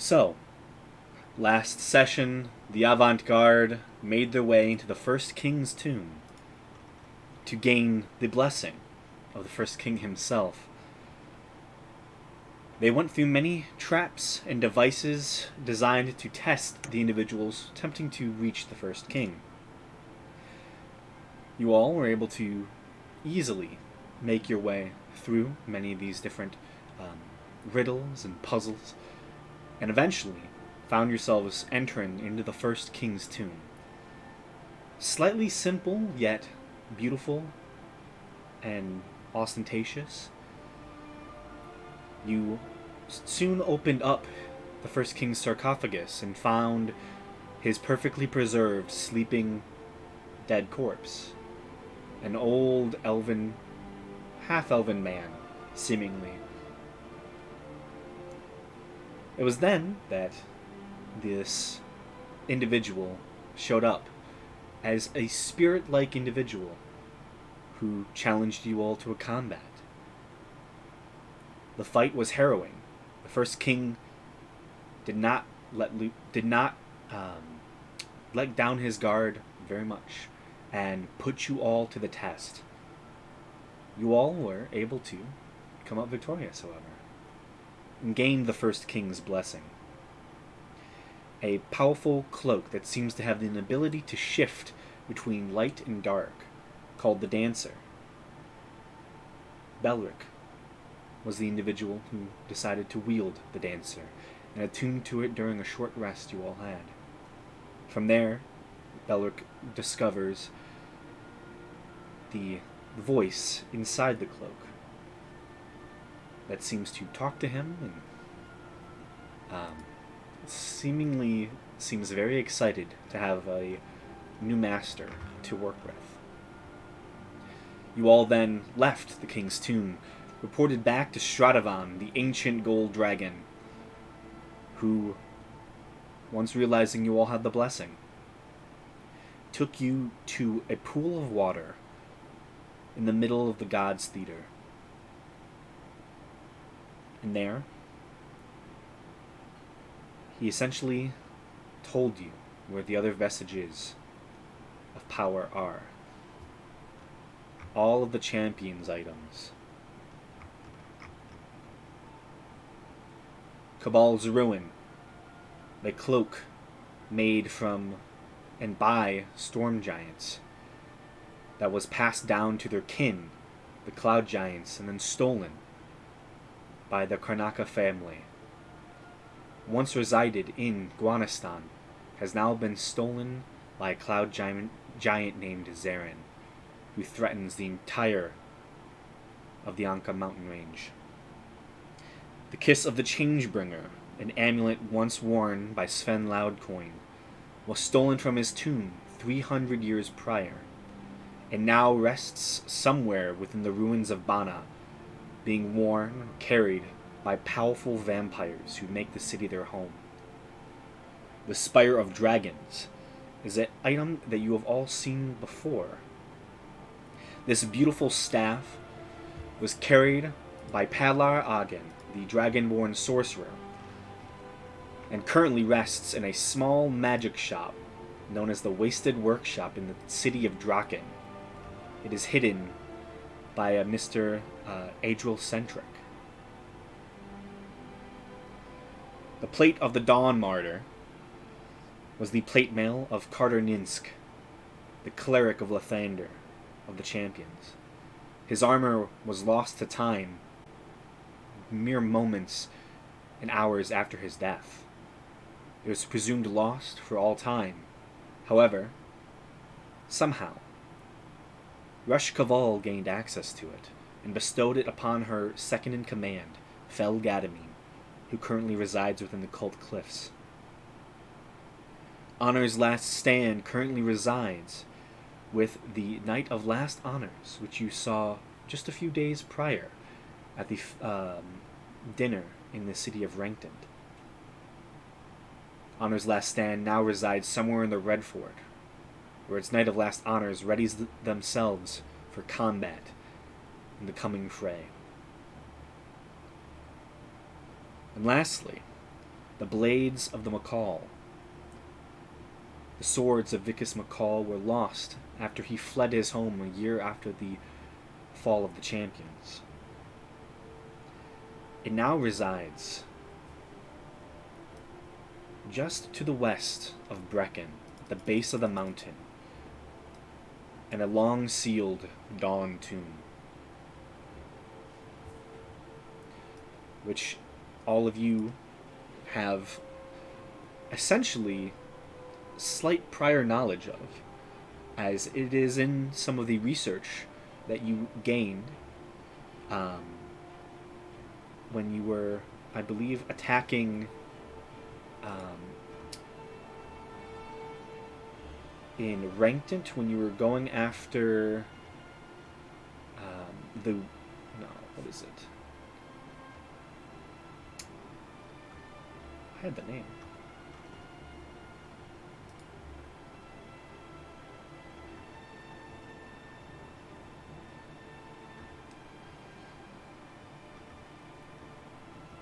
So, last session, the avant-garde made their way into the first king's tomb to gain the blessing of the first king himself. They went through many traps and devices designed to test the individuals attempting to reach the first king. You all were able to easily make your way through many of these different riddles and puzzles, and eventually found yourselves entering into the first king's tomb. Slightly simple, yet beautiful and ostentatious. You soon opened up the first king's sarcophagus and found his perfectly preserved, sleeping, dead corpse. An old elven, half-elven man, seemingly. It was then that this individual showed up as a spirit-like individual who challenged you all to a combat. The fight was harrowing. The first king did not let down his guard very much and put you all to the test. You all were able to come up victorious, however, and gained the first king's blessing. A powerful cloak that seems to have the ability to shift between light and dark, called the Dancer. Belric was the individual who decided to wield the Dancer, and attuned to it during a short rest you all had. From there, Belric discovers the voice inside the cloak that seems to talk to him and seemingly seems very excited to have a new master to work with. You all then left the king's tomb, reported back to Stradavan, the ancient gold dragon, who, once realizing you all had the blessing, took you to a pool of water in the middle of the gods' theater. And there, he essentially told you where the other vestiges of power are. All of the champions' items. Cabal's Ruin, the cloak made from and by storm giants that was passed down to their kin, the cloud giants, and then stolen by the Karnaka family. Once resided in Guanistan, has now been stolen by a cloud giant named Zarin, who threatens the entire of the Anka mountain range. The Kiss of the Changebringer, an amulet once worn by Sven Loudcoin, was stolen from his tomb 300 years prior, and now rests somewhere within the ruins of Bana, being worn, carried by powerful vampires who make the city their home. The Spire of Dragons is an item that you have all seen before. This beautiful staff was carried by Padlar Agen, the dragonborn sorcerer, and currently rests in a small magic shop known as the Wasted Workshop in the city of Draken. It is hidden by a Mr. Adriel Centric. The Plate of the Dawn Martyr was the plate mail of Carter Ninsk, the cleric of Lathander, of the champions. His armor was lost to time mere moments and hours after his death. It was presumed lost for all time. However, somehow, Rush Kaval gained access to it and bestowed it upon her second-in-command, Fel Gadamine, who currently resides within the Cult Cliffs. Honor's Last Stand currently resides with the Knight of Last Honors, which you saw just a few days prior at the dinner in the city of Rankton. Honor's Last Stand now resides somewhere in the Red Fort, where its Knight of Last Honors readies themselves for combat in the coming fray. And lastly, the blades of the McCall. The swords of Vicus McCall were lost after he fled his home a year after the fall of the champions. It now resides just to the west of Brecon, at the base of the mountain, in a long sealed dawn tomb, which all of you have essentially slight prior knowledge of, as it is in some of the research that you gained when you were, I believe, attacking in Rankdent, when you were going after what is it? I had the name.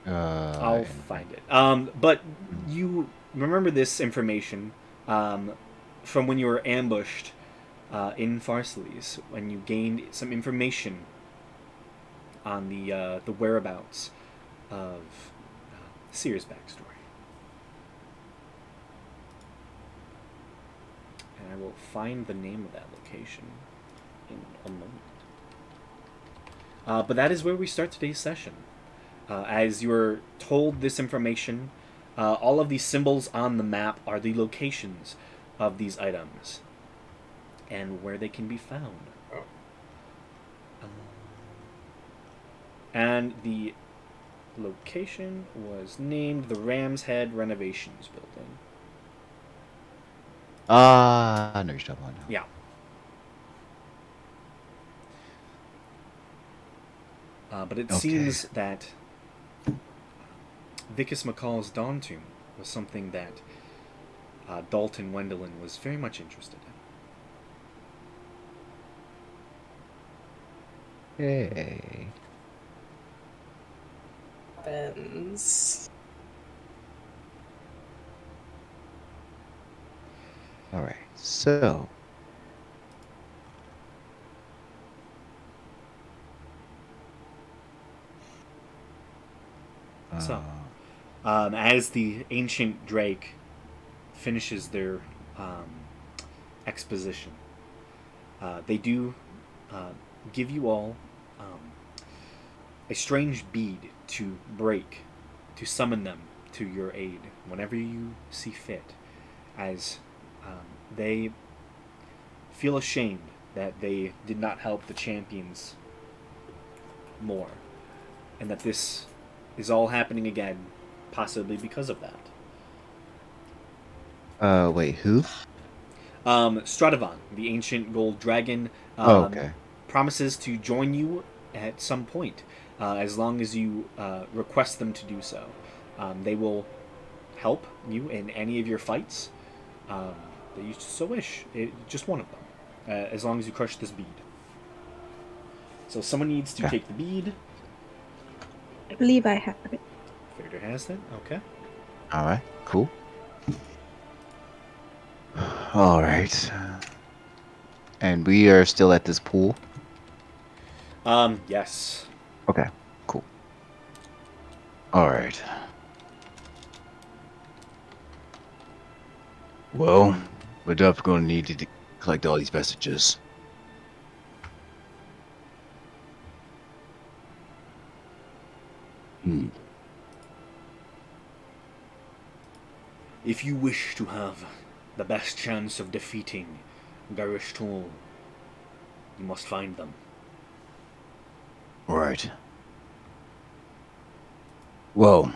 I'll find it. But you remember this information from when you were ambushed in Pharsalis, when you gained some information on the whereabouts of Seer's backstory. And I will find the name of that location in a moment. But that is where we start today's session. As you're told this information, all of these symbols on the map are the locations of these items and where they can be found. And the location was named the Ram's Head Renovations Building. I know you're talking about now. Yeah. But it seems that Vicus McCall's Dawn Tomb was something that Dalton Wendelin was very much interested in. Hey. All right, so as the ancient Drake finishes their exposition, they do give you all a strange bead to break, to summon them to your aid whenever you see fit, as they feel ashamed that they did not help the champions more, and that this is all happening again, possibly because of that. Wait, who? Stradavan, the ancient gold dragon, promises to join you at some point, as long as you request them to do so. They will help you in any of your fights that you so wish. Just one of them, as long as you crush this bead. So someone needs to take the bead. I believe I have it. Fader has it. Okay. All right. Cool. All right. And we are still at this pool? Yes. Okay. Cool. All right. Well, we're definitely going to need to collect all these vestiges. If you wish to have the best chance of defeating Garishtul, you must find them. Right. Well,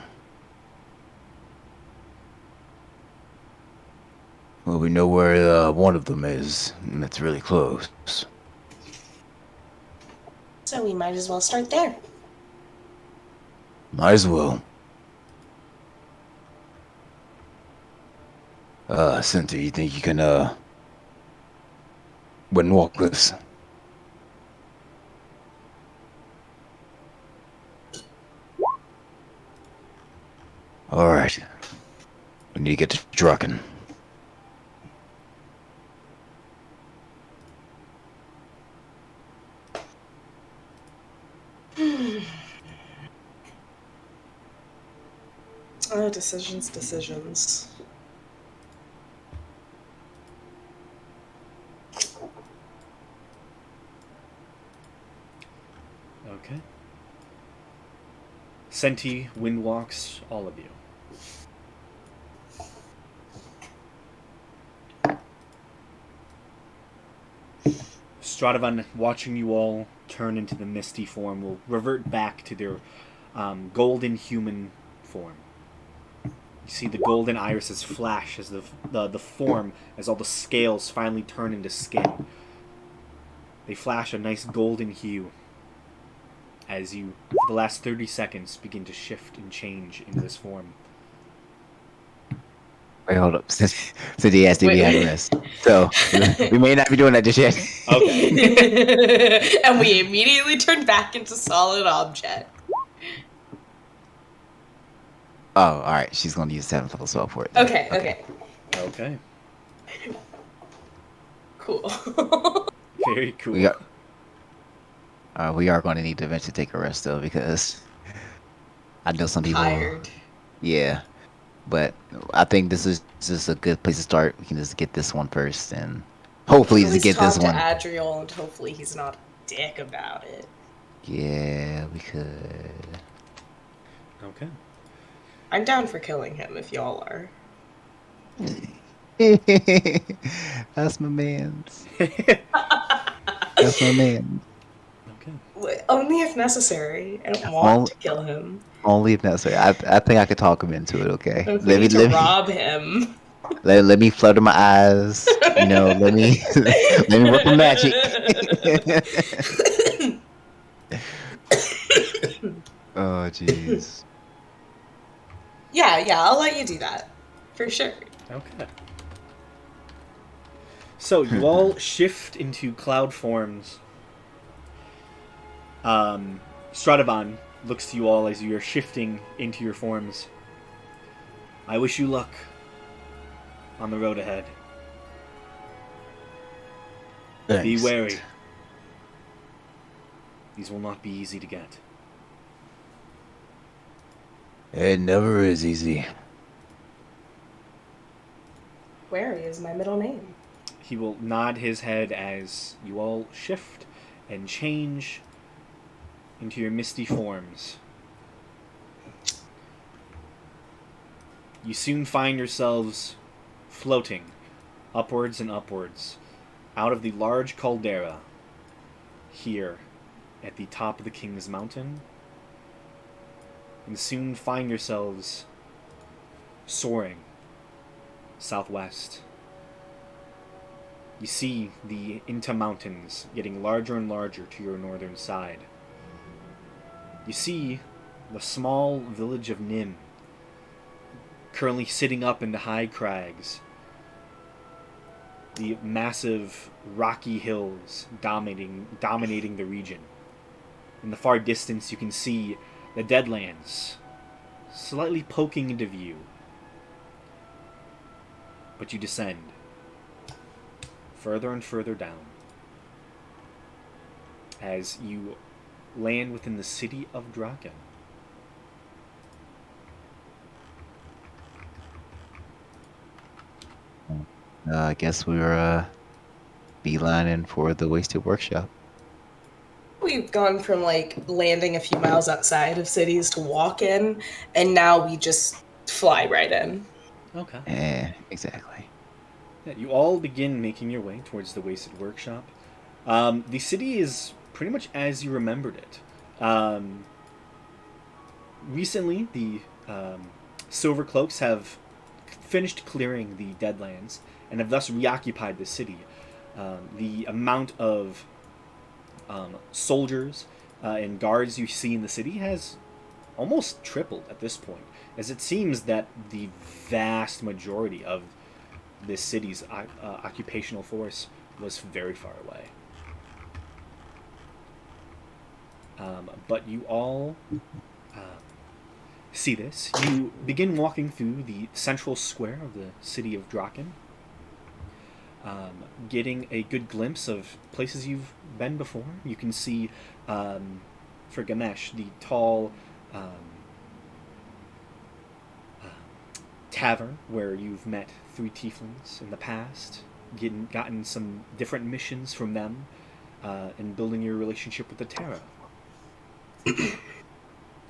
we know where one of them is, and it's really close. So we might as well start there. Might as well. Cynthia, you think you can, wouldn't walk with us? Alright. We need to get to Draken. Oh, decisions. Okay. Senti, Windwalks, all of you. Stradavan, watching you all turn into the misty form, will revert back to their golden human form. You see the golden irises flash as the form, as all the scales finally turn into skin. They flash a nice golden hue as you, for the last 30 seconds, begin to shift and change into this form. Wait, hold up. Since he asked if we had rest. So, we may not be doing that just yet. Okay. And we immediately turned back into solid object. Oh, alright. She's going to use 7th level spell for it. Then. Okay. Okay. Cool. Very cool. We are going to need to eventually take a rest, though, because I know some people... Tired. Yeah. But I think this is just a good place to start. We can just get this one first, and hopefully just get this one. To Adriel, and hopefully he's not a dick about it. Yeah, we could. Okay. I'm down for killing him if y'all are. That's my man's. That's my man. Okay. Only if necessary. I don't want to kill him. Only if necessary. I think I could talk him into it. Okay. If we need to rob him. Let me flutter my eyes. You know. Let me work my magic. Oh jeez. Yeah. I'll let you do that for sure. Okay. So you all shift into cloud forms. Stradavan looks to you all as you are shifting into your forms. I wish you luck on the road ahead. Thanks. Be wary. These will not be easy to get. It never is easy. Wary is my middle name. He will nod his head as you all shift and change into your misty forms. You soon find yourselves floating upwards and upwards out of the large caldera here at the top of the King's Mountain, and soon find yourselves soaring southwest. You see the Inta Mountains getting larger and larger to your northern side. You see the small village of Nim currently sitting up in the high crags. The massive rocky hills dominating the region. In the far distance you can see the Deadlands slightly poking into view. But you descend further and further down as you land within the city of Draken. I guess we were beelining for the Wasted Workshop. We've gone from landing a few miles outside of cities to walk in, and now we just fly right in. Okay. Yeah, exactly. Yeah, you all begin making your way towards the Wasted Workshop. The city is pretty much as you remembered it. Recently, the Silver Cloaks have finished clearing the Deadlands and have thus reoccupied the city. The amount of soldiers and guards you see in the city has almost tripled at this point, as it seems that the vast majority of this city's occupational force was very far away. But you all see this. You begin walking through the central square of the city of Draken, getting a good glimpse of places you've been before. You can see, for Ganesh, the tall tavern where you've met 3 tieflings in the past, gotten some different missions from them, and building your relationship with the Terra.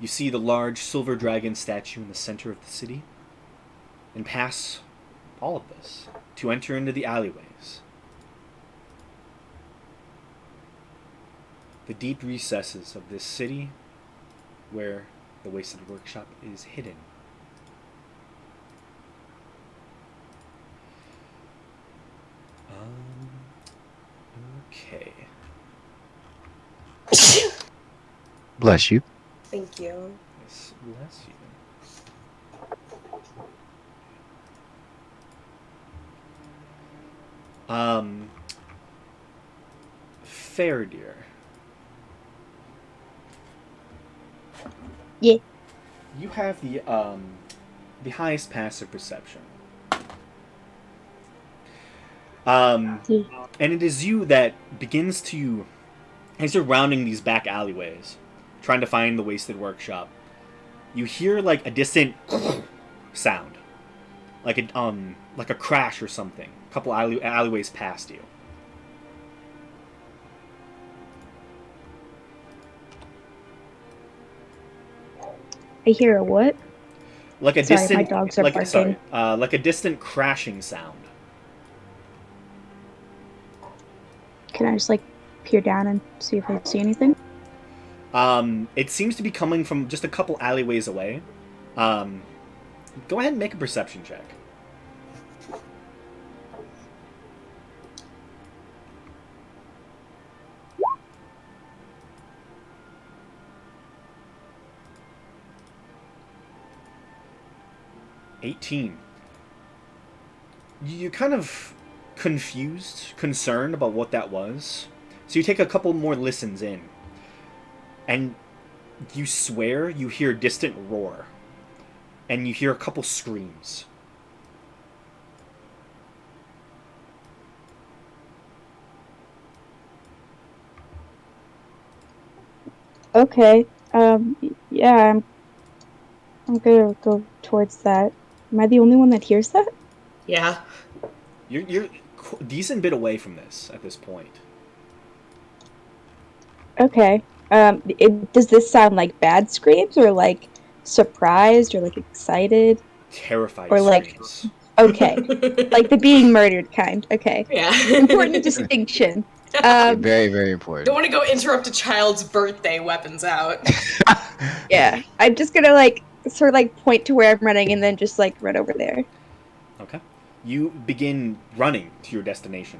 You see the large silver dragon statue in the center of the city, and pass all of this to enter into the alleyways. The deep recesses of this city where the Wasted Workshop is hidden. Okay. Bless you. Thank you. Yes, bless you. Fair dear. Yeah. You have the highest passive perception. Yeah. And it is you that begins to, as you're rounding these back alleyways, trying to find the Wasted Workshop, you hear like a distant sound, like a crash or something. A couple alleyways past you. I hear a what? Like a Sorry, distant, my dogs are barking. like a distant crashing sound. Can I just like peer down and see if I see anything? It seems to be coming from just a couple alleyways away. Go ahead and make a perception check. $18. You're kind of confused, concerned about what that was. So you take a couple more listens in. And you swear you hear a distant roar. And you hear a couple screams. Okay. Yeah, I'm gonna go towards that. Am I the only one that hears that? Yeah. You're a decent bit away from this at this point. Okay. Does this sound like bad screams or like surprised or like excited Terrified or like screams. okay, like the being murdered kind? Okay. Yeah. Important distinction. Very, very important. Don't want to go interrupt a child's birthday. Weapons out. Yeah. I'm just gonna like sort of like point to where I'm running and then just like run over there. Okay. You begin running to your destination.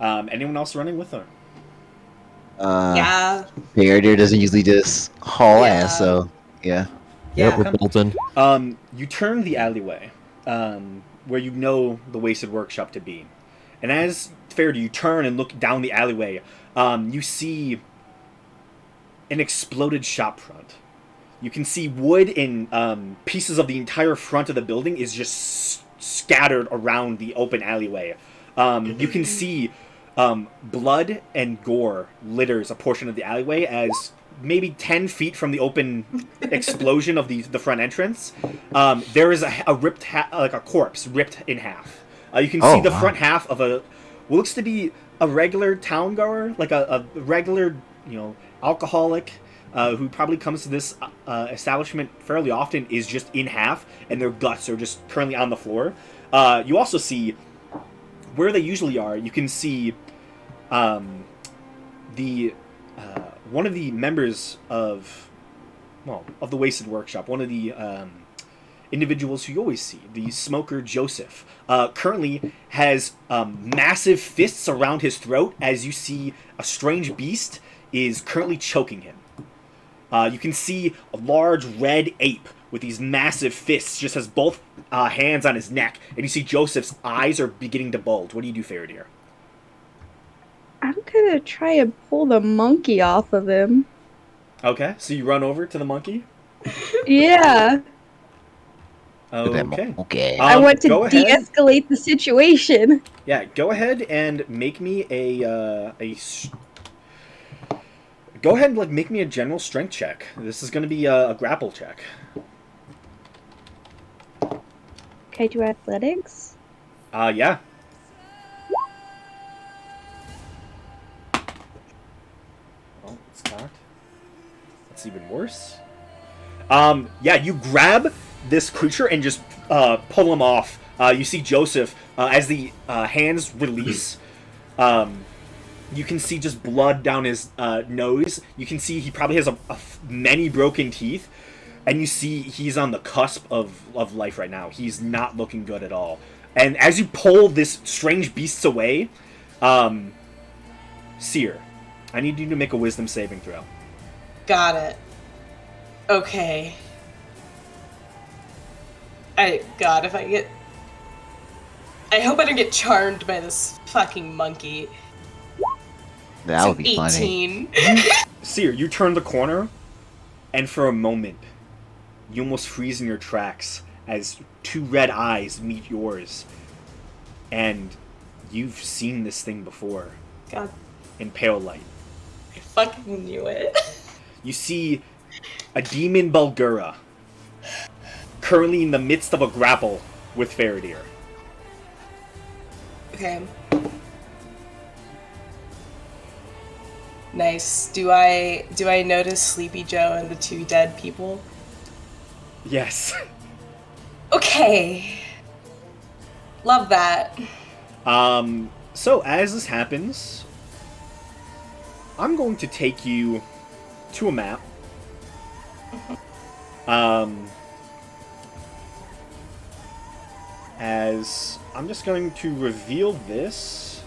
Anyone else running with her? Yeah. Bearder doesn't usually just haul Yeah. ass, so yeah. Yep, Yeah. we're bolting. You turn the alleyway, where you know the Wasted Workshop to be. And as fair do you turn and look down the alleyway, you see an exploded shop front. You can see wood and pieces of the entire front of the building is just scattered around the open alleyway. You can see blood and gore litters a portion of the alleyway as maybe 10 feet from the open explosion of the front entrance, there is a ripped like a corpse ripped in half. You can see the front half of what looks to be a regular town goer, like a regular, alcoholic who probably comes to this establishment fairly often, is just in half, and their guts are just currently on the floor. You also see where they usually are. You can see the one of the members of the Wasted Workshop, one of the individuals who you always see, the smoker Joseph, currently has massive fists around his throat as you see a strange beast is currently choking him. You can see a large red ape with these massive fists just has both hands on his neck, and you see Joseph's eyes are beginning to bulge. What do you do, Faradir? I'm gonna try and pull the monkey off of him. Okay, so you run over to the monkey. Yeah. Okay. Okay. I want to Go ahead. de-escalate the situation. Yeah, go ahead and make me go ahead and like make me a general strength check. This is going to be a grapple check. Okay, do athletics? Yeah. Oh, it's not. That's even worse. Yeah, you grab this creature and just pull him off. You see Joseph as the hands release. You can see just blood down his nose. You can see he probably has many broken teeth, and you see he's on the cusp of life right now. He's not looking good at all. And as you pull this strange beast away, Seer, I need you to make a wisdom saving throw. Got it. Okay. God, if I get... I hope I don't get charmed by this fucking monkey. That would be 18. funny. Seer, you turn the corner, and for a moment, you almost freeze in your tracks as two red eyes meet yours. And you've seen this thing before. God, In pale light. I fucking knew it. You see a demon Bulgura currently in the midst of a grapple with Faradir. Okay. Nice. Do I notice Sleepy Joe and the two dead people? Yes. Okay. Love that. So as this happens, I'm going to take you to a map. As I'm just going to reveal this.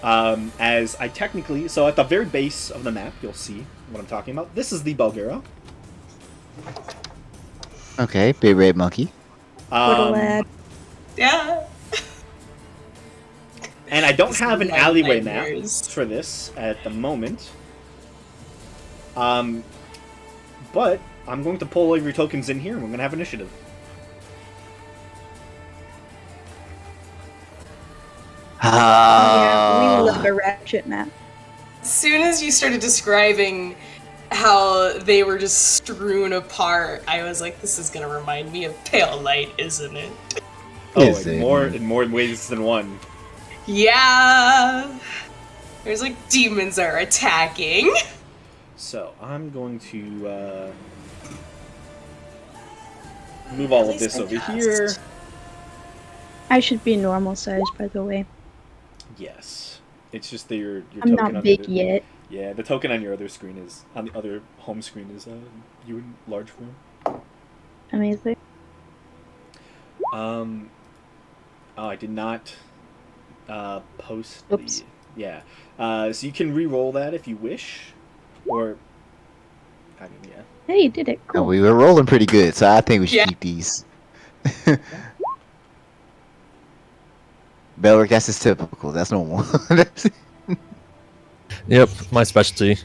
As I technically, so at the very base of the map, you'll see what I'm talking about. This is the Bulgura. Okay, big red monkey. Little lad. Yeah. And I don't have an alleyway map Nightmares. for this at the moment. But I'm going to pull all of your tokens in here, and we're going to have initiative. Yeah, we love a ratchet map. As soon as you started describing how they were just strewn apart, I was like, this is gonna remind me of Pale Light, isn't it? Oh, Is in it? more ways than one. Yeah. There's like demons are attacking. So I'm going to move all of this over here. I should be normal size, by the way. Yes, it's just that your I'm token not on big the, yet. Yeah, the token on your other screen is on the other home screen is you in large form. Amazing. Oh, I did not post Oops. the... Yeah. So you can re-roll that if you wish. Or... I mean, yeah. Hey, you did it. Oh, Cool. we were rolling pretty good, so I think we should Yeah. keep these. Belric, that's just typical. That's normal. Yep, my specialty.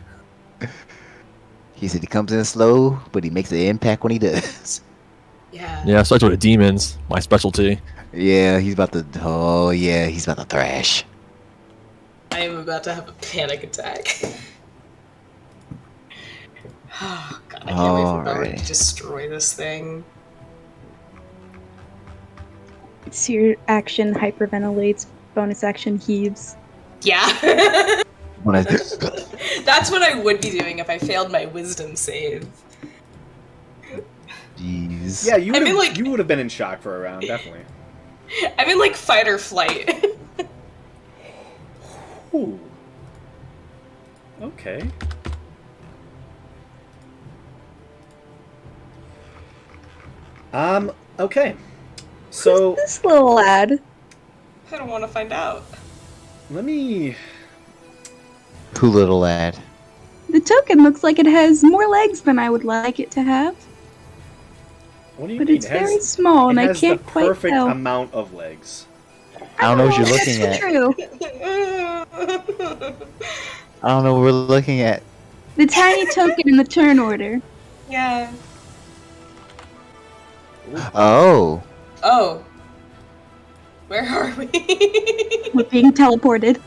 He said he comes in slow, but he makes an impact when he does. Yeah. Yeah, especially with demons, my specialty. Yeah, he's about to. Oh yeah, he's about to thrash. I am about to have a panic attack. Oh god, I can't wait for Belric Alright. to destroy this thing. Seer action hyperventilates, bonus action heaves. Yeah. When I- That's what I would be doing if I failed my wisdom save. Jeez. Yeah, you I would mean, like- you would have been in shock for a round, definitely. I'm in like fight or flight. Ooh. Okay. Okay. So, This little lad. I don't want to find out. let me... Who little lad? The token looks like it has more legs than I would like it to have, What do you but mean? it's very small and it I has can't the quite perfect tell. amount of legs. I don't know what you're That's looking at. True. I don't know what we're looking at. The tiny token in the turn order. Yeah. Oh. Oh. Where are we? We're being teleported.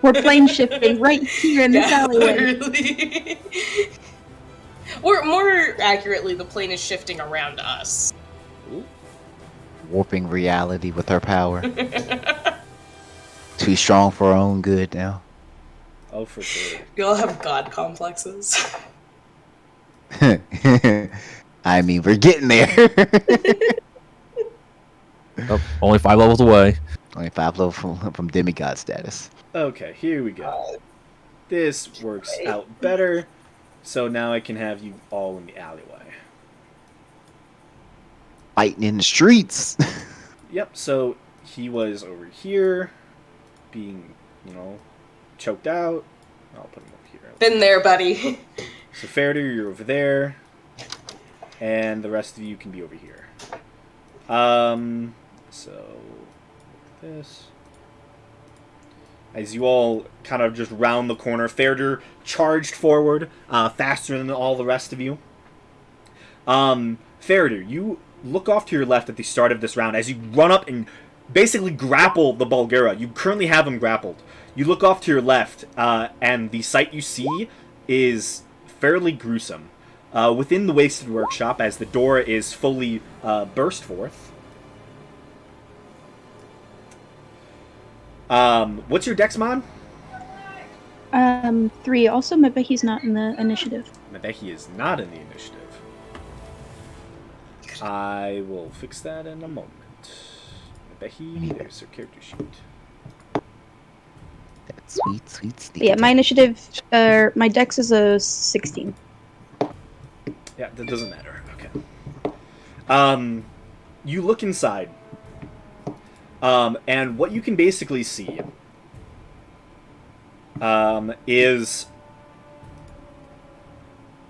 We're plane shifting right here in this Yeah, alleyway. literally. Or more accurately, the plane is shifting around us. Ooh. Warping reality with her power. Too strong for her own good now. Oh, for sure. We all have god complexes. I mean, we're getting there. Oh, only 5 levels away. Only 5 levels from demigod status. Okay, here we go. This works out better. So now I can have you all in the alleyway. Fighting in the streets. Yep, so he was over here, being, choked out. I'll put him over here. Been there, buddy. So Faraday, you're over there. And the rest of you can be over here. So, like this. As you all kind of just round the corner, Faraday charged forward faster than all the rest of you. Faraday, you look off to your left at the start of this round as you run up and basically grapple the Bulgara. You currently have him grappled. You look off to your left, and the sight you see is fairly gruesome. Within the Wasted Workshop, as the door is fully burst forth. What's your dex mod? 3. Also, I bet he's not in the initiative. I bet he is not in the initiative. I will fix that in a moment. I bet there's a character sheet. That sweet, sweet sneaky. Yeah, my initiative, my dex is a 16. Yeah, that doesn't matter. Okay. You look inside. And what you can basically see is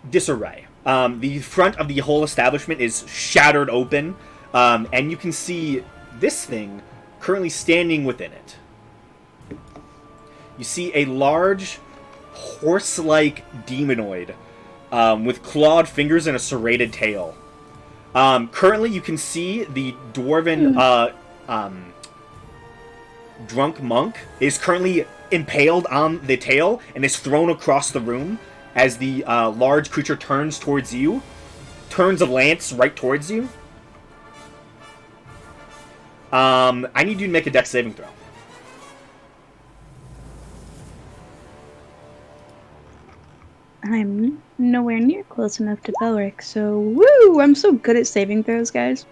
disarray. The front of the whole establishment is shattered open, and you can see this thing currently standing within it. You see a large, horse-like demonoid with clawed fingers and a serrated tail. Currently, you can see the dwarven drunk monk is currently impaled on the tail and is thrown across the room as the large creature turns towards you. Turns a lance right towards you. I need you to make a dex saving throw. I'm nowhere near close enough to Belric, so woo! I'm so good at saving throws, guys.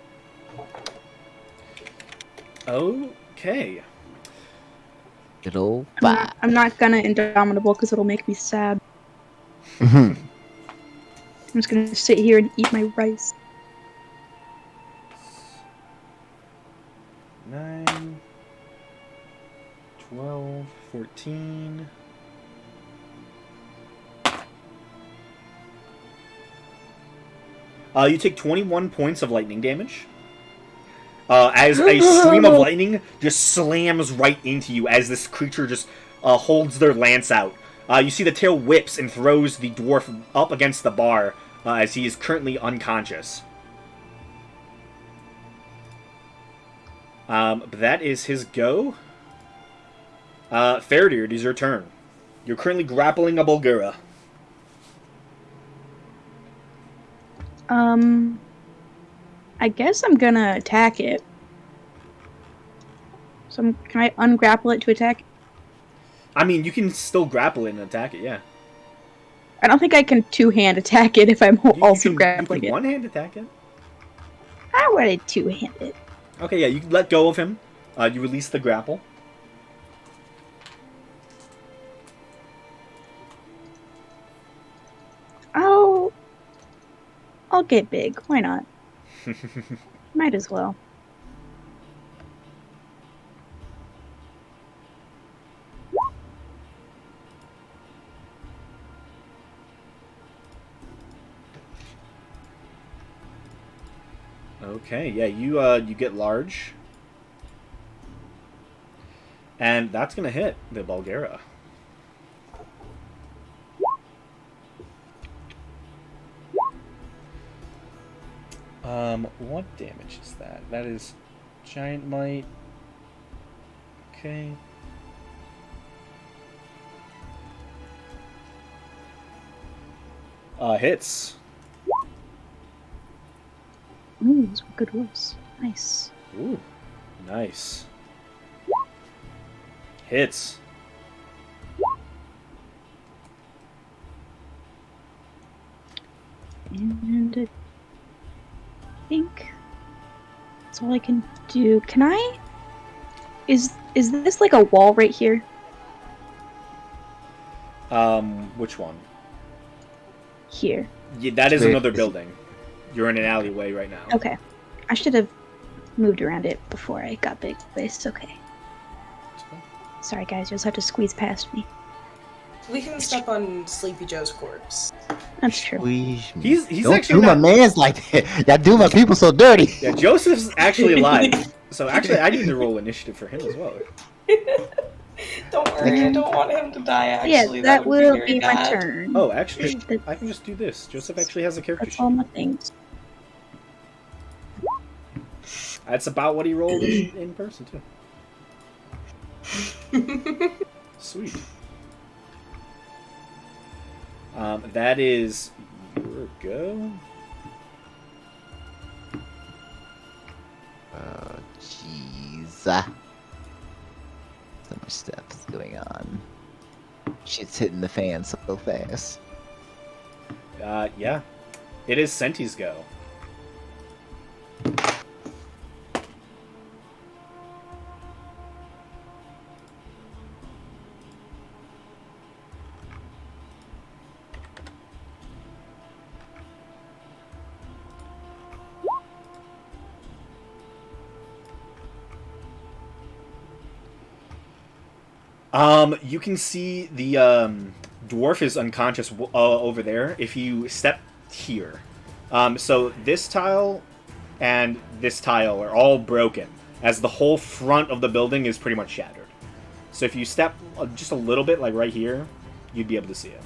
Okay. Good old I'm not gonna Indomitable because it'll make me sad. 5. I'm just gonna sit here and eat my rice. 9, 12, 14. You take 21 points of lightning damage. As a stream of lightning just slams right into you as this creature just holds their lance out. You see the tail whips and throws the dwarf up against the bar as he is currently unconscious. But that is his go. Faraday, it is your turn. You're currently grappling a Bulgara. I guess I'm gonna attack it. So can I ungrapple it to attack? I mean, you can still grapple it and attack it, yeah. I don't think I can two-hand attack it if I'm also grappling you it. can one-hand attack it. I want to two-hand it. Okay, yeah, you can let go of him. You release the grapple. I'll get big. Why not? Might as well. Okay, yeah, you get large. And that's gonna hit the Bulgara. What damage is that? That is giant might. Okay. Hits. Ooh, those were good rolls. Nice. Ooh, nice. Hits. And I think that's all I can do. Can I? Is this like a wall right here? Which one? Here. Yeah, that is Where another is it? building. You're in an alleyway right now. Okay. I should have moved around it before I got big, but it's okay. Sorry, guys. You'll just have to squeeze past me. We can step on Sleepy Joe's corpse. That's true. He's Don't actually do my not. man's like that. Y'all do my people so dirty. Yeah, Joseph's actually alive. So actually, I need to roll initiative for him as well. Don't worry, I don't want him to die, actually. Yeah, that would be will very be my bad. turn. Oh, actually, That's- I can just do this. Joseph actually has a character That's all sheet. my things. That's about what he rolled in person too. Sweet. That is your go. Oh, jeez. So much stuff is going on. Shit's hitting the fan so fast. Yeah. It is Senti's go. You can see the dwarf is unconscious over there. If you step here, so this tile and this tile are all broken, as the whole front of the building is pretty much shattered. So if you step just a little bit, like right here, you'd be able to see it.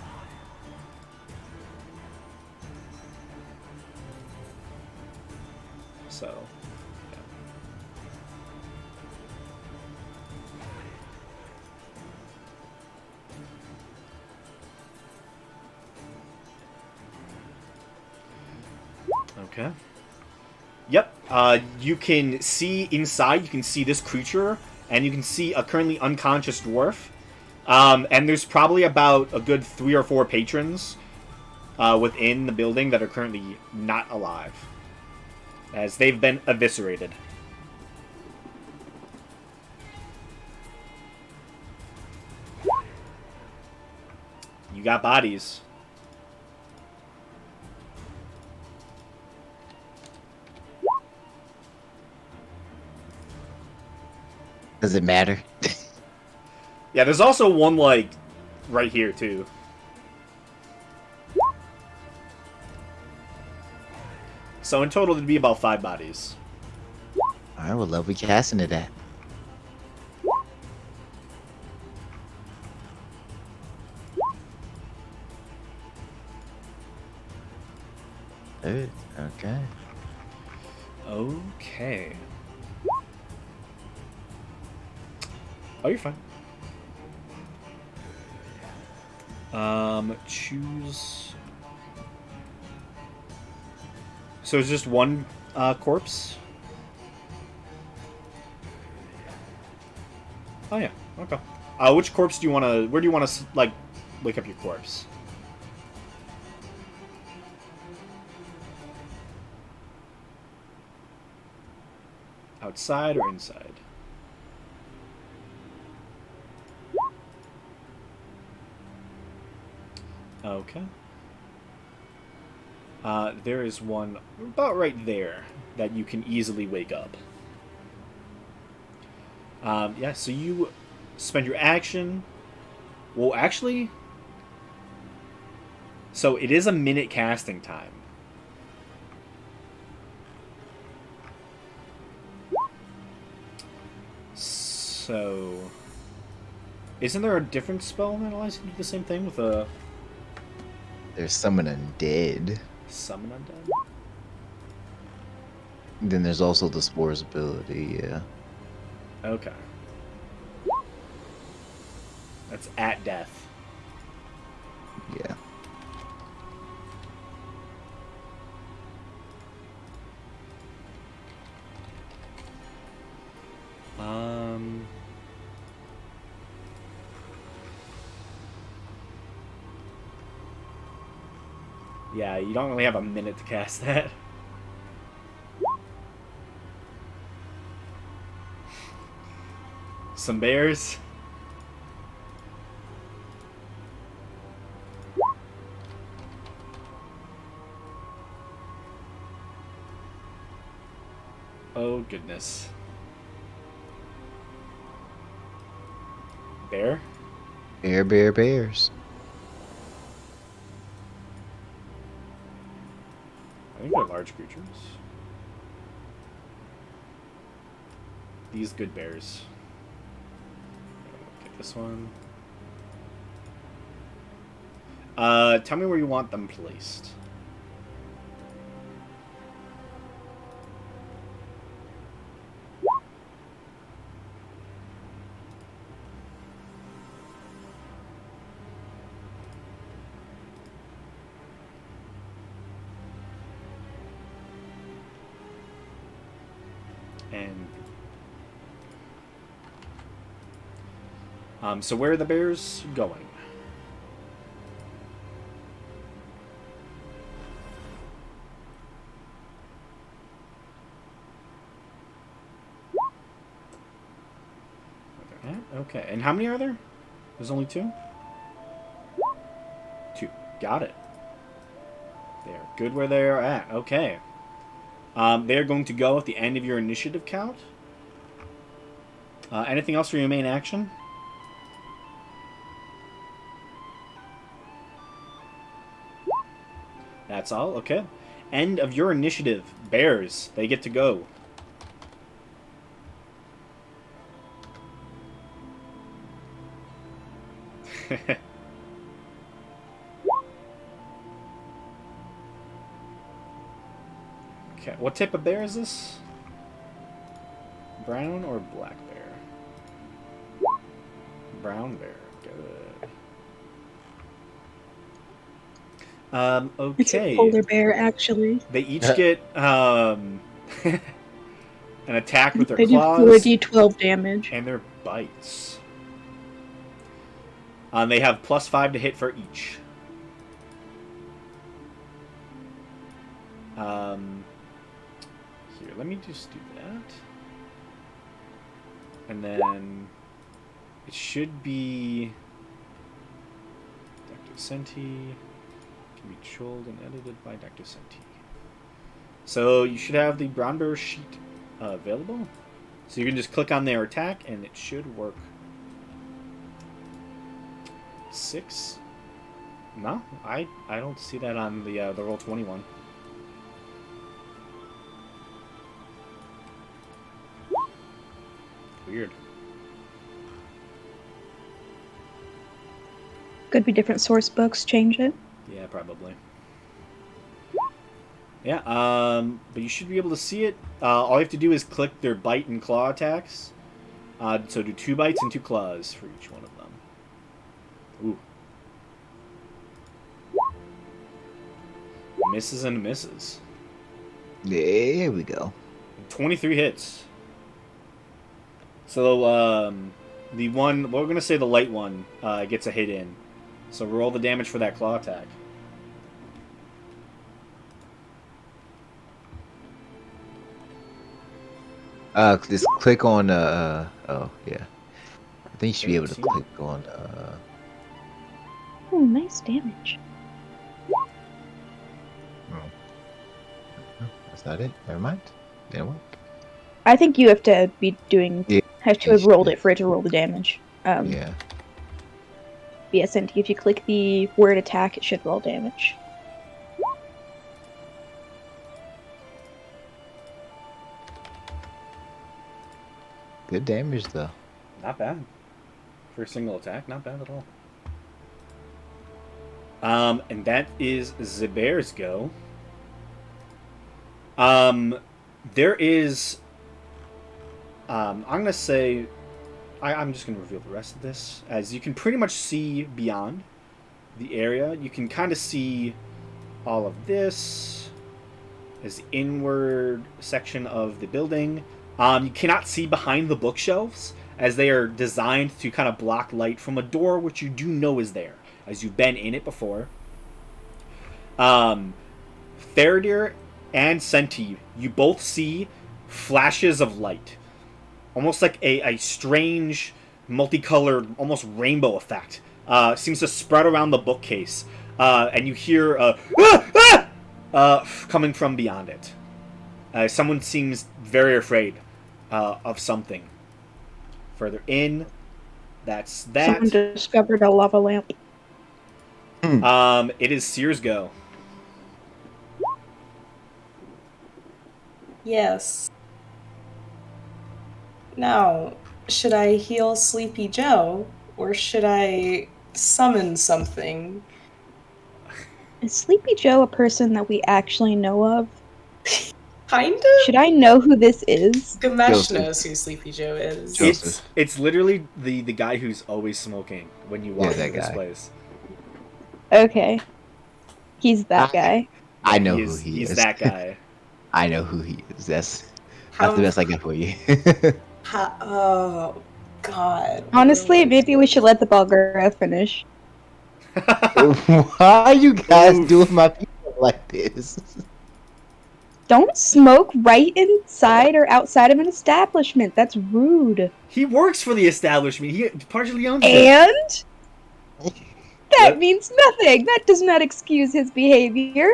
So. Okay. Yep. You can see inside. You can see this creature, and you can see a currently unconscious dwarf. And there's probably about a good 3 or 4 patrons within the building that are currently not alive, as they've been eviscerated. You got bodies. Does it matter? Yeah, there's also one, like, right here, too. So in total, it'd be about 5 bodies. Alright, well, love we casting to that. Good. Okay. Okay. Oh, you're fine. Choose. So it's just one corpse? Oh, yeah. Okay. Which corpse do you want to... Where do you want to, like, wake up your corpse? Outside or inside? Okay. There is one about right there that you can easily wake up. Yeah, so you spend your action. Well, actually... So it is a minute casting time. So... Isn't there a different spell that allows you to do the same thing with a... There's someone undead. Summon undead? Then there's also the spores ability. Yeah. Okay. That's at death. Yeah. Um. Yeah, you don't really have a minute to cast that. Some bears. Oh, goodness. Bear? Bears. I think they're large creatures. These good bears. Get this one. Tell me where you want them placed. And so where are the bears going? Okay, and how many are there? There's only two? Two. Got it. They're good where they are at. Okay. They're going to go at the end of your initiative count. Anything else for your main action? That's all? Okay. End of your initiative. Bears, they get to go. Okay, what type of bear is this? Brown or black bear? Brown bear. Good. It's a Okay. polar bear, actually. They each get an attack with their They do claws 4d12 damage. and their bites. They have +5 to hit for each. Here, let me just do that. And then it should be Dr. Senti. Can be controlled and edited by Dr. Senti. So you should have the brown bear sheet available. So you can just click on their attack and it should work. 6? No, I don't see that on the Roll20 one. Weird. Could be different source books change it. Yeah, probably. Yeah, but you should be able to see it. All you have to do is click their bite and claw attacks. So do 2 bites and 2 claws for each one of them. Ooh. Misses and misses. There we go. 23 hits. So, the one, we're going to say the light one, gets a hit in. So roll the damage for that claw attack. Just click on, oh, yeah. I think you should be able to 13. click on, Oh, nice damage. that's not it. Never mind. Didn't work. I think you have to be doing. Yeah. Have to have rolled it for it to roll the damage. Yeah. Yes, and if you click the word attack, it should roll damage. Good damage, though. Not bad. For a single attack, not bad at all. And that is the bear's go. there is. I'm gonna say, I'm just gonna reveal the rest of this, as you can pretty much see beyond the area. You can kind of see all of this as the inward section of the building. You cannot see behind the bookshelves, as they are designed to kind of block light from a door which you do know is there, as you've been in it before. Faradir and Senti, you both see flashes of light. Almost like a strange, multicolored, almost rainbow effect. Seems to spread around the bookcase. And you hear coming from beyond it. Someone seems very afraid of something. Further in, that's that. Someone discovered a lava lamp. It is Seer's go. Yes. Now, should I heal Sleepy Joe, or should I summon something? Is Sleepy Joe a person that we actually know of? Kinda? Should I know who this is? Gamesh Joseph. knows who Sleepy Joe is. Joseph. It's literally the guy who's always smoking when you walk Yeah, into that this guy. place. Okay. He's that guy. I know He's who he is. that guy. I know who he is. That's How- the best I got for you. Oh, God. Honestly, maybe we should let the Bulgara finish. Why are you guys Oof. doing my people like this? Don't smoke right inside or outside of an establishment. That's rude. He works for the establishment. He partially owns it. And that Yep. means nothing. That does not excuse his behavior.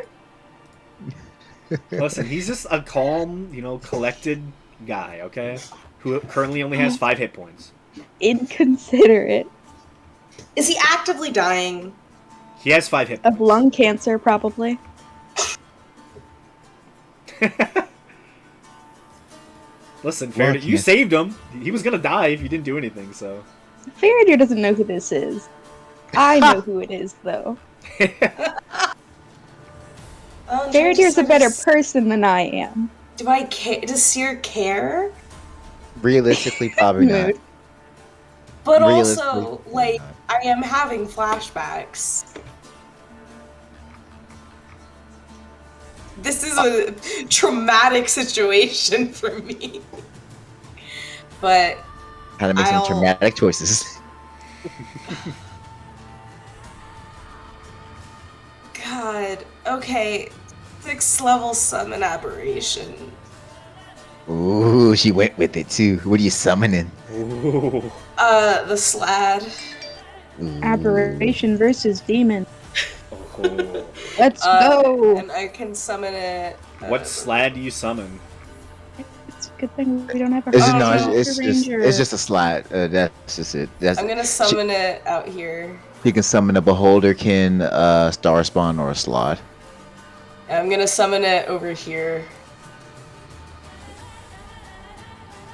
Listen, he's just a calm, collected guy, okay? Who currently only has 5 hit points. Inconsiderate. Is he actively dying? He has 5 hit points. Of lung cancer, probably. Listen, Faraday, you saved him. He was gonna die if you didn't do anything, so. Faradir doesn't know who this is. I know who it is, though. Oh, Faradir's a better person than I am. Do I care? Does Seer care? Realistically, probably not. Mood. But Realistically, also, probably like, not. I am having flashbacks. This is a traumatic situation for me. But Had to make some I'll- traumatic choices. God, okay, 6th level summon aberration. Ooh, she went with it too. What are you summoning? Ooh. The Slad. Ooh. Aberration versus demon. Oh. Let's go! And I can summon it. What slad do you summon? It's a good thing we don't have a It's just, Oh, no, no. it's just a slide. That's just it. That's I'm gonna summon it out here. you can summon a beholderkin, star spawn, or a slot. I'm gonna summon it over here.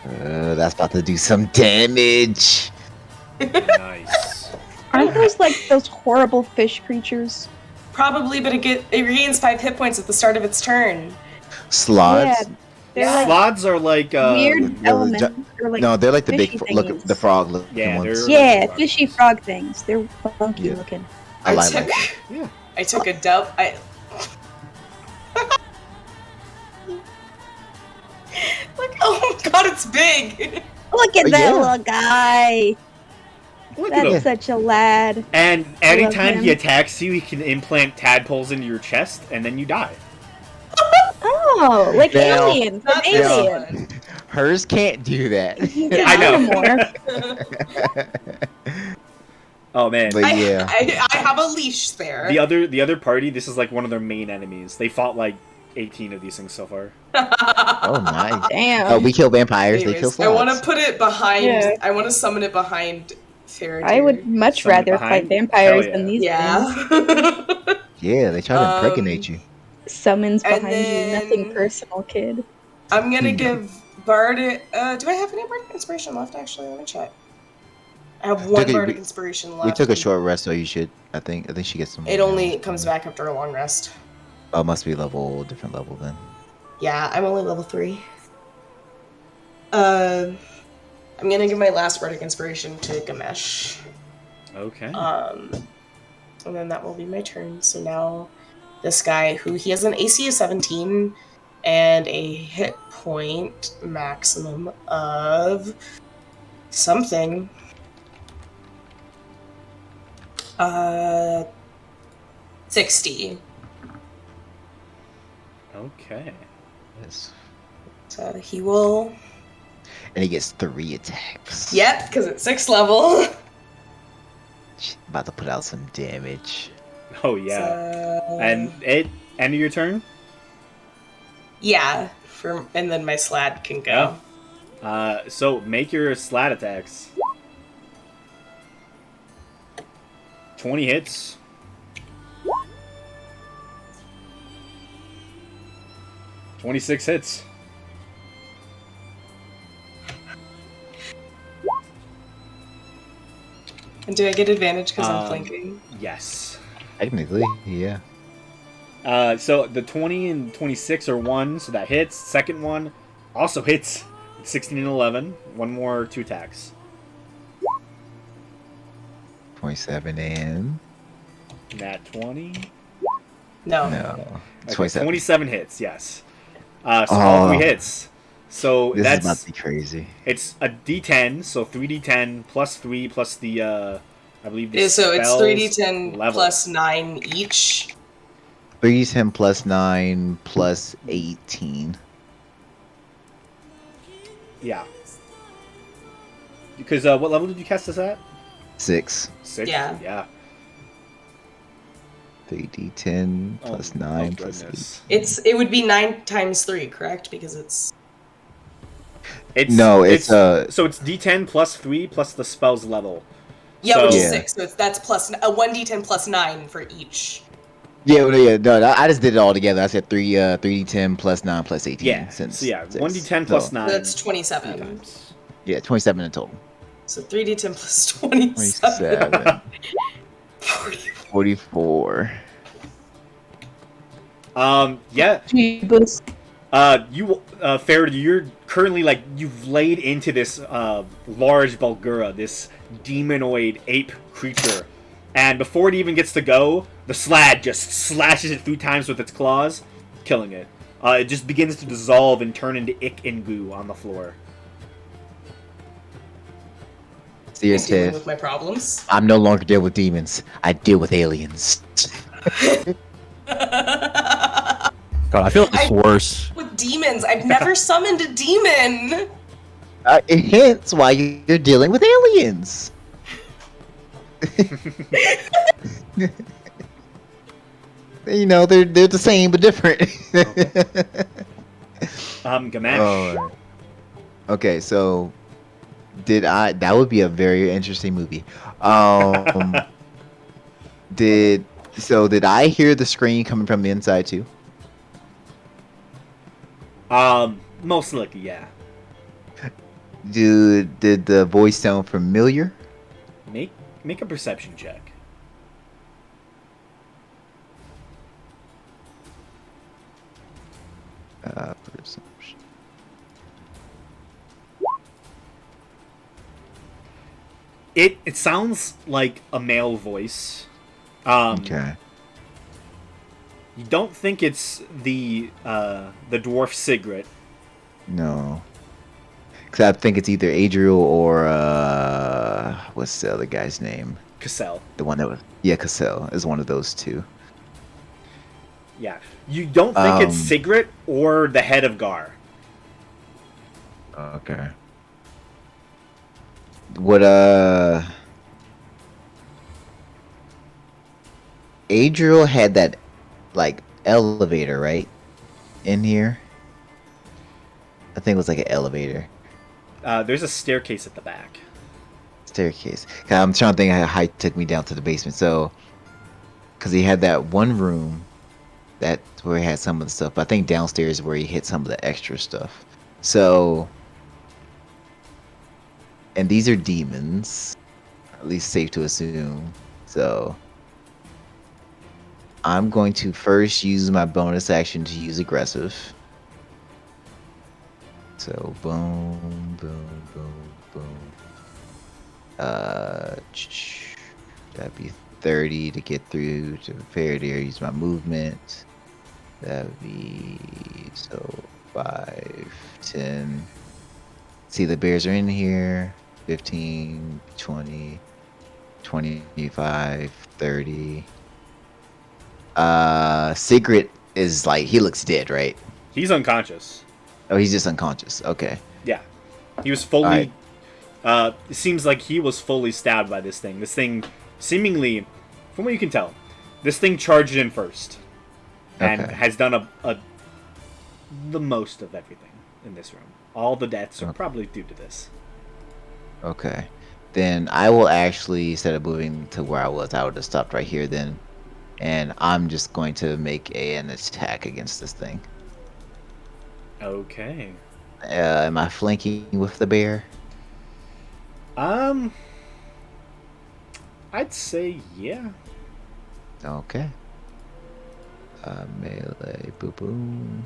That's about to do some damage. Nice. Aren't those like those horrible fish creatures? Probably, but it regains 5 hit points at the start of its turn. Slots. Yeah, they're Yeah. like Slots are like weird yeah, the elements. Or like no, they're like the big, fishy look, thingies. the frog looking Yeah, ones. they're- Yeah, fishy frog things. They're funky Yeah. looking. I like took, that. Yeah. I took a dub. Look! Oh my God, it's big. Look at Oh, that yeah. little guy. Look at That's him. such a lad. And I love anytime he him. attacks you, he can implant tadpoles into your chest, and then you die. Oh, like Now- Alien from Not Alien. this Hers can't do that. I know. one. Oh man. But yeah, I have a leash there. The other party, this is like one of their main enemies. They fought like 18 of these things so far. oh my. Damn. Oh, we kill vampires. They Anyways, kill I want to slots. put it behind. Yeah. I want to summon it behind Faradir. I would much Summon rather behind? fight vampires Hell than yeah. these things. Yeah. Yeah, they try to impregnate you. Summons And behind you. Nothing then- personal, kid. I'm gonna give Bard. Do I have any Bardic Inspiration left? Actually, let me check. I have one Took a- Bardic we- Inspiration left. We took a short rest, so you should. I think she gets some. It only comes back after a long rest. Oh, it must be different level then. Yeah, I'm only level 3. I'm gonna give my last Bardic Inspiration to Gamesh. Okay. And then that will be my turn. So now this guy, who he has an AC of 17 and a hit point maximum of something. 60. Okay. Yes. So he will. And he gets 3 attacks. Yep, because it's 6th level. About to put out some damage. Oh yeah. So, And it end of your turn. yeah, and then my slad can go. So make your slat attacks. 20 hits. 26 hits. And do I get advantage because I'm flanking? Yes. Technically, yeah. So the 20 and 26 are 1, so that hits. Second one also hits. 16 and 11. One more 2 attacks. 27 and... Nat 20. No. No. Okay, 27. 27 hits, yes. So all 3 hits. So This that's is about to be crazy. it's a D10, so 3D10 plus 3 plus the I believe the So it's spell's 3d10 level. plus 9 each. 3d10 plus 9 plus 18. Yeah. Because what level did you cast this at? 6. 6. Yeah. Yeah. 3d10 plus 9 plus 8. goodness. It would be 9 times 3, correct? Because it's No, it's so it's D10 plus 3 plus the spell's level. yeah, which is Yeah. 6. So that's plus a 1d10 plus 9 for each. Yeah, no, I just did it all together. I said 3d10 plus 9 plus 18. Yeah. Since So yeah, 6. 1d10 plus 9. So that's three 27. times. Yeah, 27 in total. So 3d10 plus 27. 27. 44. 44. Yeah. Jeebus. You Farad, you're currently you've laid into this large Bulgura, this demonoid ape creature, and before it even gets to go, the slad just slashes it 3 times with its claws, killing it. It just begins to dissolve and turn into ick and goo on the floor. Seer I'm dealing said, with my problems. I'm no longer deal with demons. I deal with aliens. God, I feel like it's worse. With demons, I've never summoned a demon. It hints why you're dealing with aliens. You know, they're the same but different. Gamesh. Oh. Okay, so that would be a very interesting movie. Did I hear the scream coming from the inside too? Most likely, yeah. Did the voice sound familiar? Make a perception check. Perception. It sounds like a male voice. Okay. You don't think it's the dwarf Sigrid. No. Because I think it's either Adriel or what's the other guy's name? Cassell. The one that was Cassell is one of those two. Yeah. You don't think it's Sigrid or the head of Gar. Okay. Would Adriel had that elevator, right? In here? I think it was like an elevator. There's a staircase at the back. Staircase. 'Cause I'm trying to think how he took me down to the basement. So, because he had that one room that's where he had some of the stuff. But I think downstairs is where he hit some of the extra stuff. So, and these are demons. At least safe to assume. So, I'm going to first use my bonus action to use aggressive. So boom, boom, boom, boom. That'd be 30 to get through to prepare to use my movement. That would be so 5, 10. See, the bears are in here. 15, 20, 25, 30. Secret is like he looks dead, right? He's unconscious. Oh, he's just unconscious. Okay. Yeah. He was All fully. right. It seems like he was fully stabbed by this thing. This thing, seemingly, from what you can tell, this thing charged in first, and Okay. has done the most of everything in this room. All the deaths are probably due to this. Okay. Then I will actually, instead of moving to where I was, I would have stopped right here then. And I'm just going to make an attack against this thing. Okay. Am I flanking with the bear? I'd say yeah. Okay. Melee, boom, boom.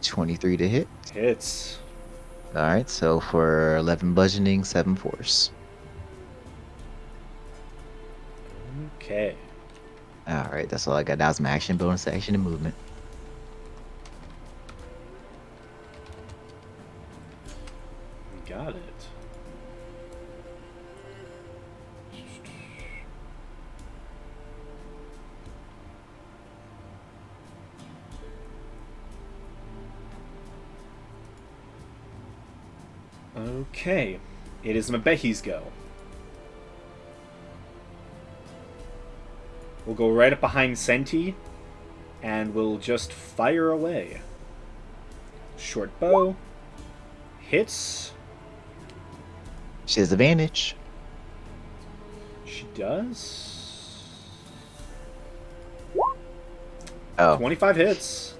23 to hit. Hits. All right, so for 11 bludgeoning, 7 force. Okay. All right, that's all I got. That was my action, bonus action, and movement. Got it. Okay. It is Mabehi's go. We'll go right up behind Senti, and we'll just fire away. Short bow. Hits. She has advantage. She does. Oh, 25 hits.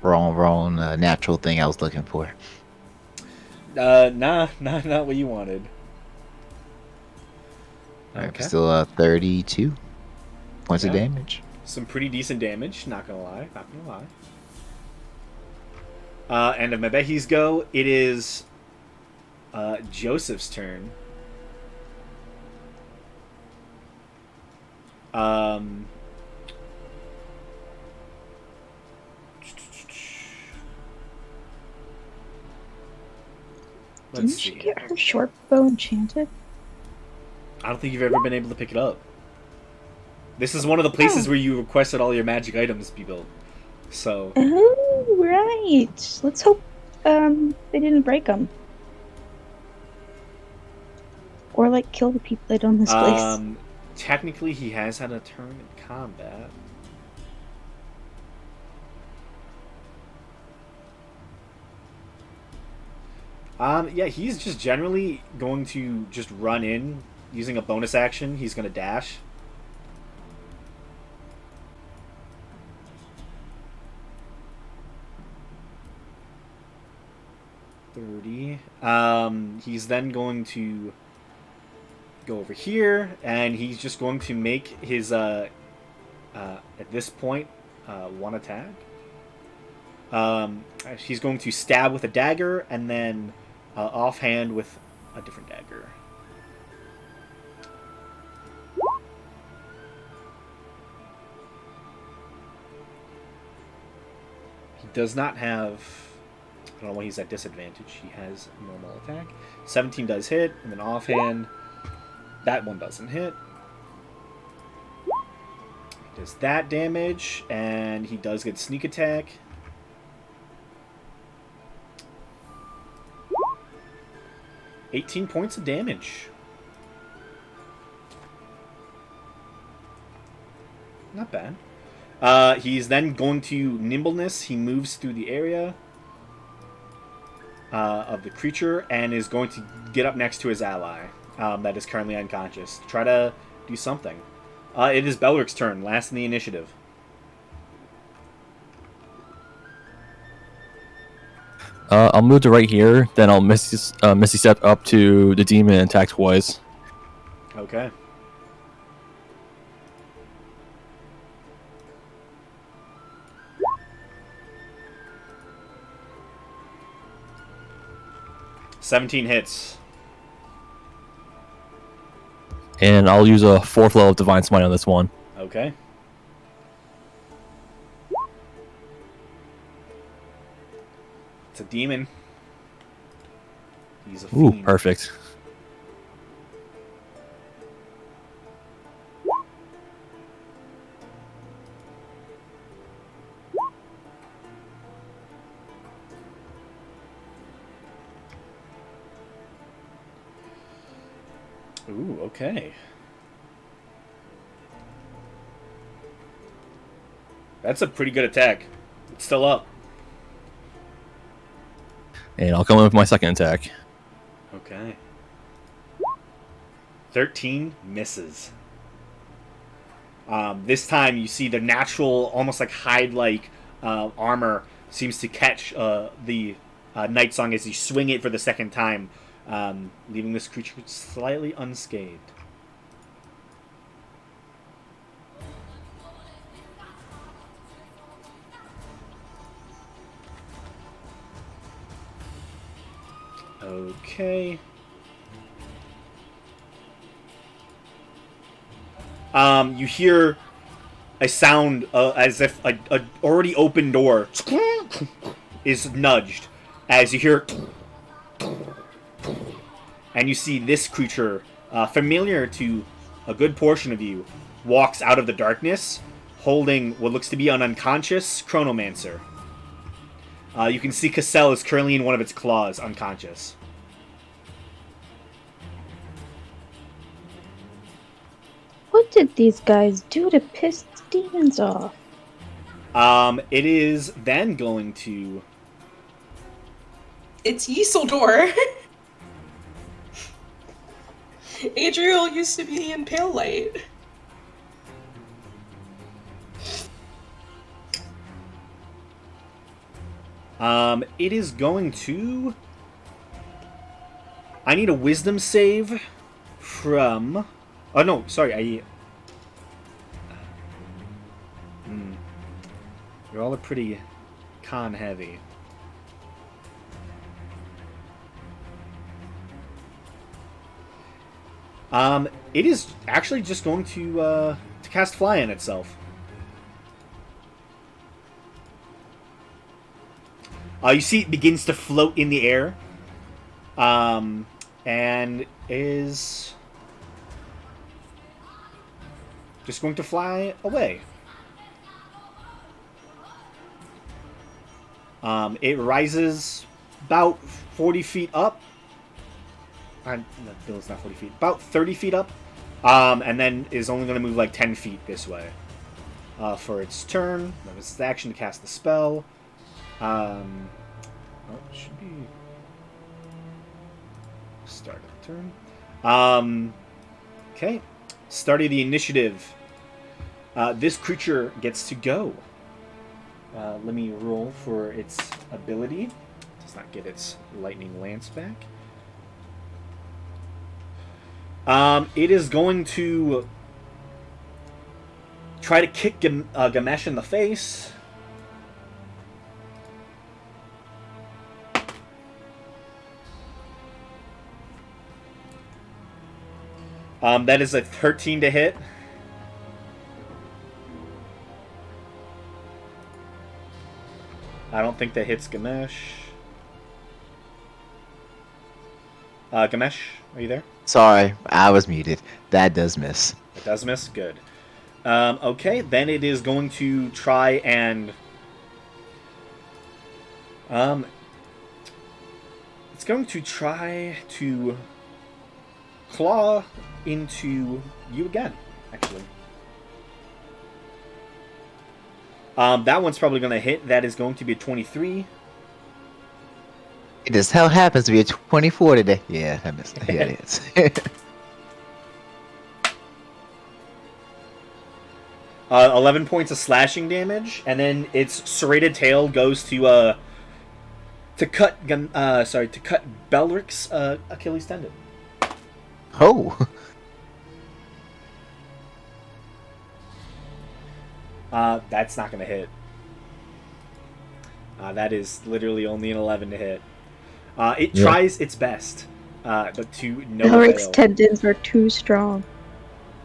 wrong, natural thing I was looking for. Not what you wanted. All right, Okay. still 32 points of Yeah. damage. Some pretty decent damage, not gonna lie. And if Mabehi's go, it is Joseph's turn. Let's Didn't see. she get her short bow enchanted? I don't think you've ever been able to pick it up. This is one of the places Oh. where you requested all your magic items be built. So, Oh, right. Let's hope they didn't break them. Or like kill the people that own this place. technically he has had a turn in combat. Yeah, he's just generally going to just run in using a bonus action. He's going to dash. He's then going to go over here, and he's just going to make his at this point one attack. He's going to stab with a dagger, and then offhand with a different dagger. He does not have. I don't know why he's at disadvantage. He has normal attack. 17 does hit, and then offhand, that one doesn't hit. He does that damage, and he does get sneak attack. $18 points of damage. Not bad. He's then going to nimbleness. He moves through the area of the creature and is going to get up next to his ally that is currently unconscious. Try to do something. It is Belric's turn, last in the initiative. I'll move to right here, then I'll Misty Step up to the demon and attack twice. Okay. 17 hits. And I'll use a 4th level of Divine Smite on this one. Okay. It's a demon. He's a Ooh, fiend. perfect. Ooh, okay. That's a pretty good attack. It's still up. And I'll come in with my second attack. Okay. 13 misses. This time you see the natural, almost like hide-like armor seems to catch the Night Song as you swing it for the second time, leaving this creature slightly unscathed. Okay. You hear a sound as if a already open door is nudged, as you hear, and you see this creature, familiar to a good portion of you, walks out of the darkness, holding what looks to be an unconscious Chronomancer. You can see Cassell is currently in one of its claws, unconscious. What did these guys do to piss the demons off? It is then going to... It's Isildur. Adriel used to be in Pale Light. It is going to... I need a wisdom save from... Oh, no, sorry, You all are pretty con-heavy. It is actually just going to cast Fly on itself. You see it begins to float in the air. And is just going to fly away. It rises about 40 feet up. No, it's not 40 feet. About 30 feet up. And then is only going to move like 10 feet this way. For its turn. That was its action to cast the spell. Oh, it should be... Start of the turn. Okay. Start of the initiative. This creature gets to go. Let me roll for its ability. Does not get its lightning lance back. It is going to try to kick Gamesh in the face. That is a 13 to hit. I don't think that hits Gamesh. Gamesh, are you there? Sorry, I was muted. That does miss. It does miss? Good. Okay, then it is going to try and... it's going to try to claw into you again, actually. That one's probably going to hit. That is going to be a 23. It just hell happens to be a 24 today. Yeah, I missed. Yeah, it is. 11 points of slashing damage, and then its serrated tail goes to cut Belric's Achilles tendon. Oh. That's not going to hit. That is literally only an 11 to hit. It Yeah. tries its best, but to no Elric's avail. tendons are too strong.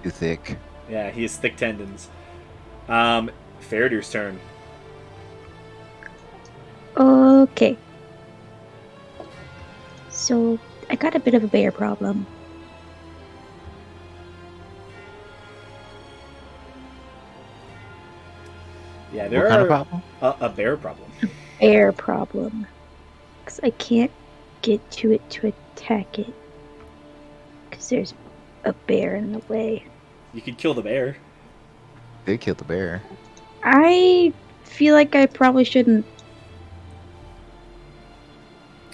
Too thick. Yeah, he has thick tendons. Faradir's turn. Okay. So, I got a bit of a bear problem. Yeah, there What kind of are problem? a bear problem. Bear problem. Because I can't get to it to attack it. Because there's a bear in the way. You could kill the bear. They killed the bear. I feel like I probably shouldn't.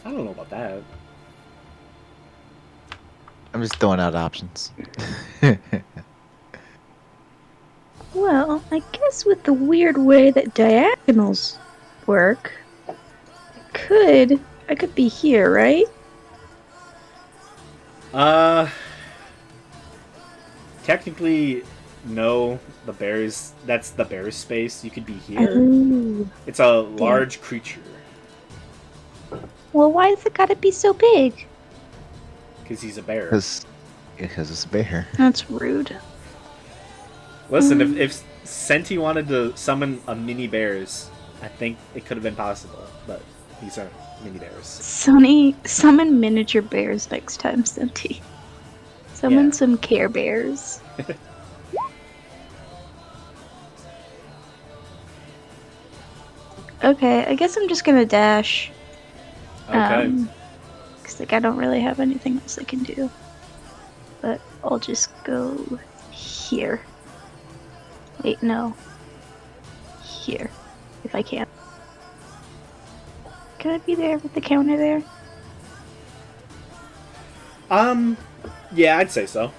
I don't know about that. I'm just throwing out options. Well, I guess with the weird way that diagonals work, I could be here, right? Uh, Technically, no. That's the bear's space. You could be here. Oh. It's a large creature Well, why has it gotta be so big? because he's a bear. Because it's a bear. That's rude. Listen, if Senti wanted to summon a mini bears, I think it could have been possible, but these aren't mini bears. Summon miniature bears next time, Senti. Summon Yeah. some Care Bears. Okay, I guess I'm just gonna dash. Okay. Because like I don't really have anything else I can do. But I'll just go here. Wait, no. Here, if I can. Can I be there with the counter there? Yeah, I'd say so.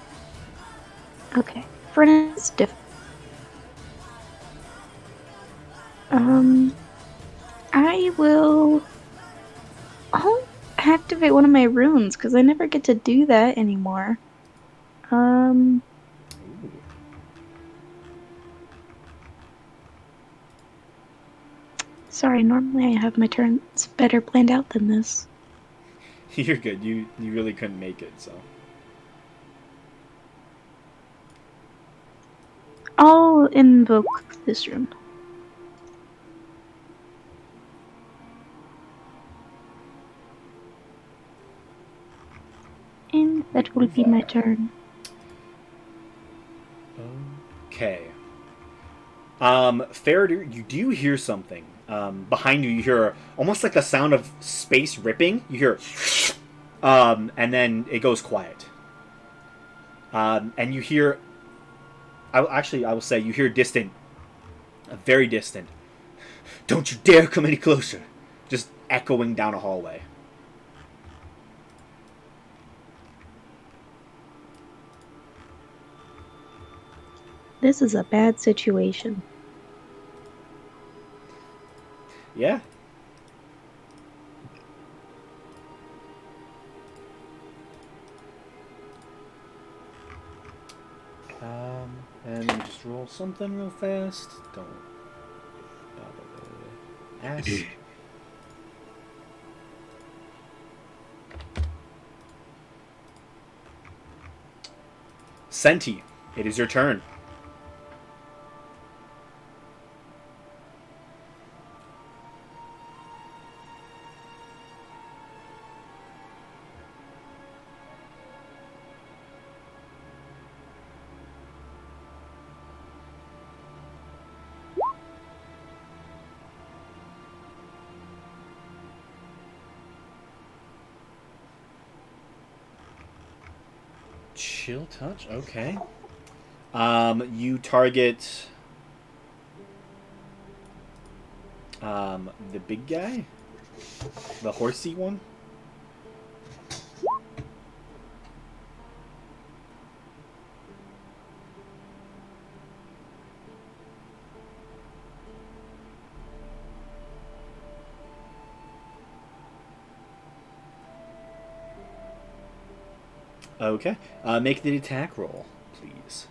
Okay. For now, it's different. I will. I'll activate one of my runes because I never get to do that anymore. Sorry, normally I have my turns better planned out than this. You're good. You really couldn't make it, so. I'll invoke this rune. And that will be my turn. Okay. Faradir, you do hear something. Behind you, you hear almost like the sound of space ripping. You hear, and then it goes quiet. And you hear, I will say, you hear distant, very distant. Don't you dare come any closer. Just echoing down a hallway. This is a bad situation. Yeah. And let me just roll something real fast. Don't bother. Ash. Senti, it is your turn. Chill touch, okay. You target the big guy? The horsey one? Okay. Make the attack roll, please.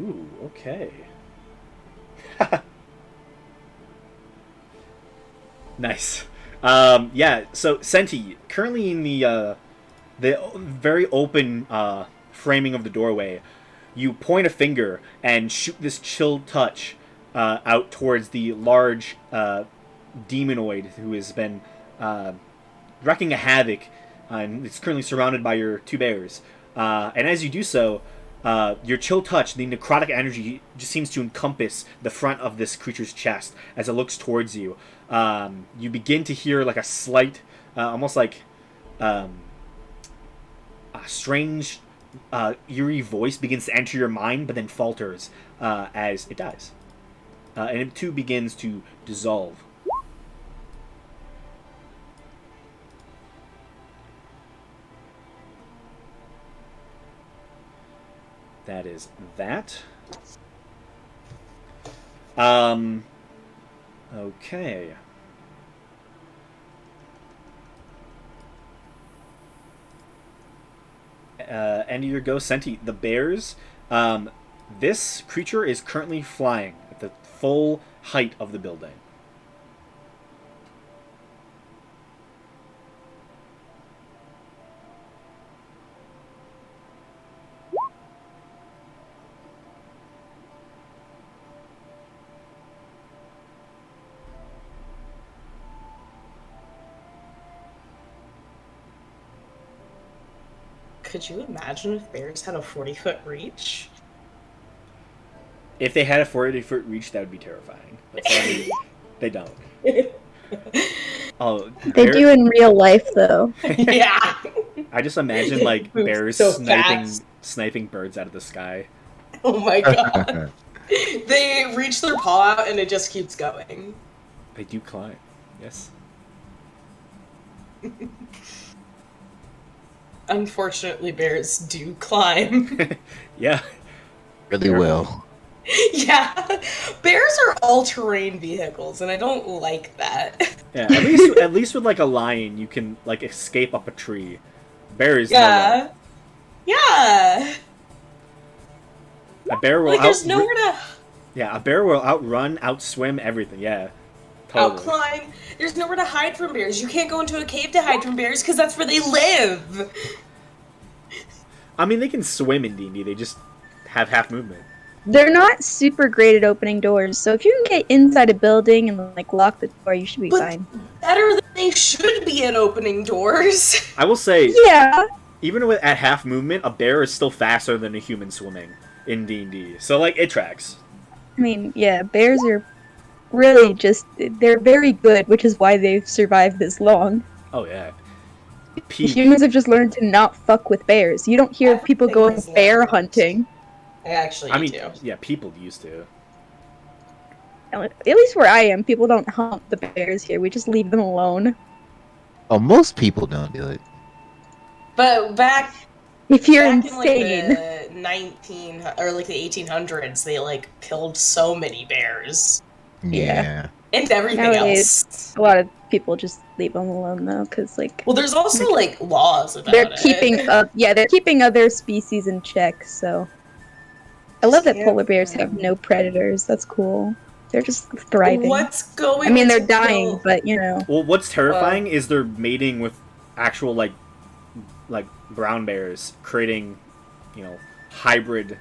Ooh, okay. Nice. Yeah, so Senti, currently in the very open framing of the doorway, you point a finger and shoot this chill touch out towards the large demonoid who has been wrecking a havoc, and it's currently surrounded by your two bears. And as you do so, your chill touch, the necrotic energy, just seems to encompass the front of this creature's chest as it looks towards you. You begin to hear like a slight, almost like a strange, eerie voice begins to enter your mind, but then falters as it dies. And it too begins to dissolve. That is that. Okay. End of your go, Senti. The bears. This creature is currently flying at the full height of the building. Could you imagine if bears had a 40-foot reach? If they had a 40-foot reach, that would be terrifying. But sadly, they don't. Oh, They do in real life, though. Yeah. I just imagine like Moves bears so sniping birds out of the sky. Oh my god. They reach their paw out and it just keeps going. They do climb. Yes. Unfortunately, bears do climb. Yeah. Really well. Yeah. Bears are all-terrain vehicles, and I don't like that. Yeah. At least with like a lion, you can like escape up a tree. Bears. Yeah. Yeah. A bear will Like, there's nowhere to Yeah, a bear will outrun, outswim everything. Yeah. Totally. outclimb. There's nowhere to hide from bears. You can't go into a cave to hide from bears because that's where they live. I mean, they can swim in D&D. They just have half movement. They're not super great at opening doors, so if you can get inside a building and like lock the door, you should be But fine. better than they should be at opening doors. I will say, Yeah. even at half movement, a bear is still faster than a human swimming in D&D. So, like, it tracks. I mean, yeah, bears are really they're very good, which is why they've survived this long. Oh, yeah. Humans have just learned to not fuck with bears. You don't hear people going Everything is bear learned. hunting. I actually I mean, do. yeah, people used to. At least where I am, people don't hunt the bears here. We just leave them alone. Oh, most people don't do it. But back If you're back insane. in like the 1800s, they like killed so many bears Yeah. and everything Nowadays, else. a lot of people just leave them alone though, because like Well, there's also like laws about they're it. keeping other species in check. So I love that Yeah. polar bears have no predators. That's cool. They're just thriving. What's going? I mean, they're to dying, kill- but you know. Well, what's terrifying is they're mating with actual, like brown bears, creating, hybrid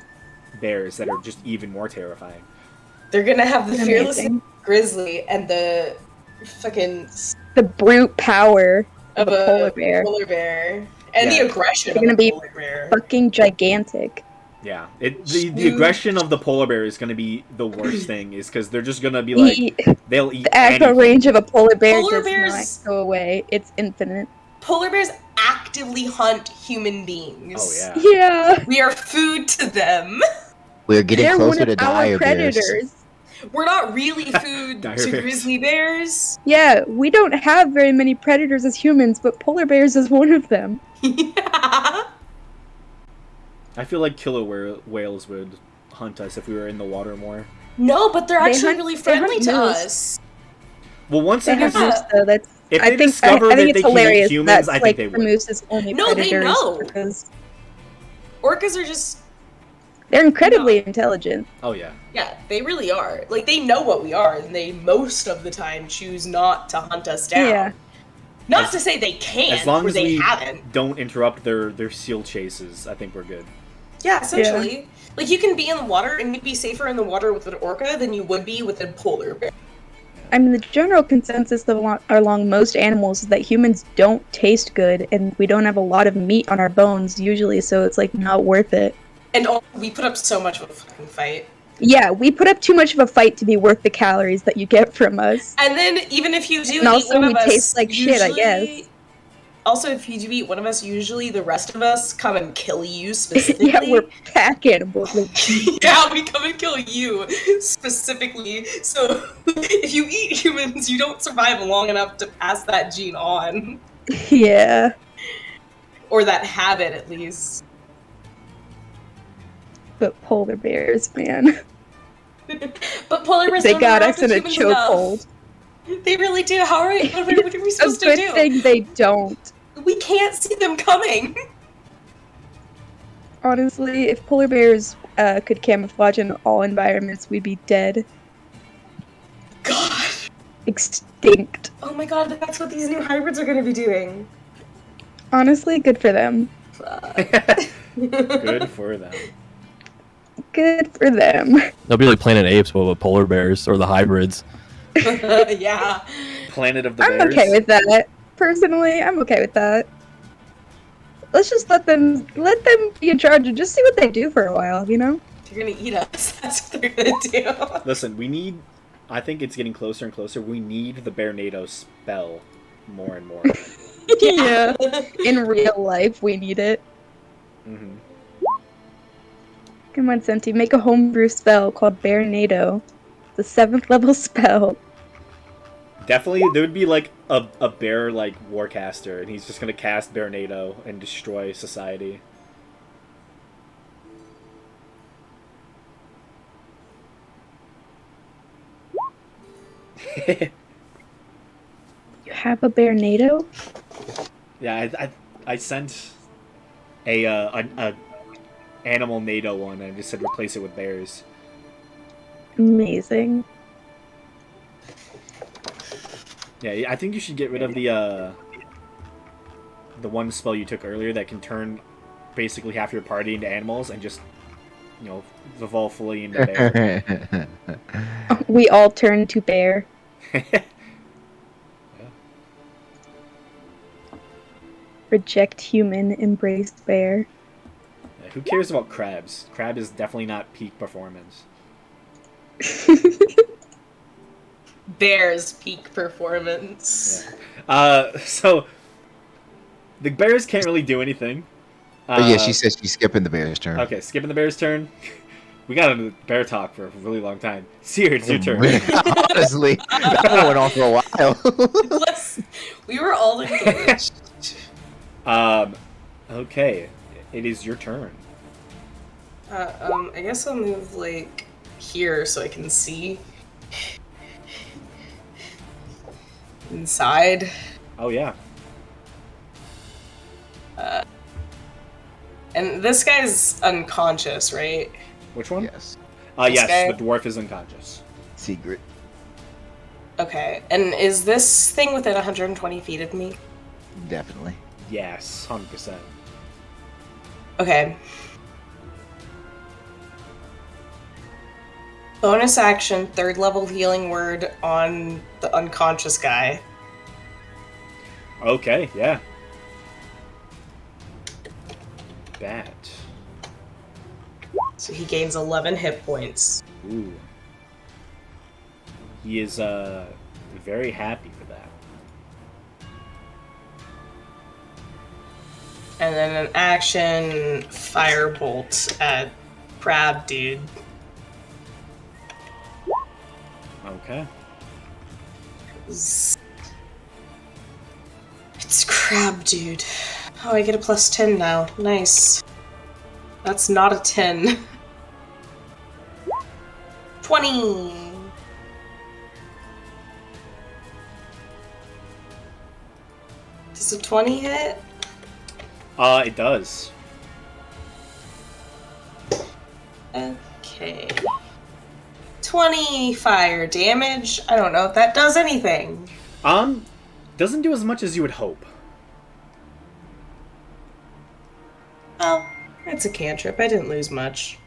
bears that are just even more terrifying. They're gonna have the fearless Amazing. grizzly and the fucking The brute power of a polar bear. polar bear, and Yeah. the aggression They're of gonna a be polar bear. fucking gigantic. Yeah, the aggression of the polar bear is going to be the worst thing, is because they're just going to be like, they'll eat The actual anything. range of a polar bear Polar does bears- not go away. It's infinite. Polar bears actively hunt human beings. Oh, yeah. Yeah. We are food to them. We're getting They're closer one to of our dire bears. predators. We're not really food Dire to bears. grizzly bears. Yeah, we don't have very many predators as humans, but polar bears is one of them. Yeah. I feel like killer whales would hunt us if we were in the water more. No, but they're They actually hunt- really they friendly hunt to moose. us. Well, once They they have Yeah. moose, though. That's if I they think discover I that think they it's can eat hilarious. humans, That's I think like they the would. moose's only No, they predators know. because Orcas are just They're incredibly intelligent. Oh yeah. Yeah, they really are. Like, they know what we are, and they most of the time choose not to hunt us down. Yeah. Not As- to say they can't, As long or as they we haven't. don't interrupt their seal chases, I think we're good. Yeah, essentially. Like, you can be in the water, and you'd be safer in the water with an orca than you would be with a polar bear. I mean, the general consensus along most animals is that humans don't taste good, and we don't have a lot of meat on our bones usually, so it's like not worth it. And also, we put up so much of a fucking fight. Yeah, we put up too much of a fight to be worth the calories that you get from us. And then, even if you do And eat also, one we of us, taste like shit, I guess. Also, if you do eat one of us, usually the rest of us come and kill you specifically. Yeah, we're pack animals. Yeah, we come and kill you specifically. So if you eat humans, you don't survive long enough to pass that gene on. Yeah. Or that habit, at least. But polar bears, man. But polar bears They don't got interact us in with a humans enough. chokehold. They really do. What are we A supposed to good do? thing they don't. We can't see them coming. Honestly, if polar bears could camouflage in all environments, we'd be dead. God. Extinct. Oh my god, that's what these new hybrids are going to be doing. Honestly, good for them. Good for them. Good for them. They'll be like Planet Apes, but with polar bears or the hybrids. Yeah. Planet of the I'm Bears. okay with that. Personally, I'm okay with that. Let's just let them be in charge and just see what they do for a while, you know? They're going to eat us. That's what they're going to do. Listen, we need. I think it's getting closer and closer. We need the Bearnado spell more and more. Yeah. In real life, we need it. Hmm. Come on, Senti, make a homebrew spell called Bearnado. The 7th level spell. Definitely, there would be like a bear like warcaster, and he's just gonna cast Bearnado and destroy society. You have a Bearnado? Yeah, I sent a animal NATO one, and I just said replace it with bears. Amazing. Yeah, I think you should get rid of the one spell you took earlier that can turn basically half your party into animals and just, you know, evolve fully into bear. We all turn to bear. Reject human, embrace bear. Yeah, who cares about crabs? Crab is definitely not peak performance. Bears peak performance. Yeah. So the bears can't really do anything. But yeah, she says she's skipping the bear's turn. Okay, skipping the bear's turn. We got into bear talk for a really long time. Seer, it's your turn. Honestly, that one went on for a while. We were all engaged. Okay, it is your turn. I guess I'll move like here so I can see inside. Oh yeah. And this guy's unconscious, right? Which one? Yes. This Yes, guy? the dwarf is unconscious. Secret. Okay. And is this thing within 120 feet of me? Definitely. Yes, 100%. Okay. Bonus action, 3rd level healing word on the unconscious guy. Okay, yeah. Bat. So he gains 11 hit points. Ooh. He is very happy for that. And then an action, firebolt at Crab Dude. Okay. It's Crab Dude. Oh, I get a plus 10 now. Nice. That's not a 10. 20! Does a 20 hit? It does. Okay. 20 fire damage. I don't know if that does anything. Doesn't do as much as you would hope. Oh, it's a cantrip. I didn't lose much.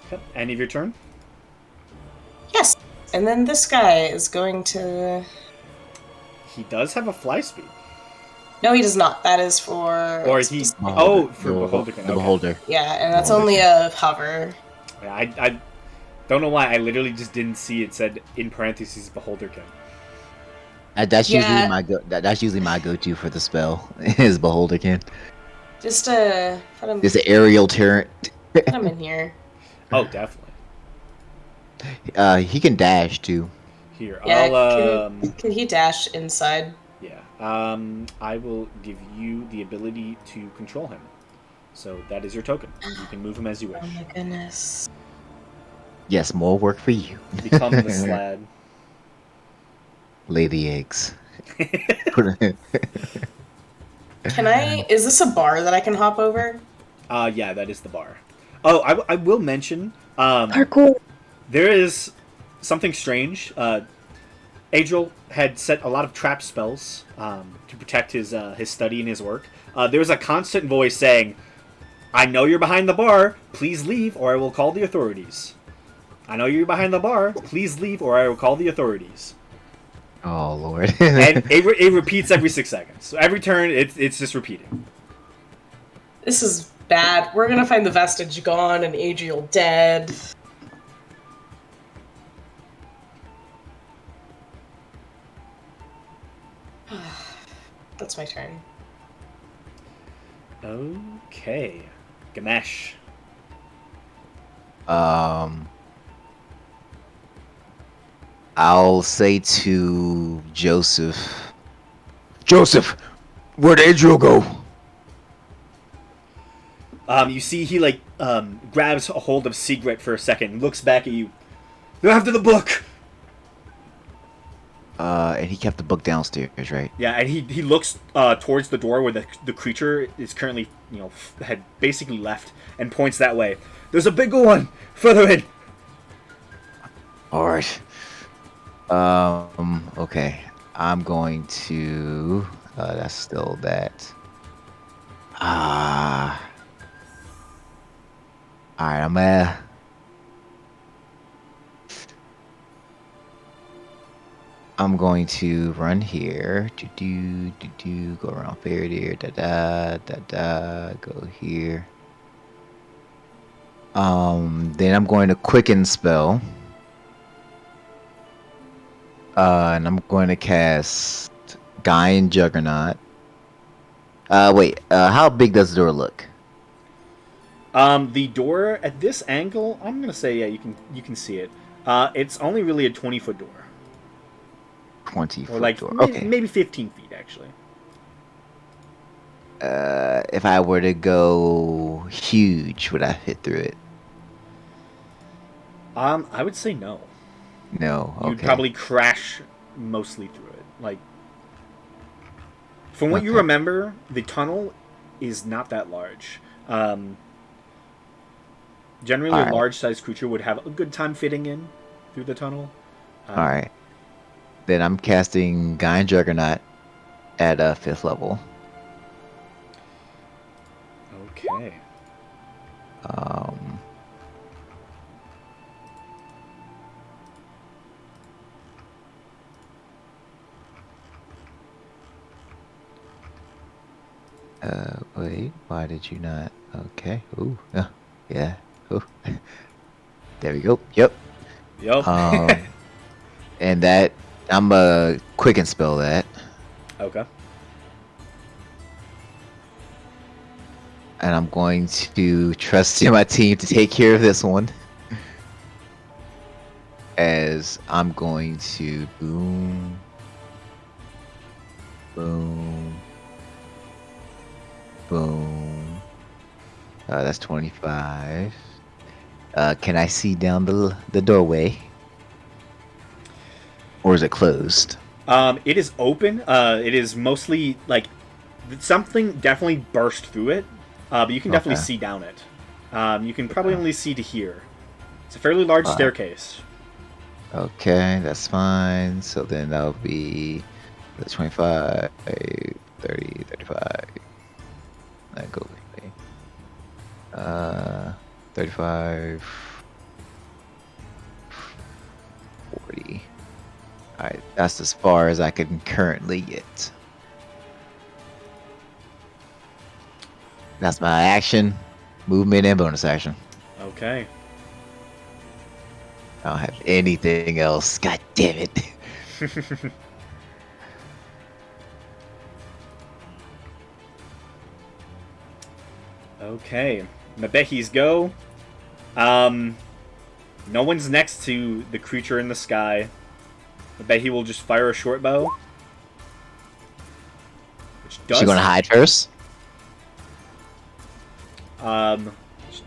Okay. End of your turn. Yes. And then this guy is going to... He does have a fly speed. No, he does not. That is for... Or he... Beholder. Oh, for The Beholder. The Okay. Beholder. Yeah, and that's Beholder. only a hover. Yeah, I don't know why. I literally just didn't see it said in parentheses Beholderkin. That's Yeah. usually my that's usually my go-to for the spell is Beholderkin. Just put him, It's an aerial turret. put him in here. Oh, definitely. He can dash too. Here, Yeah, I'll can he dash inside? yeah. I will give you the ability to control him. So that is your token. You can move him as you wish. Oh my goodness. Yes, more work for you. Become the slad. Lay the eggs. Can I... Is this a bar that I can hop over? Yeah, that is the bar. Oh, I will mention, Parkour. there is something strange. Adriel had set a lot of trap spells to protect his study and his work. There was a constant voice saying, "I know you're behind the bar. Please leave, or I will call the authorities. I know you're behind the bar. Please leave, or I will call the authorities." Oh Lord. And it repeats every 6 seconds. So every turn, it's just repeating. This is bad. We're gonna find the vestige gone and Adriel dead. That's my turn. Okay, Ganesh. I'll say to Joseph. Joseph, where'd Adriel go? You see he grabs a hold of Sigret for a second, looks back at you. They're after the book. And he kept the book downstairs, right? Yeah, and he looks towards the door where the creature is currently, had basically left, and points that way. There's a bigger one further in. All right. Okay. I'm going to. That's still that. All right. I'm going to run here. Go around Faraday. Go here. Then I'm going to quicken spell. And I'm going to cast Guy and Juggernaut. Wait. How big does the door look? The door at this angle, I'm gonna say yeah, you can see it. It's only really a 20-foot door. 20 Or like door. maybe 15 feet actually. If I were to go huge, would I fit through it? I would say no. No. Okay. You'd probably crash mostly through it. Like, from what you Okay. remember, the tunnel is not that large. Generally, Alright. a large-sized creature would have a good time fitting in through the tunnel. All right. Then I'm casting Guy and Juggernaut at 5th level. Okay. Wait. Why did you not? Okay. Ooh. Yeah. Ooh. There we go. Yep. Yep. And that I'm a quicken spell that, Okay. and I'm going to trust in my team to take care of this one. As I'm going to boom, boom, boom. That's 25. Can I see down the doorway? Or is it closed? It is open. It is mostly like something definitely burst through it, but you can definitely Okay. see down it. You can probably only see to here. It's a fairly large staircase. Okay, that's fine. So then that'll be the 25, 30, 35. That goes. 35, 40. Alright, that's as far as I can currently get. That's my action, movement, and bonus action. Okay. I don't have anything else. God damn it. Okay. Mabehis go. No one's next to the creature in the sky. Mabehi will just fire a short bow. Which does. She gonna hide first?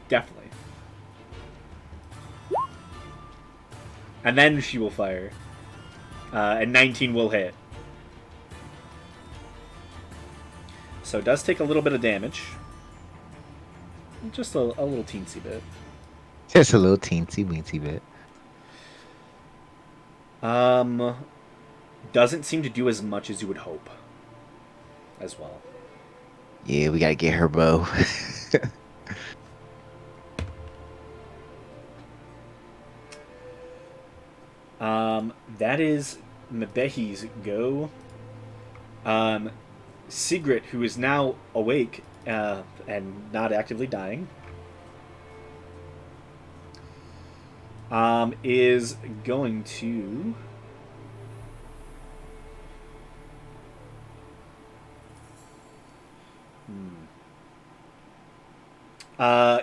Definitely. And then she will fire. And 19 will hit. So it does take a little bit of damage. Just a little teensy bit. Just a little teensy weensy bit. Doesn't seem to do as much as you would hope. As well. Yeah, we gotta get her bow. That is Mabehi's go. Sigrid, who is now awake and not actively dying, is going to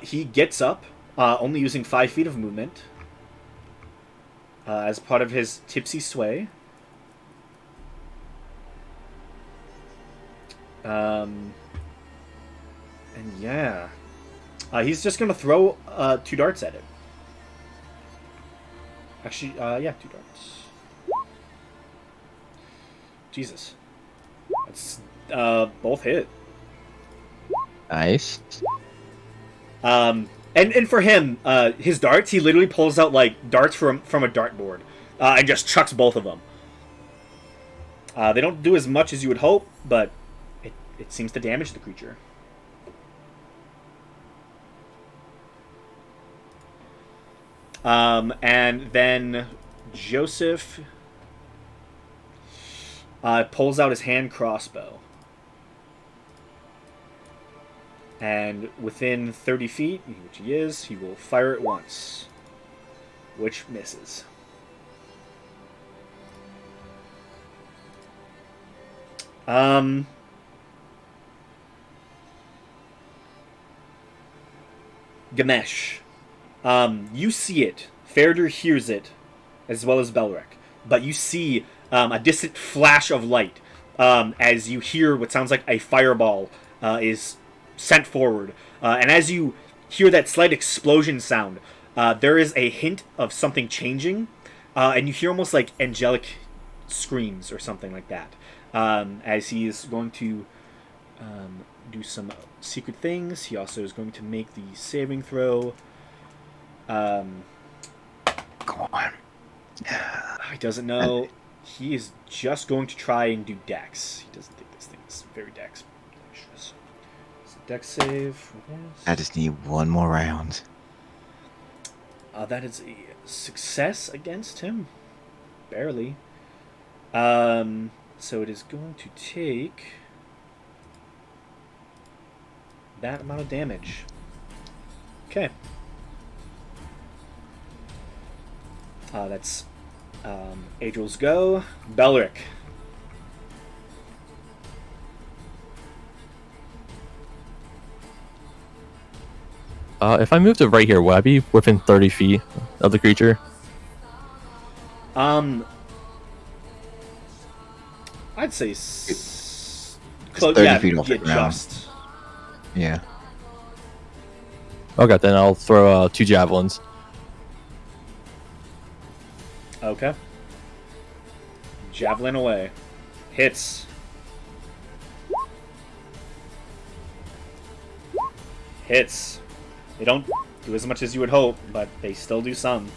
he gets up, only using 5 feet of movement, as part of his tipsy sway. And yeah, he's just gonna throw 2 darts at it. Actually, yeah, 2 darts. Jesus, that's both hit. Nice. And for him, his darts, he literally pulls out like darts from a dartboard, and just chucks both of them. They don't do as much as you would hope, but it seems to damage the creature. And then Joseph pulls out his hand crossbow. And within 30 feet, which he is, he will fire it once, which misses. Ganesh. You see it. Farader hears it, as well as Belric. But you see a distant flash of light as you hear what sounds like a fireball is sent forward. And as you hear that slight explosion sound, there is a hint of something changing. And you hear almost like angelic screams or something like that. As he is going to do some secret things. He also is going to make the saving throw. Go on. He doesn't know. He is just going to try and do dex. He doesn't think this thing is very dex. So dex save. I just need one more round. That is a success against him. Barely. So it is going to take that amount of damage. Okay. That's Adriel's go. Belric. If I move to right here, will I be within 30 feet of the creature? I'd say It's 30 feet off the ground. just. Yeah. Okay, then I'll throw 2 javelins. Okay. Javelin away. Hits. Hits. They don't do as much as you would hope, but they still do some.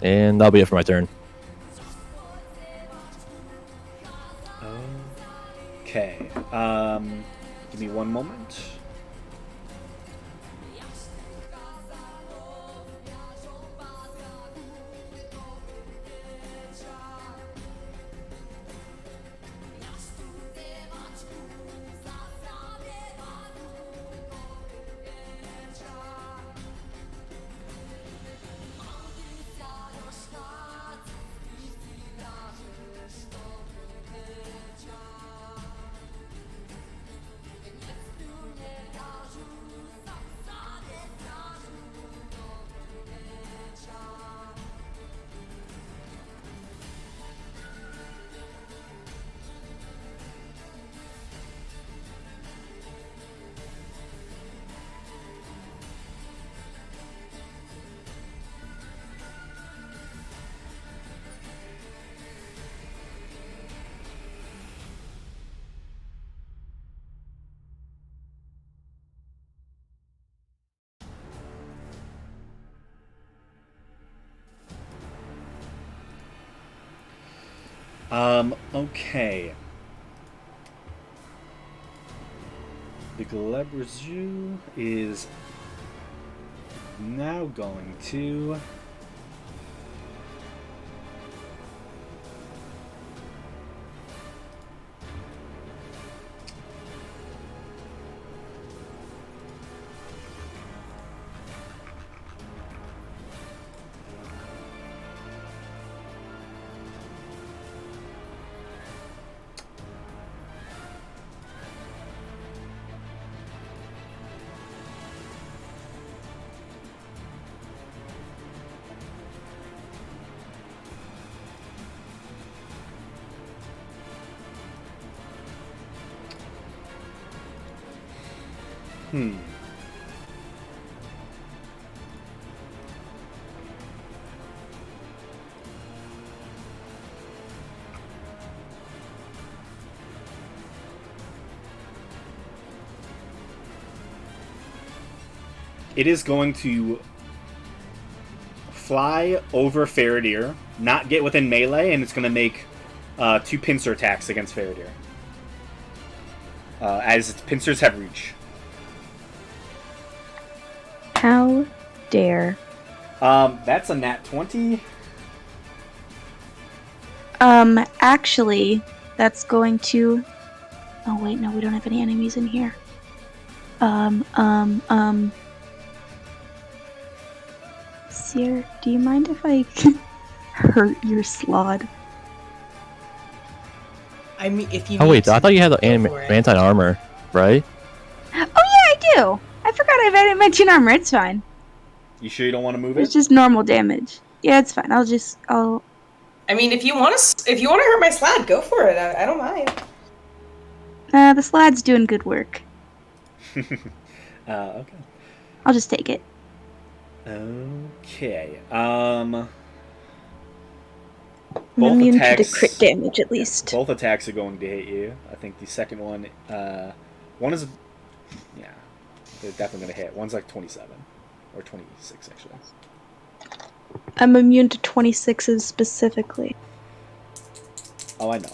And that'll be it for my turn. Okay. Give me one moment. Okay. The Glebrezu is now going to... It is going to fly over Faradir, not get within melee, and it's going to make 2 pincer attacks against Faradir. As its pincers have reach. How dare. That's a nat 20. Actually, that's going to... Oh, wait, no, we don't have any enemies in here. Seer, do you mind if I hurt your slod? I mean, if you. Oh wait, I thought you had the go for it. anti-armor, right? Oh yeah, I do! I forgot I had mentioned armor, it's fine. You sure you don't want to move It's it? just normal damage. Yeah, it's fine, I mean, if you want to hurt my slad, go for it. I don't mind. the slad's doing good work. Okay. I'll just take it. Okay. I'm Both immune attacks, to the crit damage, at least. Both attacks are going to hit you. I think the second one, one is, yeah, they're definitely going to hit. One's like 27 or 26 actually. I'm immune to 26s specifically. Oh, I know.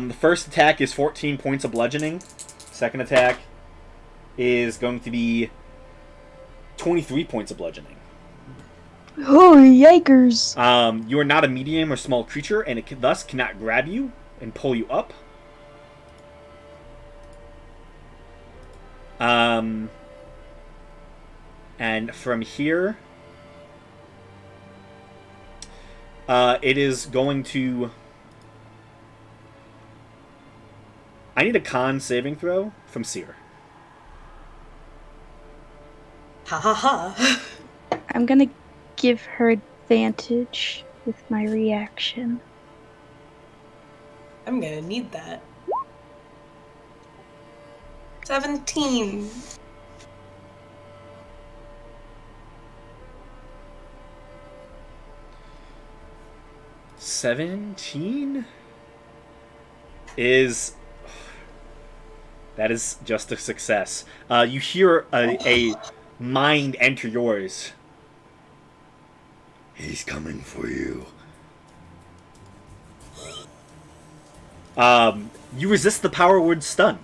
The first attack is 14 points of bludgeoning. Second attack is going to be 23 points of bludgeoning. Oh, yikers! You are not a medium or small creature, and it thus cannot grab you and pull you up. And from here, it is going to... I need a con saving throw from Seer. Ha ha ha. I'm gonna give her advantage with my reaction. I'm gonna need that. 17. 17 is that is just a success. You hear a mind enter yours. He's coming for you. You resist the power word stun.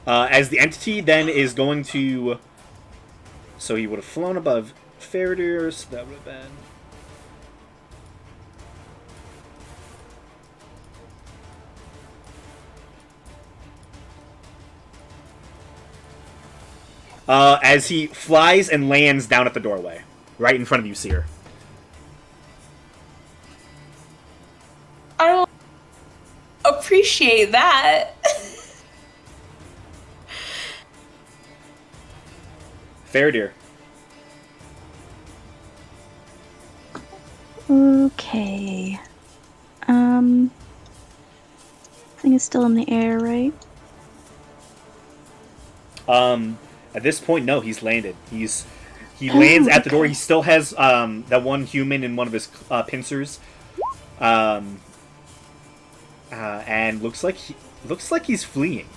As the entity then is going to... So he would have flown above Faradir, so that would have been... as he flies and lands down at the doorway. Right in front of you, Seer. I don't appreciate that. Faradir. Okay. Thing is still in the air, right? At this point, no, he's landed. He lands at the door. okay. He still has that one human in one of his pincers, and looks like he's fleeing.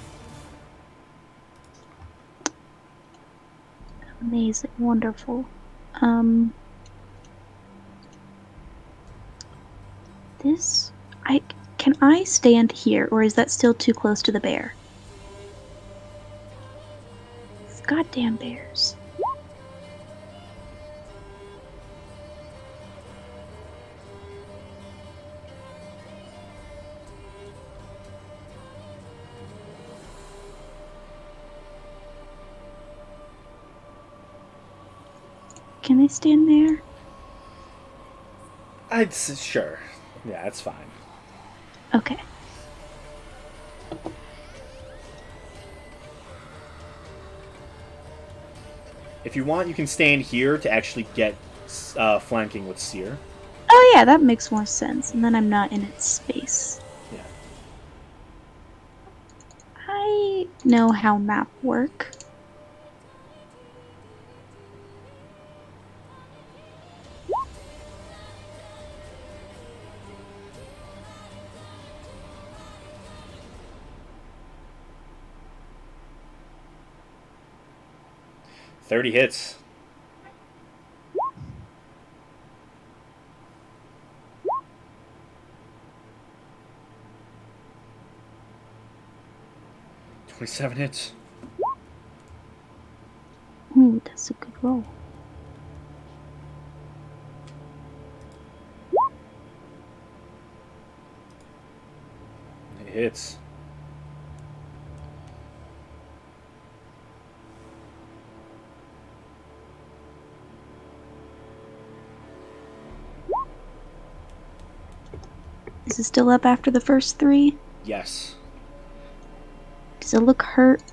Amazing, wonderful. Can I stand here, or is that still too close to the bear? These goddamn bears. Can I stand there? Sure. Yeah, that's fine. Okay. If you want, you can stand here to actually get flanking with Seer. Oh yeah, that makes more sense. And then I'm not in its space. Yeah. I know how map work. $30 hits. $27 hits. Ooh, that's a good roll. It hits. Is it still up after the first 3? Yes. Does it look hurt,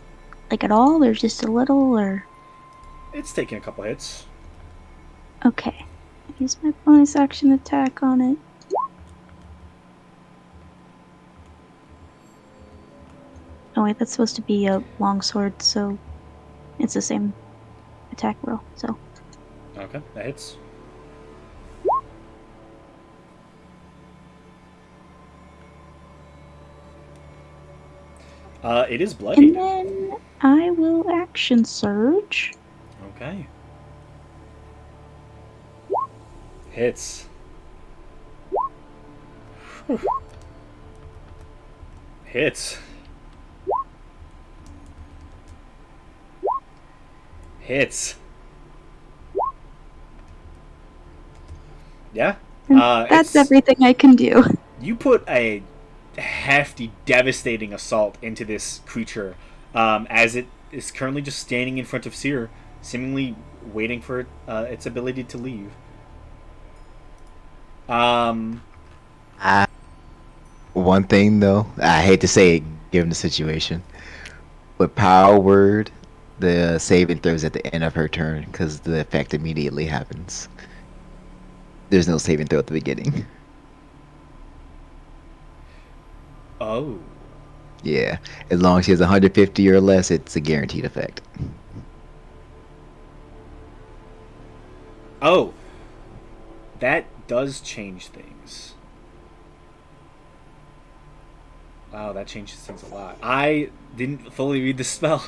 like at all, or just a little, or? It's taking a couple hits. Okay. Use my bonus action attack on it. Oh wait, that's supposed to be a longsword, so it's the same attack roll, so. Okay, that hits. It is bloody. And then I will action surge. Okay. Hits. Whew. Hits. Hits. Yeah. And that's everything I can do. You put a hefty, devastating assault into this creature, as it is currently just standing in front of Seer, seemingly waiting for its ability to leave. One thing though, I hate to say it given the situation, but Power Word, the saving throws at the end of her turn because the effect immediately happens. There's no saving throw at the beginning. Oh. Yeah, as long as she has 150 or less, it's a guaranteed effect. Oh. that does change things. Wow, that changes things a lot. I didn't fully read the spell.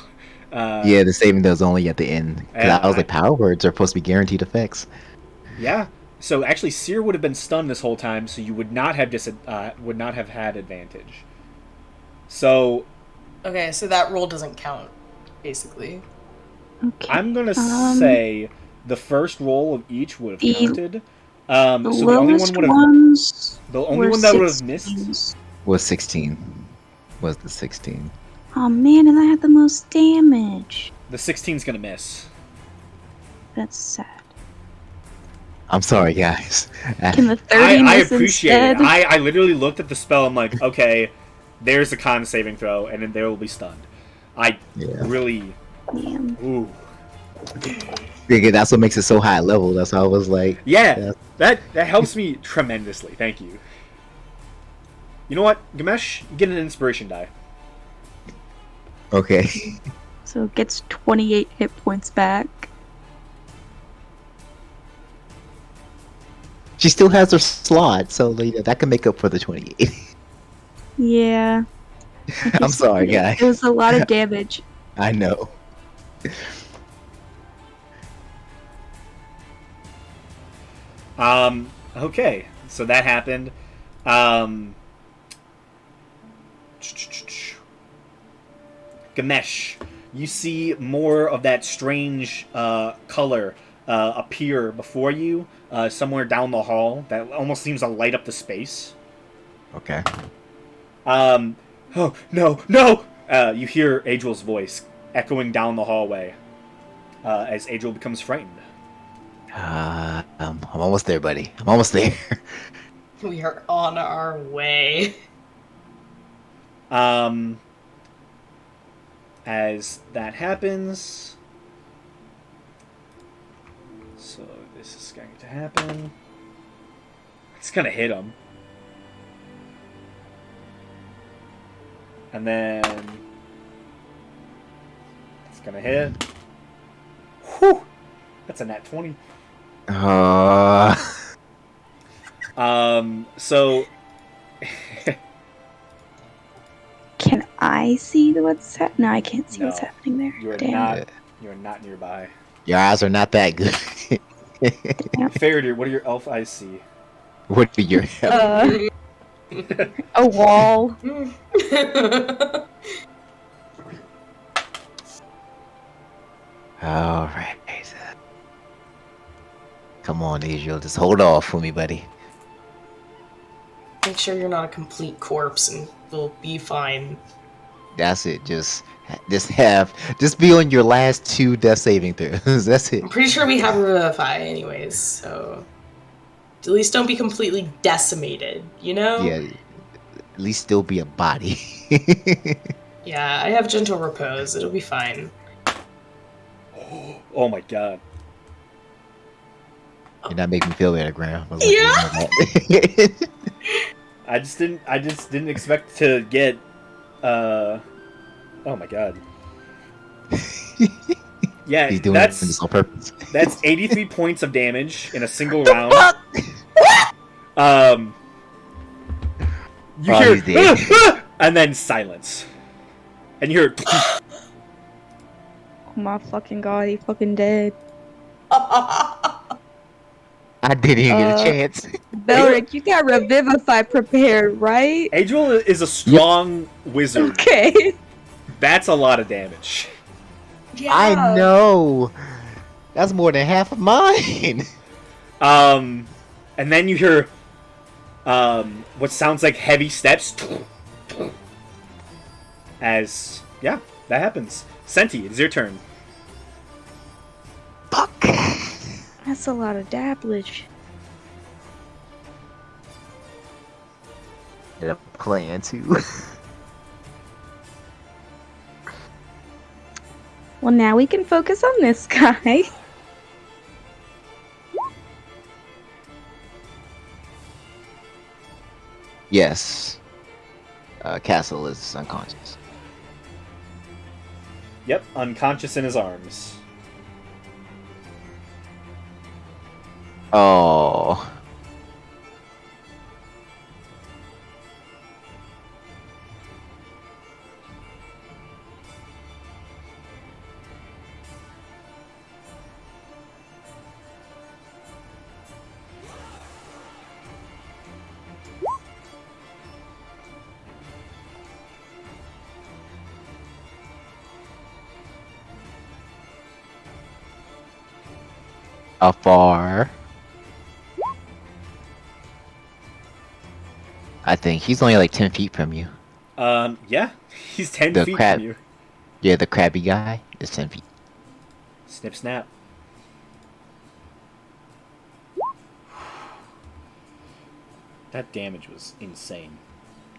Yeah, the saving throw is only at the end. Because Yeah, I was like, power words are supposed to be guaranteed effects. Yeah. So actually, Seer would have been stunned this whole time, so you would not have would not have had advantage. So Okay, so that roll doesn't count, basically. Okay. I'm gonna say the first roll of each would have The- counted. The So the only lowest one would have ones the only were one that would have missed. 16s. Was 16. Was the 16. Oh man, and I had the most damage. The 16's gonna miss. That's sad. I'm sorry, guys. Can the 30 I miss appreciate instead? it. I literally looked at the spell. I'm like, okay, there's a con saving throw, and then there will be stunned. I really. Damn. Ooh. Because that's what makes it so high level. That's how I was like. Yeah, that helps me tremendously. Thank you. You know what, Gamesh, you get an inspiration die. Okay. So it gets 28 hit points back. She still has her slot, so that can make up for the 28. Yeah. I'm sorry, guys. It was a lot of damage. I know. Okay, so that happened. Gamesh, you see more of that strange color appear before you, somewhere down the hall that almost seems to light up the space. Okay. Oh, no, no! You hear Adriel's voice echoing down the hallway as Adriel becomes frightened. I'm almost there, buddy. I'm almost there. We are on our way. As that happens, so this is going to happen. It's gonna hit him, and then it's gonna hit. Whew! That's a nat 20. So. Can I see what's happening? No, I can't see what's No, happening there. You're Damn. not nearby. Your eyes are not that good. Faraday, what do your elf eyes see? What do your A wall. Alright. Come on, Adriel. Just hold off for me, buddy. Make sure you're not a complete corpse and we'll be fine. That's it. Just be on your last 2 death saving throws. That's it. I'm pretty sure we have Revivify anyways, so at least don't be completely decimated, you know? Yeah. At least still be a body. Yeah, I have Gentle Repose. It'll be fine. Oh my god. You're not making me feel better, Graham. Yeah. I just didn't expect to get oh my god. Yeah, He's doing this on purpose. That's 83 points of damage in a single round. You hear and then silence. And you hear Oh my fucking god, he fucking dead. I didn't even get a chance. Belric, you got Revivify prepared, right? Adriel is a strong wizard. Okay. That's a lot of damage. Yeah. I know. That's more than half of mine. And then you hear what sounds like heavy steps. As that happens. Senti, it's your turn. Fuck. That's a lot of dabblage. End up playing too. Well, now we can focus on this guy. Yes. Castle is unconscious. Yep, unconscious in his arms. Oh. How far? I think he's only like 10 feet from you. Yeah, he's 10 The feet from crab, you. yeah, the crabby guy is 10 feet. Snip, snap. That damage was insane.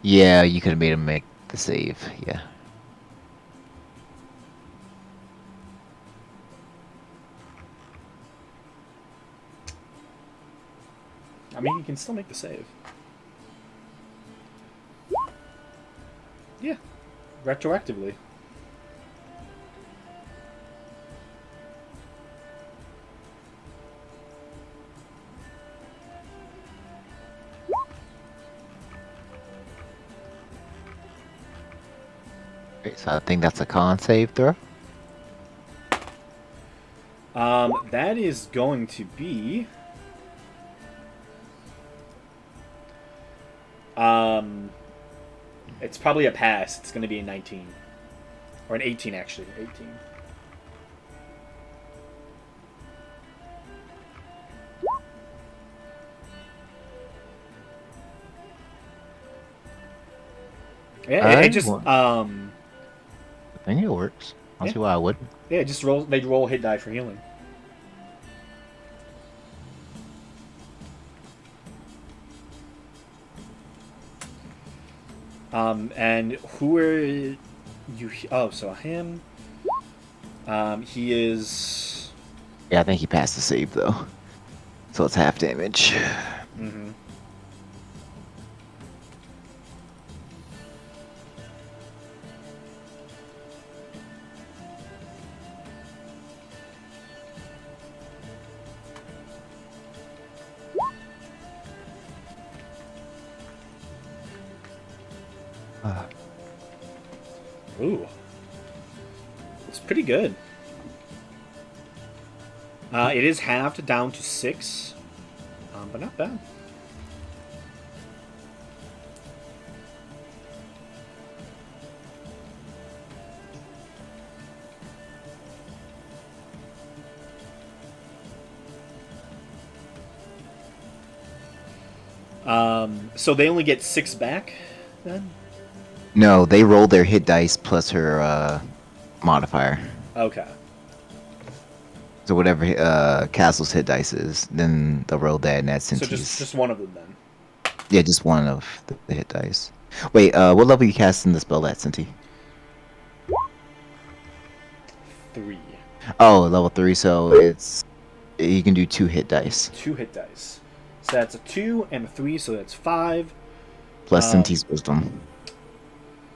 Yeah, you could have made him make the save. Yeah. I mean, you can still make the save. Yeah, retroactively. Right, so I think that's a con save throw. That is going to be. Um, it's probably a pass. It's going to be a 19. Or an 18, actually. 18. Yeah, it just I think it works. I don't Yeah. see why I wouldn't. yeah, just roll. They roll hit die for healing. And who are you? Oh, so him. He is. Yeah, I think he passed the save though. So it's half damage. Mm-hmm. Ooh, it's pretty good. It is halved down to 6, but not bad. So they only get 6 back, then? No, they roll their hit dice plus her modifier. Okay. So whatever Castle's hit dice is, then they'll roll that and add So Cinti's. just one of them then. Yeah, just one of the hit dice. Wait, what level you casting the spell at, Cinti? 3. Oh, level 3, so it's you can do 2 hit dice. 2 hit dice. So that's a 2 and a 3, so that's 5. Plus Cinti's wisdom.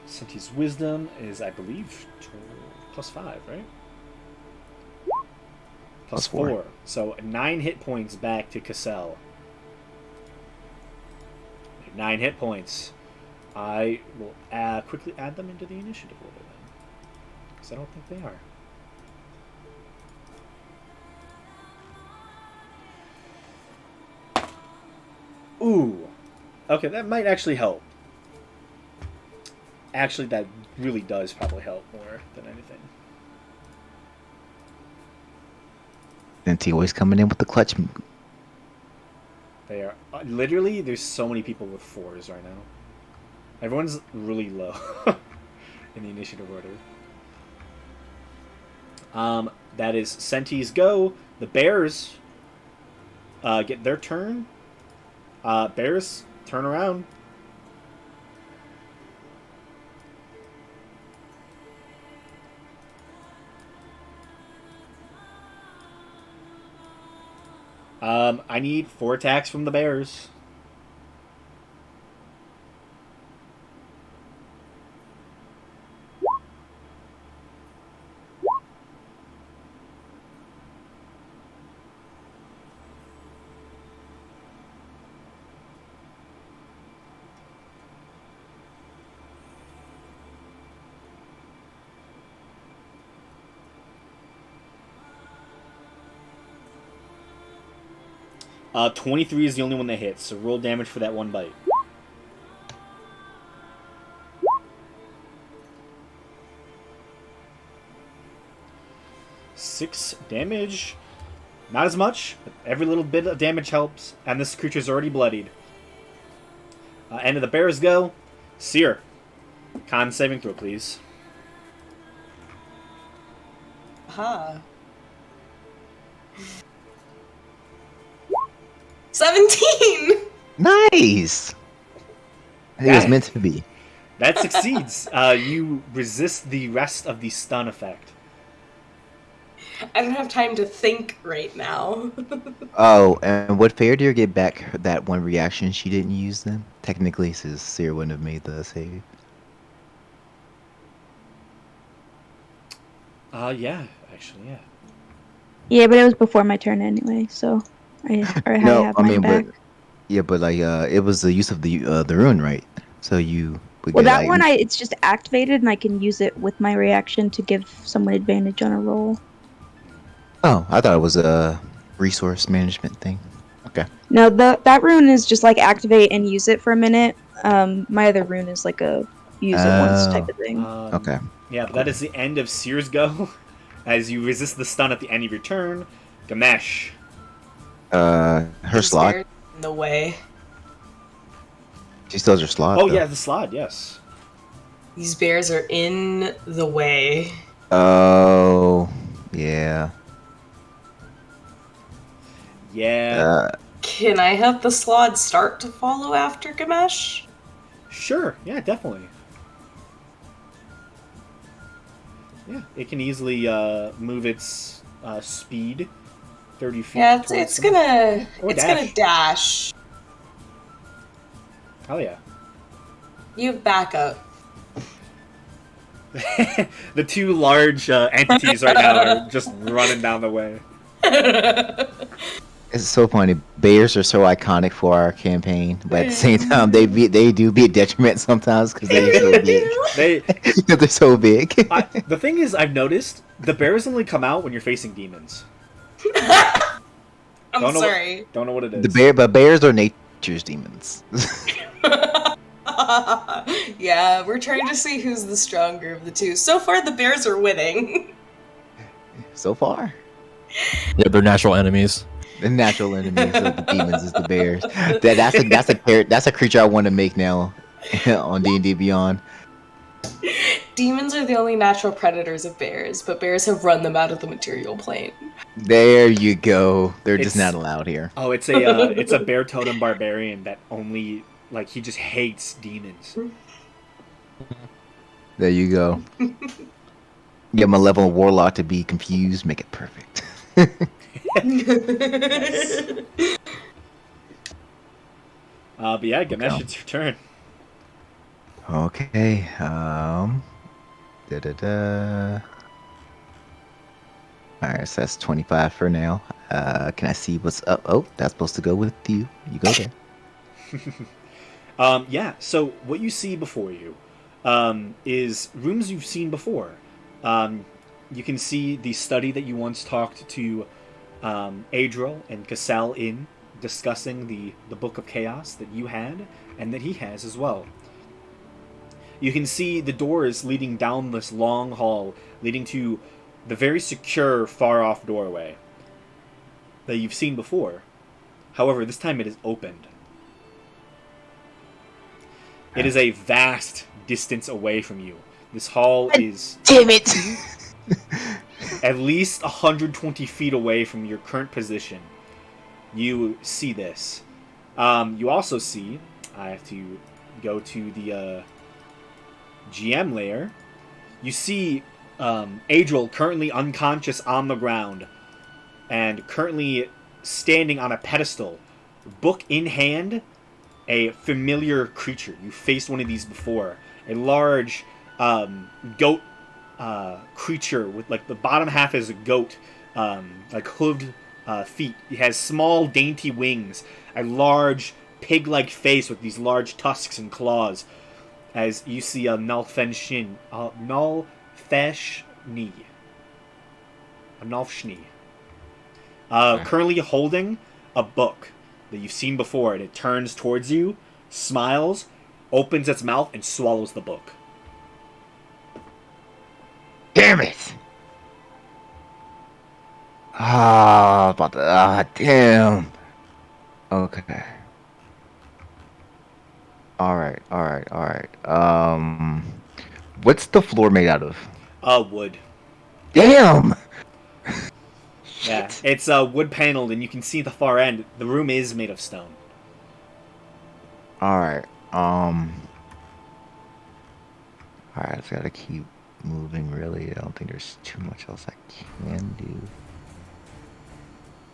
Cinti's wisdom is, I believe, plus 5, right? Plus Plus 4. 4. So 9 hit points back to Cassell. 9 hit points. I will quickly add them into the initiative order then. Because I don't think they are. Ooh. Okay, that might actually help. Actually, that really does probably help more than anything. Cinti always coming in with the clutch. They are literally. There's so many people with 4s right now. Everyone's really low in the initiative order. That is Senti's go. The Bears get their turn. Bears turn around. I need 4 attacks from the Bears. Uh, 23 is the only one that hits, so roll damage for that one bite. Six damage. Not as much, but every little bit of damage helps, and this creature's already bloodied. End of the bears go. Seer. Con saving throw, please. Huh. 17! Nice. I think it was meant to be. That succeeds. You resist the rest of the stun effect. I don't have time to think right now. Oh, and would Faraday get back that one reaction she didn't use then? Technically, since Seer wouldn't have made the save. Yeah, actually, yeah. Yeah, but it was before my turn anyway, so I have mine back. But like, it was the use of the rune, right? So you would Well, get, that like, one it's just activated, and I can use it with my reaction to give someone advantage on a roll. Oh, I thought it was a resource management thing. Okay. No, that rune is just like activate and use it for a minute. My other rune is like a use it once type of thing. Okay. Yeah, but that is the end of Seer's go. As you resist the stun at the end of your turn. Gamesh. Her These slot. bears in the way. She still has her slot. Oh, though. yeah, the slot, yes. These bears are in the way. Oh, yeah. Yeah. Can I have the slod start to follow after Gamesh? Sure, yeah, definitely. Yeah, it can easily move its speed 30 feet. Yeah, towards it's them. Or gonna dash. Oh, yeah. You have backup. The two large entities right now are just running down the way. It's so funny. Bears are so iconic for our campaign, but at the same time, they do be a detriment sometimes because they're so big. They're so big. The thing is, I've noticed the bears only come out when you're facing demons. I'm sorry. Don't know what it is. But bears are nature's demons. Yeah, we're trying to see who's the stronger of the two. So far, the bears are winning. So far, Yeah, they're natural enemies. the natural enemies of the demons is the bears. That's a creature I want to make now on D&D Beyond. Demons are the only natural predators of bears, but bears have run them out of the material plane. There you go. They're just It's- not allowed here. Oh, it's a bear totem barbarian that only he just hates demons. There you go. Get my level of warlock to be confused. Make it perfect. But yeah, Ganesh, it's your turn. Okay. Da-da-da. Alright, so that's 25 for now. Can I see what's up? Oh, that's supposed to go with you. You go there. Yeah, so what you see before you is rooms you've seen before. You can see the study that you once talked to Adril and Cassell in, discussing the Book of Chaos that you had and that he has as well. You can see the doors leading down this long hall, leading to the very secure, far-off doorway that you've seen before. However, this time it is opened. It is a vast distance away from you. This hall is... Damn it! at least 120 feet away from your current position. You see this. You also see... I have to go to the GM layer. You see Adril currently unconscious on the ground and currently standing on a pedestal, book in hand, a familiar creature. You faced one of these before. A large goat creature with the bottom half is a goat, hooved feet. It has small dainty wings, a large pig-like face with these large tusks and claws. As you see a Nalfeshni. Currently holding a book that you've seen before, and it turns towards you, smiles, opens its mouth, and swallows the book. Damn it! Damn. Okay. All right. All right. All right. What's the floor made out of? Wood. Damn. Yeah, Shit. it's wood paneled, and you can see the far end. The room is made of stone. All right. All right. I just gotta keep moving. Really, I don't think there's too much else I can do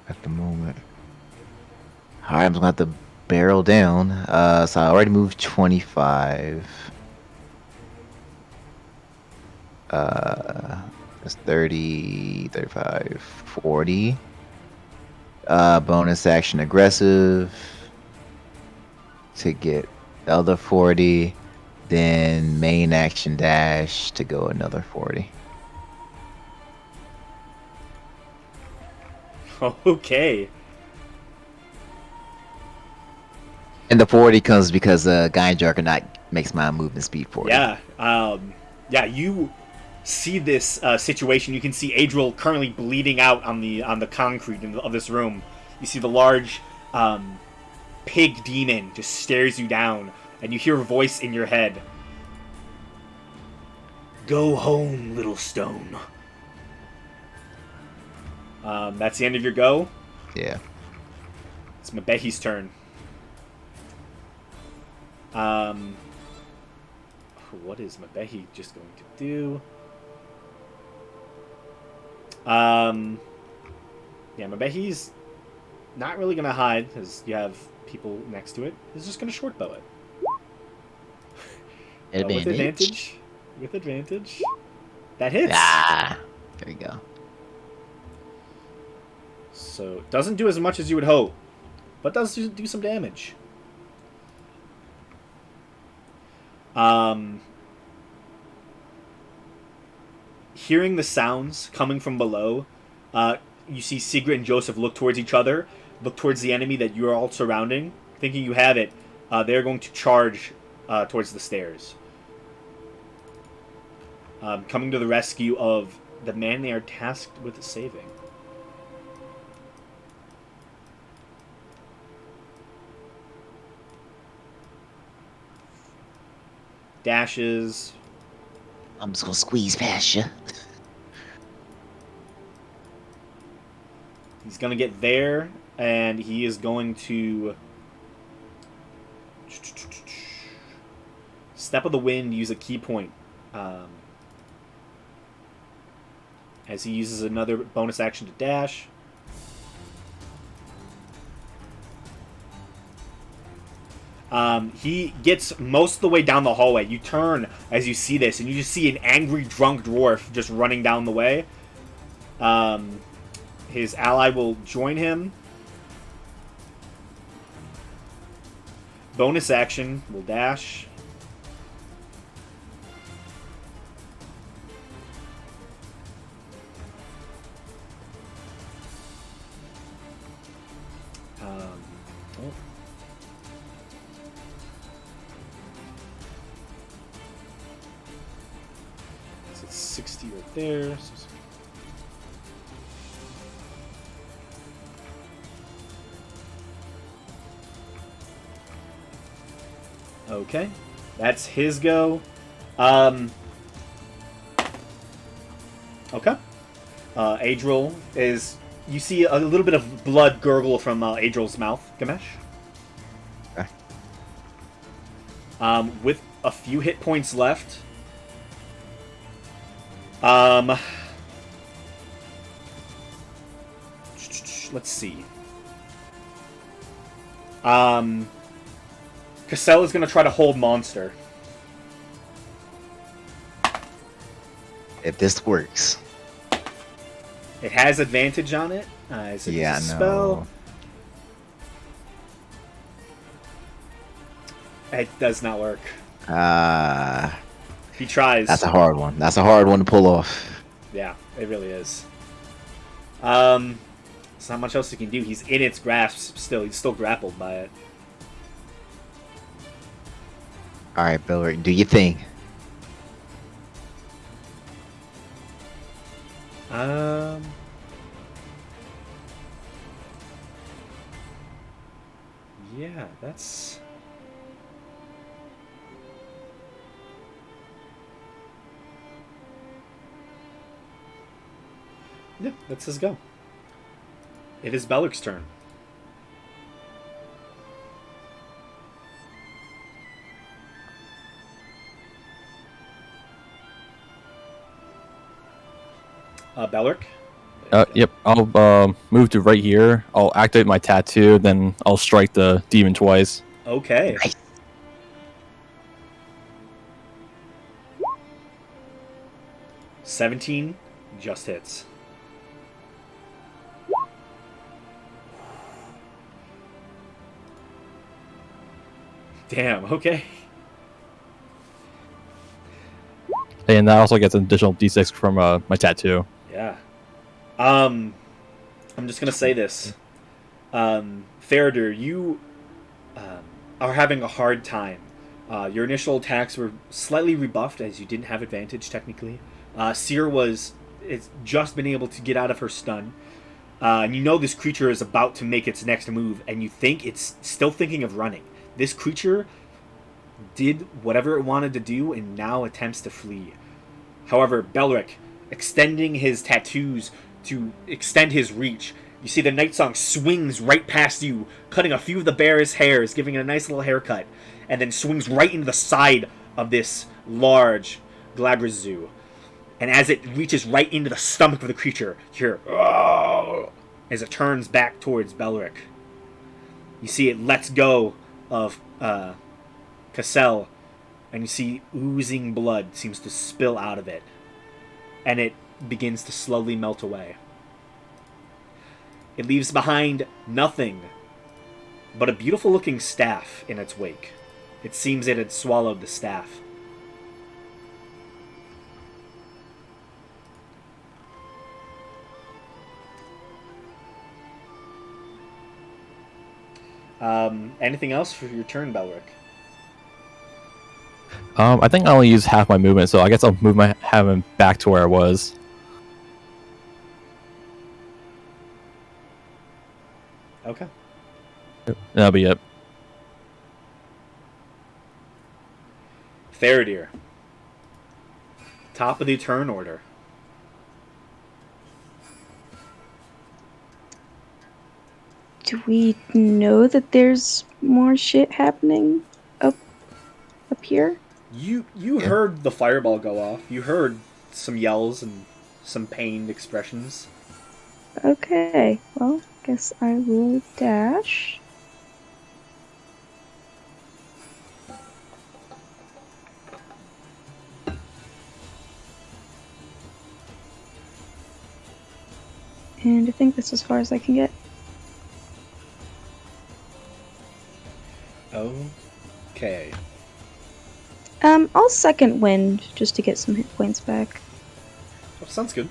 at the moment. All right. I'm gonna have to barrel down. So I already moved 25. That's 30, 35, 40. Bonus action aggressive to get the other 40. Then main action dash to go another 40. Okay. And the 40 comes because Guy and Juggernaut makes my movement speed 40. Yeah. Yeah. You see this situation. You can see Adriel currently bleeding out on the concrete of this room. You see the large pig demon just stares you down, and you hear a voice in your head. Go home, little stone. That's the end of your go. Yeah. It's Mabehi's turn. What is Mabehi just going to do? Yeah, Mabehi's not really going to hide because you have people next to it. He's just going to short bow it. With advantage. With advantage. That hits. Ah, there you go. So it doesn't do as much as you would hope, but does do some damage. Hearing the sounds coming from below, you see Sigrid and Joseph look towards each other, look towards the enemy that you are all surrounding, thinking you have it. They're going to charge towards the stairs. Coming to the rescue of the man they are tasked with saving. Dashes. I'm just gonna squeeze past you. He's going to get there, and he is going to Step of the Wind, use a key point. As he uses another bonus action to dash. He gets most of the way down the hallway. You turn as you see this, and you just see an angry, drunk dwarf just running down the way. His ally will join him. Bonus action will dash. It's 60 right there. Okay, that's his go. Okay. Adriel is... You see a little bit of blood gurgle from Adriel's mouth, Gamesh. Okay. With a few hit points left. Let's see. Cassella's gonna try to hold Monster. If this works. It has advantage on it. As it Yeah, is a no. spell. It does not work. He tries. That's a hard one. That's a hard one to pull off. Yeah, it really is. There's not much else he can do. He's in its grasp still. He's still grappled by it. Alright, Bill, do your thing. Yeah, that's... Yeah, that's his go. It is Belleric's turn. Belleric? Yep. I'll move to right here. I'll activate my tattoo, then I'll strike the demon twice. Okay. Nice. 17 just hits. Damn, okay. And that also gets an additional d6 from my tattoo. Yeah. I'm just gonna say this. Faradir, you are having a hard time. Your initial attacks were slightly rebuffed as you didn't have advantage technically. Seer it's just been able to get out of her stun. And you know this creature is about to make its next move, and you think it's still thinking of running. This creature did whatever it wanted to do and now attempts to flee. However, Belric, extending his tattoos to extend his reach, you see the Night Song swings right past you, cutting a few of the bear's hairs, giving it a nice little haircut, and then swings right into the side of this large Glabrazu. And as it reaches right into the stomach of the creature, you hear, as it turns back towards Belric. You see it lets go of Cassell, and you see oozing blood seems to spill out of it. And it begins to slowly melt away. It leaves behind nothing but a beautiful looking staff in its wake. It seems it had swallowed the staff. Anything else for your turn, Belric? I think I only use half my movement, so I guess I'll move my him back to where I was. Okay. That'll be it. Faradir. Top of the turn order. Do we know that there's more shit happening up here? You Yeah. heard the fireball go off. You heard some yells and some pained expressions. Okay, well, guess I will dash. And I think that's as far as I can get. Okay. I'll second wind just to get some hit points back. Oh, sounds good.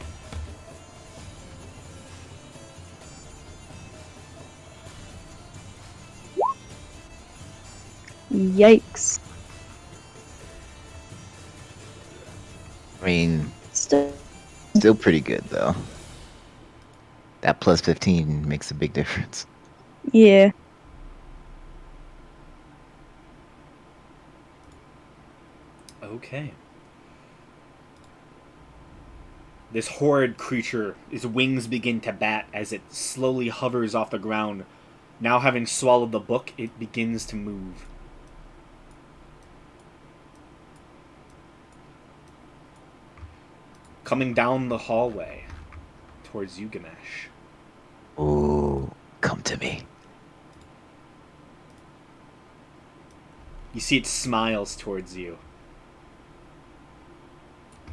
Yikes. I mean, Still, still pretty good though. That plus 15 makes a big difference. yeah. Okay. This horrid creature, its wings begin to bat as it slowly hovers off the ground. Now having swallowed the book, it begins to move. Coming down the hallway towards you, Ganesh. Ooh, come to me. You see it smiles towards you.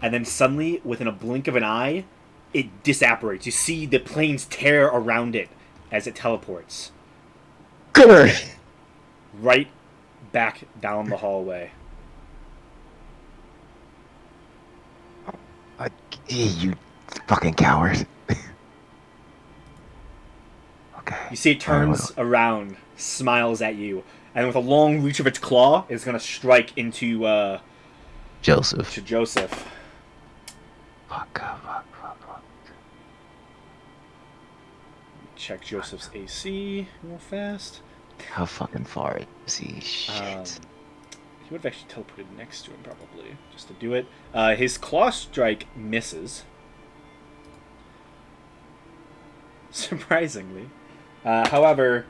And then suddenly, within a blink of an eye, it disapparates. You see the planes tear around it as it teleports. Good. Right back down the hallway. You fucking coward. Okay. You see it turns around, smiles at you, and with a long reach of its claw, it's going to strike into Joseph. to Joseph. Fuck. Check Joseph's AC real fast. How fucking far is he? He Shit. would have actually teleported next to him, probably, just to do it. His claw strike misses. Surprisingly. However,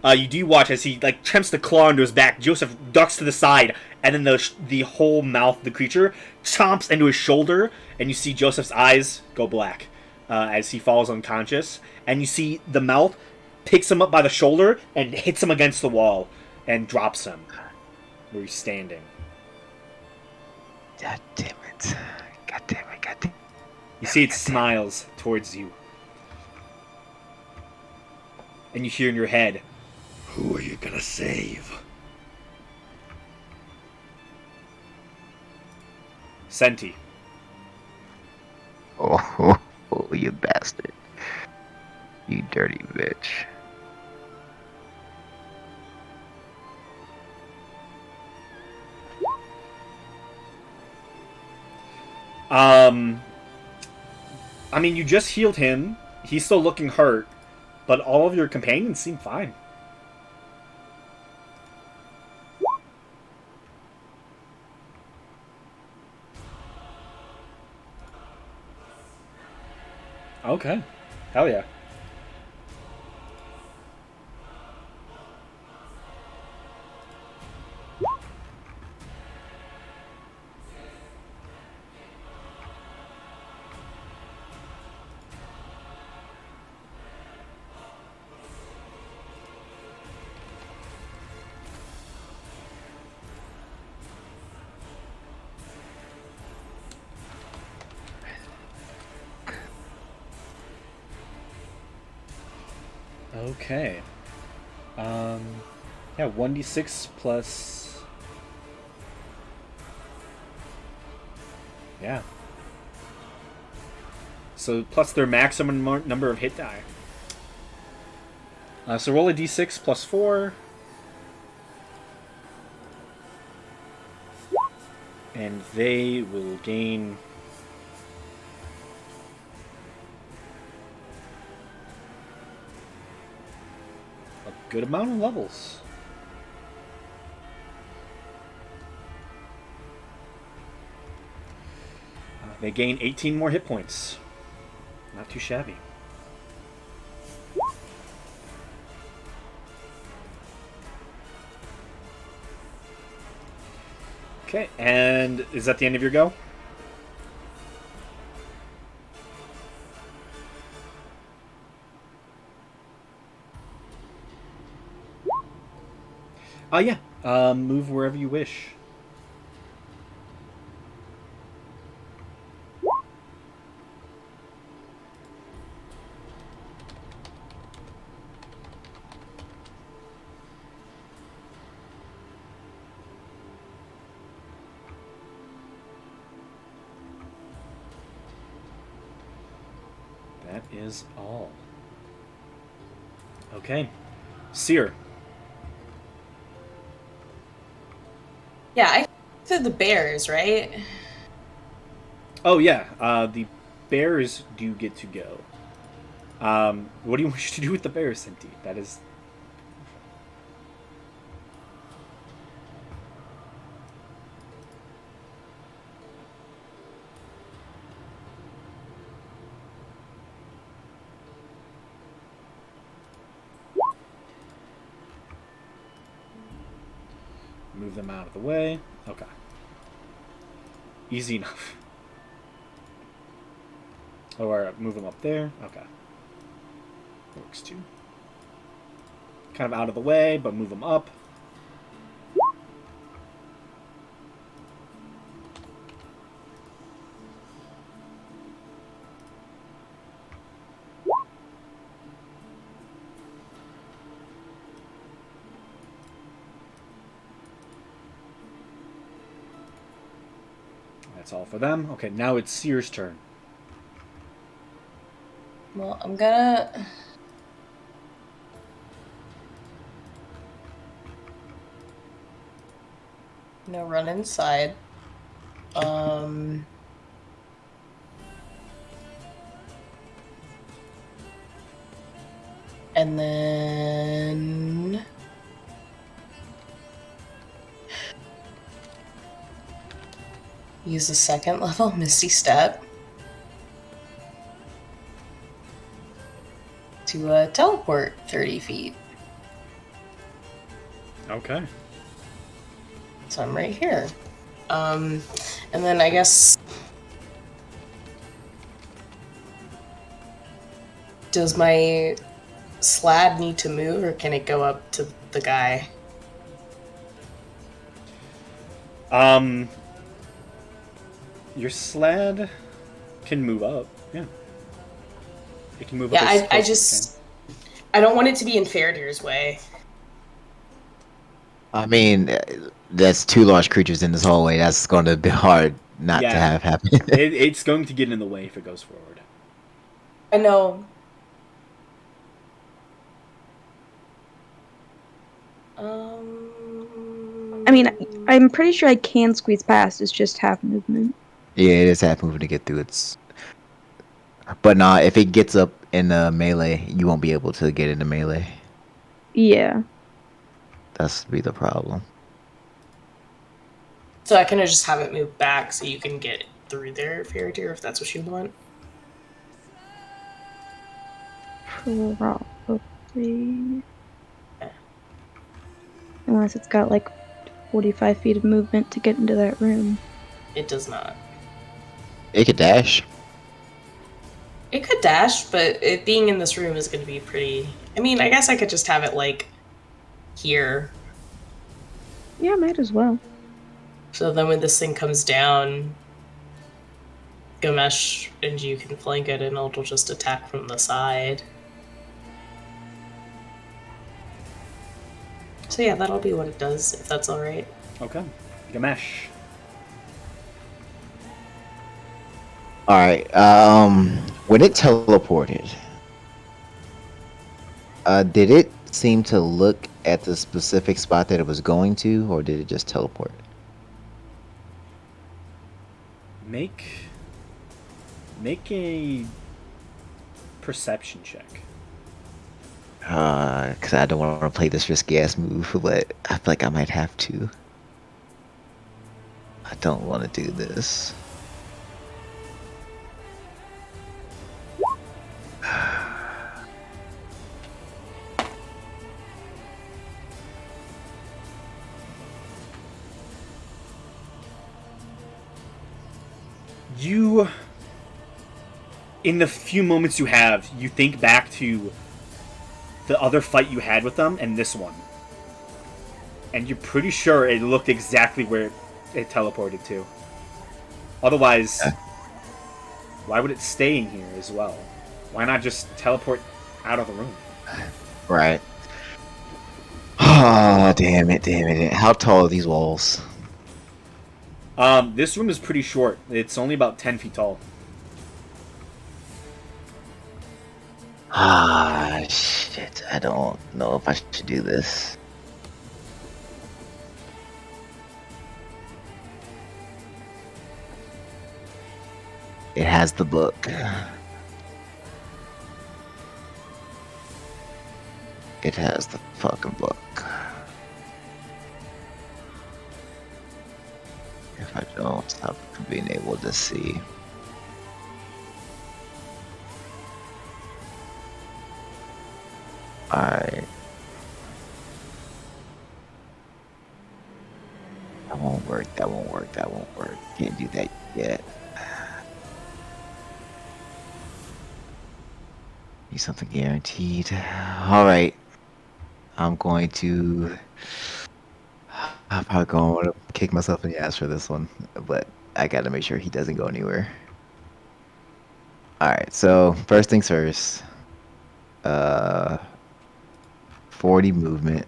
you do watch as he like attempts to claw into his back. Joseph ducks to the side, and then the whole mouth of the creature chomps into his shoulder, and you see Joseph's eyes go black as he falls unconscious. And you see the mouth picks him up by the shoulder and hits him against the wall and drops him where he's standing. God damn it. God damn it. God damn it. You see it smiles towards you. And you hear in your head, "Who are you gonna save?" Senti. Oh, you bastard. You dirty bitch. I mean, you just healed him. He's still looking hurt, but all of your companions seem fine. Okay. Hell yeah. Okay. Yeah, 1d6 plus... Yeah. So plus their maximum number of hit die. So roll a d6 plus 4. And they will gain... a good amount of levels. They gain 18 more hit points. Not too shabby. Okay, and is that the end of your go? Yeah. Move wherever you wish. That is all. Okay. Seer. Yeah, I said the bears, right? Oh, yeah. The bears do get to go. What do you wish to do with the bears, Senti? That is... Move them out of the way. Okay. Easy enough. Or move them up there. Okay. Works too. Kind of out of the way, but move them up. That's all for them. Okay, now it's Seer's turn. Well, I'm gonna run inside. And then use a second level Misty Step to teleport 30 feet. Okay. So I'm right here. And then I guess... Does my slad need to move, or can it go up to the guy? Your sled can move up. Yeah. It can move Yeah, up as I close just... I don't want it to be in Faradir's way. I mean, that's 2 large creatures in this hallway. That's going to be hard not to Yeah. have happen. It's going to get in the way if it goes forward. I know. I mean, I'm pretty sure I can squeeze past. It's just half movement. Yeah, it is half moving to get through. It's, but nah, if it gets up in melee, you won't be able to get into melee. Yeah. That's be the problem. So I can just have it move back so you can get through there, Faradir, if that's what you want. Probably. Unless it's got like 45 feet of movement to get into that room. It does not. It could dash. It could dash, but it being in this room is going to be pretty... I mean, I guess I could just have it, like, here. Yeah, might as well. So then when this thing comes down, Gamesh and you can flank it, and it'll just attack from the side. So yeah, that'll be what it does, if that's alright. Okay. Gamesh. Alright, when it teleported, did it seem to look at the specific spot that it was going to, or did it just teleport? Make a perception check. Because I don't want to play this risky ass move, but I feel like I might have to. I don't want to do this. You, in the few moments you have, you think back to the other fight you had with them and this one. And you're pretty sure it looked exactly where it teleported to. Otherwise, why would it stay in here as well? Why not just teleport out of the room? Right. Oh, damn it. How tall are these walls? This room is pretty short. It's only about 10 feet tall. Ah, shit. I don't know if I should do this. It has the book. It has the fucking book. If I don't stop from being able to see. Alright. That won't work. Can't do that yet. Need something guaranteed. Alright. I'm probably going to kick myself in the ass for this one, but I gotta make sure he doesn't go anywhere. Alright, so first things first. 40 movement.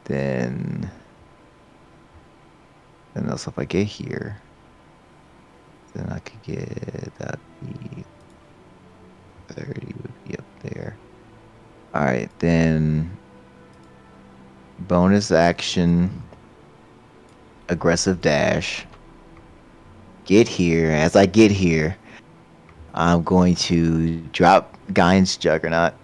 Then also if I get here, then I could get that. 30 would be up there. Alright, then bonus action, aggressive dash. Get here. As I get here, I'm going to drop Gaine's Juggernaut.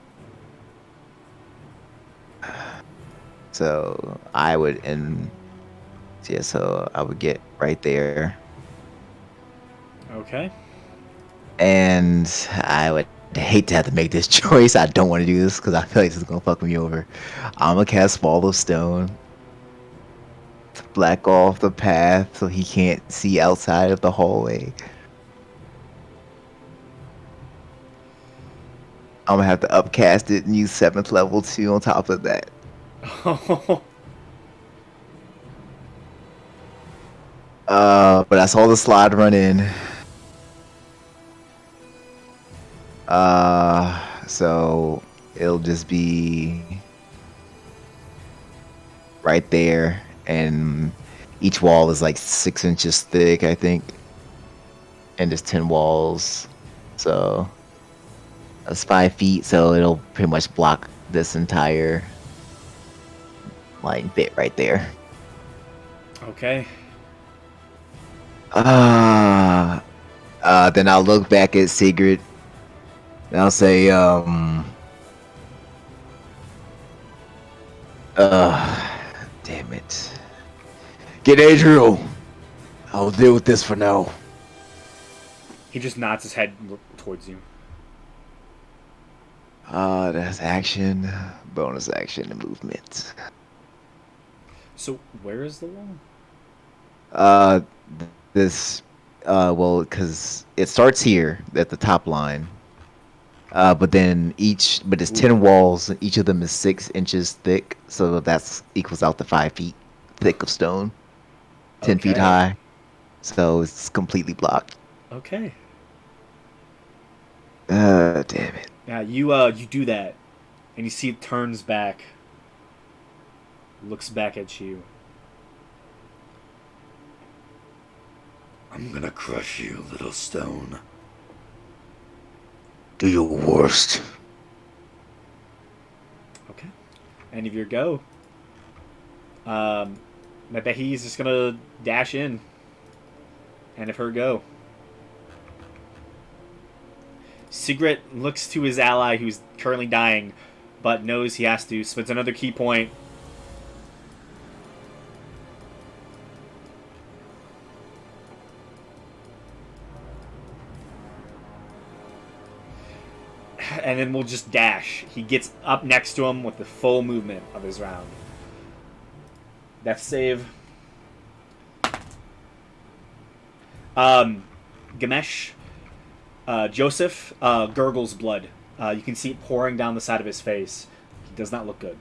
So I would so I would get right there. Okay. And I would hate to have to make this choice. I don't want to do this because I feel like this is gonna fuck me over. I'm gonna cast Fall of Stone to black off the path so he can't see outside of the hallway. I'm gonna have to upcast it and use 7th level 2 on top of that. But I saw the slide run in. So it'll just be right there, and each wall is like 6 inches thick, I think, and there's 10 walls, so that's 5 feet. So it'll pretty much block this entire like bit right there. Okay. Then I'll look back at Sigrid and I'll say, damn it. Get Adriel. I'll deal with this for now. He just nods his head towards you. That's action, bonus action, and movement. So where is the wall? Uh, this, well, because it starts here at the top line. But it's 10 walls, and each of them is 6 inches thick, so that's equals out to 5 feet thick of stone, 10 feet Okay. high, so it's completely blocked. Okay. Damn it. Yeah, you do that, and you see it turns back, looks back at you. I'm gonna crush you, little stone. Do your worst. Okay. End of your go. I bet he's just gonna dash in. End of her go. Sigrid looks to his ally who's currently dying, but knows he has to. Spends another key point. And then we'll just dash. He gets up next to him with the full movement of his round. Death save. Ganesh, Joseph, gurgles blood. You can see it pouring down the side of his face. He does not look good.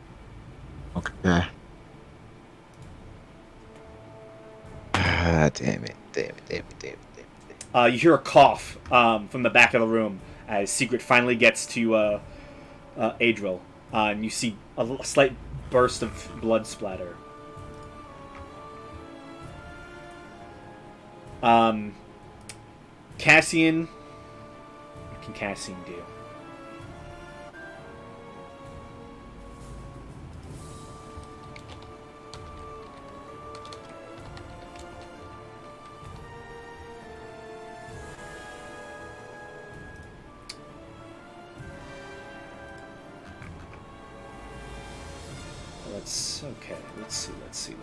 Okay. Damn it. You hear a cough from the back of the room as Secret finally gets to Adril. And you see a slight burst of blood splatter. Cassian. What can Cassian do? Okay. Let's see.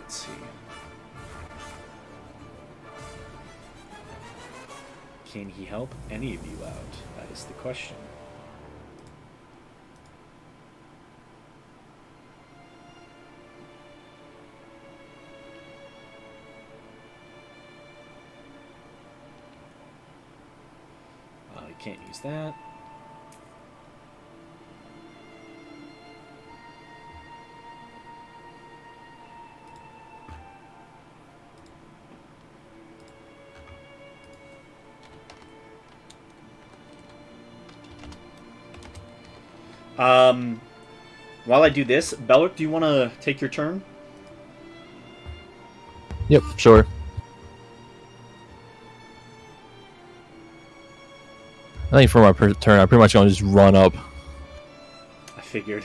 Can he help any of you out? That is the question. You can't use that. While I do this, Belric, do you want to take your turn? Yep, sure. I think for my turn, I'm pretty much gonna just run up. I figured.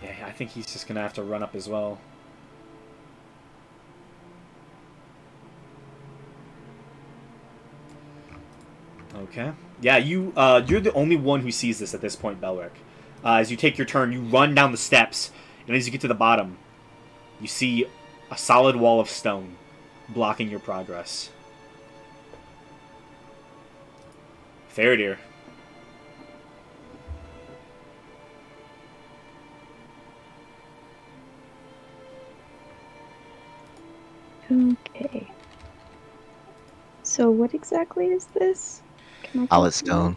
Yeah, I think he's just gonna have to run up as well. Okay. Yeah, you're the only one who sees this at this point, Belric. As you take your turn, you run down the steps, and as you get to the bottom, you see a solid wall of stone blocking your progress. Faradir. Okay. So what exactly is this? Can I go Solid through stone.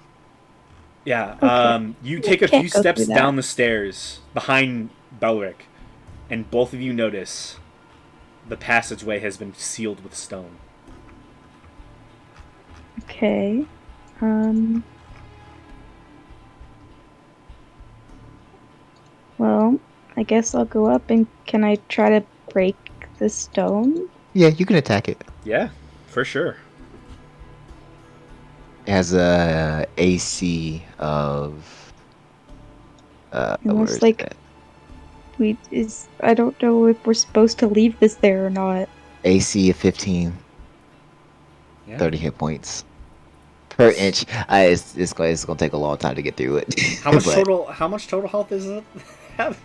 Yeah, Okay. you I take a can't few go steps through that. down the stairs behind Belric, and both of you notice the passageway has been sealed with stone. Okay. Well, I guess I'll go up and can I try to break the stone? Yeah, you can attack it. Yeah, for sure. It has a AC of where Unless is like that? I don't know if we're supposed to leave this there or not. AC of 15, Yeah. 30 hit points per inch. It's gonna take a long time to get through it. How much but total? How much total health is it? Have?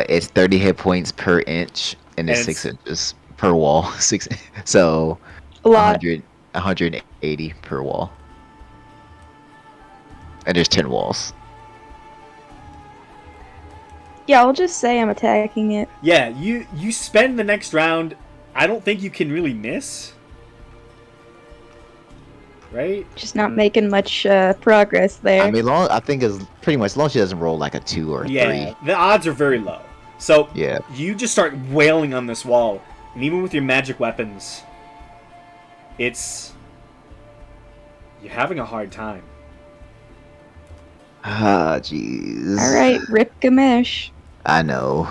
it's 30 hit points per inch, and it's And it's 6 inches per wall. Six, so A lot. 180 per wall, and there's 10 walls. Yeah, I'll just say I'm attacking it. yeah. You spend the next round. I don't think you can really miss. Right? Just not making much progress there. I mean, I think it's pretty much as long as she doesn't roll like a 2 or a Yeah. 3. The odds are very low. So Yeah. you just start wailing on this wall, and even with your magic weapons, you're having a hard time. Ah, jeez. All right, Rip Gamesh. I know.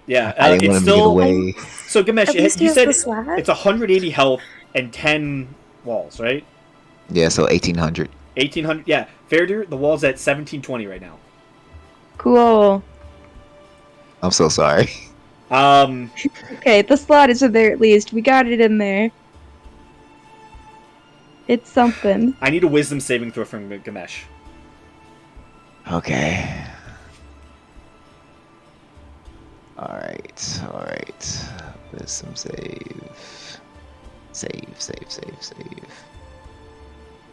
Yeah, I didn't it's want him to get still away. so Gamesh. At least he You has said the swag. it's 180 health and 10 walls, right? Yeah, so 1800. 1800. Yeah, Faradir, the wall's at 1720 right now. Cool. I'm so sorry. Okay, the slot is in there at least. We got it in there. It's something. I need a wisdom saving throw from Gamesh. Okay. Alright. Wisdom save. Save.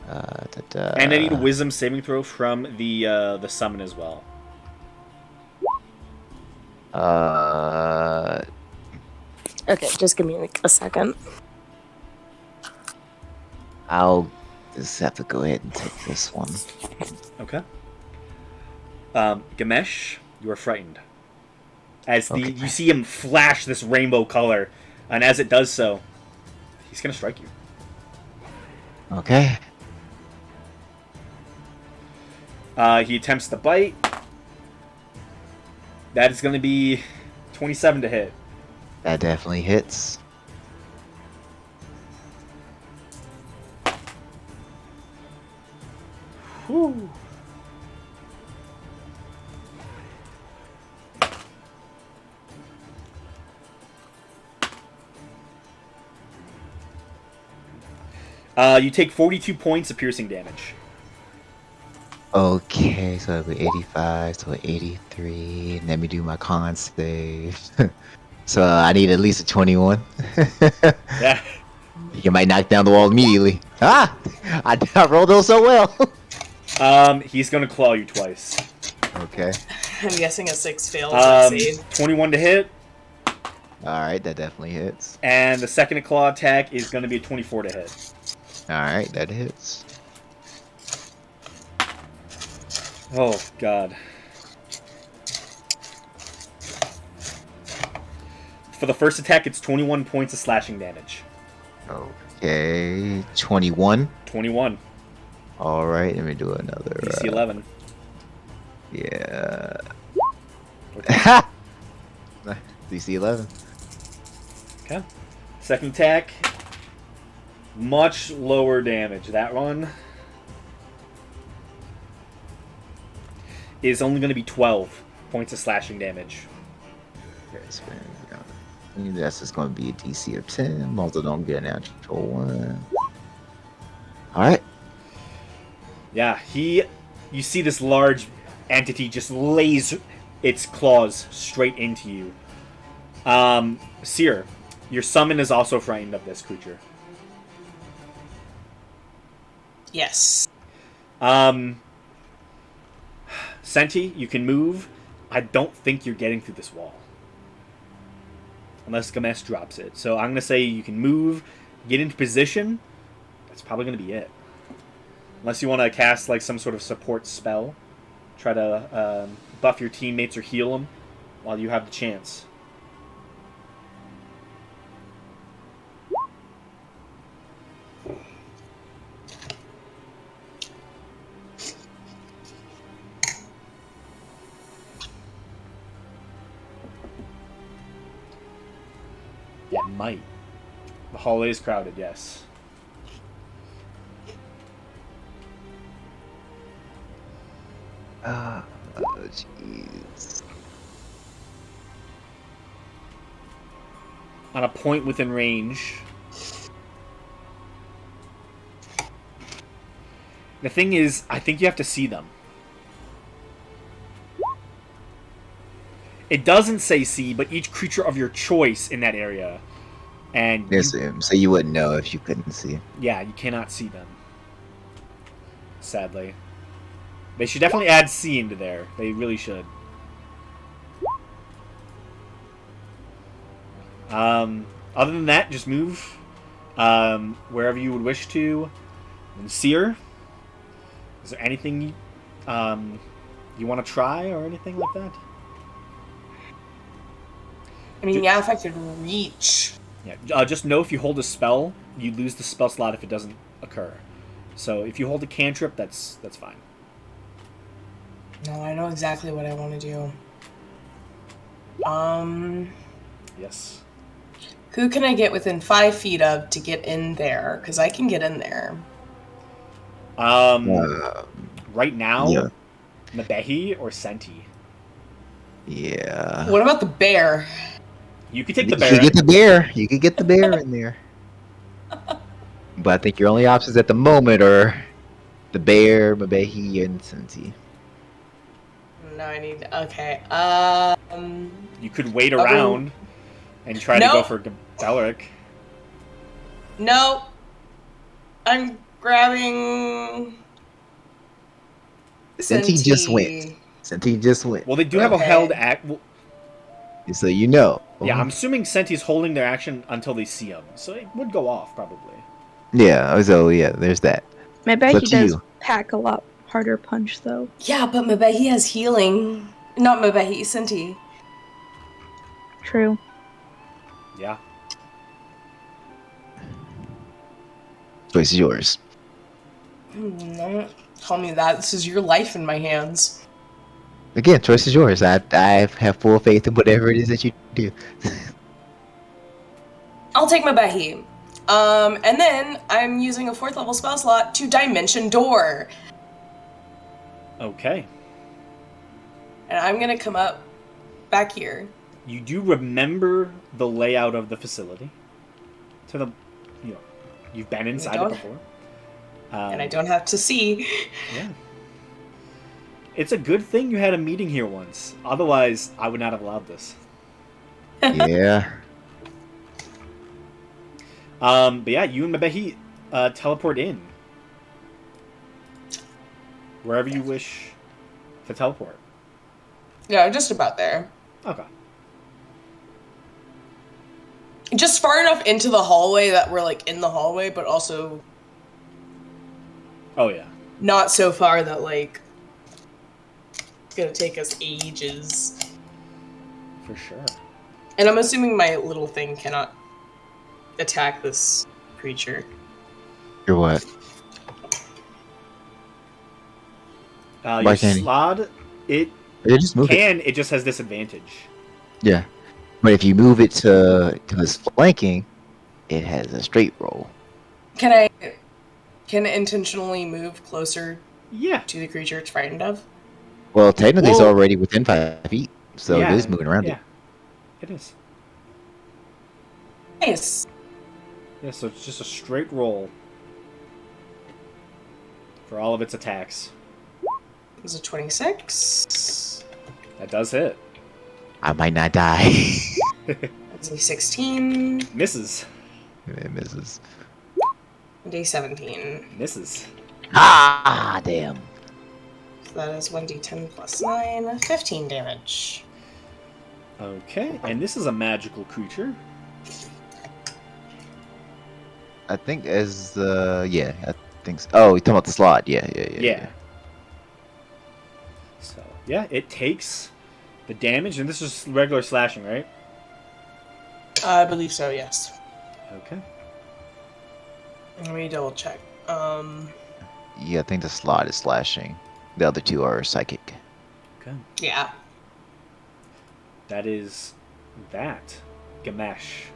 And I need a wisdom saving throw from the summon as well. Okay, just give me like a second. I'll just have to go ahead and take this one. Okay. Gamesh, you are frightened. As Okay. you see him flash this rainbow color, and as it does so, he's gonna strike you. Okay. He attempts to bite. That is gonna be 27 to hit. That definitely hits. Whew. You take 42 points of piercing damage. Okay, so it'll be 85, so 83. Let me do my con save. So I need at least a 21. Yeah. You might knock down the wall immediately. Ah! I rolled those so well. He's gonna claw you twice. Okay. I'm guessing a 6 fails that save. 21 to hit, Alright, that definitely hits. and the second claw attack is gonna be a 24 to hit. Alright, that hits. Oh god. For the first attack, it's 21 points of slashing damage. Okay, 21. 21. Alright, let me do another. DC 11. Yeah. Okay. DC 11. Okay. Second attack. Much lower damage. That one is only going to be 12 points of slashing damage. Okay, so that's just going to be a DC of 10. Also, don't get a natural one. Alright. Yeah, you see this large entity just lays its claws straight into you. Seer, your summon is also frightened of this creature. Yes. Senti, you can move. I don't think you're getting through this wall. Unless Gamesh drops it. So I'm going to say you can move, get into position. That's probably going to be it. Unless you want to cast like some sort of support spell. Try to buff your teammates or heal them while you have the chance. Yeah, might. The hallway is crowded, yes. Oh, jeez. On a point within range. The thing is, I think you have to see them. It doesn't say see, but each creature of your choice in that area. And Yes, you, so you wouldn't know if you couldn't see. yeah, you cannot see them. Sadly. They should definitely add see into there. They really should. Other than that, just move wherever you would wish to. And Seer, is there anything you want to try or anything like that? I mean, yeah, if I could reach. Yeah, just know if you hold a spell, you lose the spell slot if it doesn't occur. So if you hold a cantrip, that's fine. No, I know exactly what I want to do. Yes. Who can I get within 5 feet of to get in there? Because I can get in there. Right now, Yeah. Mabehi or Senti? Yeah. What about the bear? You could take You the could get Baron. the bear. You could get the bear in there. But I think your only options at the moment are the bear, Mabehi, and Cincy. No, I need. Okay. You could wait I'll around and try to go Nope. for Belric. No. I'm grabbing. Cincy just Senti. went. Cincy just went. Well, they do have a Okay. held act. Well, So you know. yeah, I'm assuming Senti's holding their action until they see him, so it would go off probably. Yeah, so yeah, there's that. I bet It's up he to does you. pack a lot harder punch though. Yeah, but Mabehi has healing. Not Mabehi, Senti. True. Yeah. Choice is yours. No, tell me that. This is your life in my hands. Again, choice is yours. I have full faith in whatever it is that you do. I'll take Mabehi. And then I'm using a 4th level spell slot to Dimension Door. Okay. And I'm gonna come up back here. You do remember the layout of the facility. To the, you've been inside it don't. before. And I don't have to see. Yeah. It's a good thing you had a meeting here once. Otherwise, I would not have allowed this. Yeah. But yeah, you and Mabehi teleport in. Wherever you wish to teleport. Yeah, just about there. Okay. Just far enough into the hallway that we're like in the hallway, but also Oh yeah. not so far that like it's gonna take us ages. For sure. And I'm assuming my little thing cannot attack this creature. You're what? Your Why can't he? slot, it Yeah, just move it. can, it just has disadvantage. Yeah. But if you move it to his flanking, it has a straight roll. Can I intentionally move closer Yeah. to the creature it's frightened of? Well, technically it's Well- already within 5 feet, so yeah, it is moving around yeah. it. It is. Nice. Yeah, so it's just a straight roll. for all of its attacks. It was a 26. That does hit. I might not die. That's a 16. Misses. It misses. And a 17. Misses. Ah, damn. So that is 1d10 plus 9. 15 damage. Okay, and this is a magical creature. I think as yeah, I think so. Oh, you're talking about the slot. Yeah. So, yeah, it takes the damage, and this is regular slashing, right? I believe so, yes. Okay. Let me double check. Yeah, I think the slot is slashing. The other two are psychic. Okay. Yeah. That is that. Gamesh.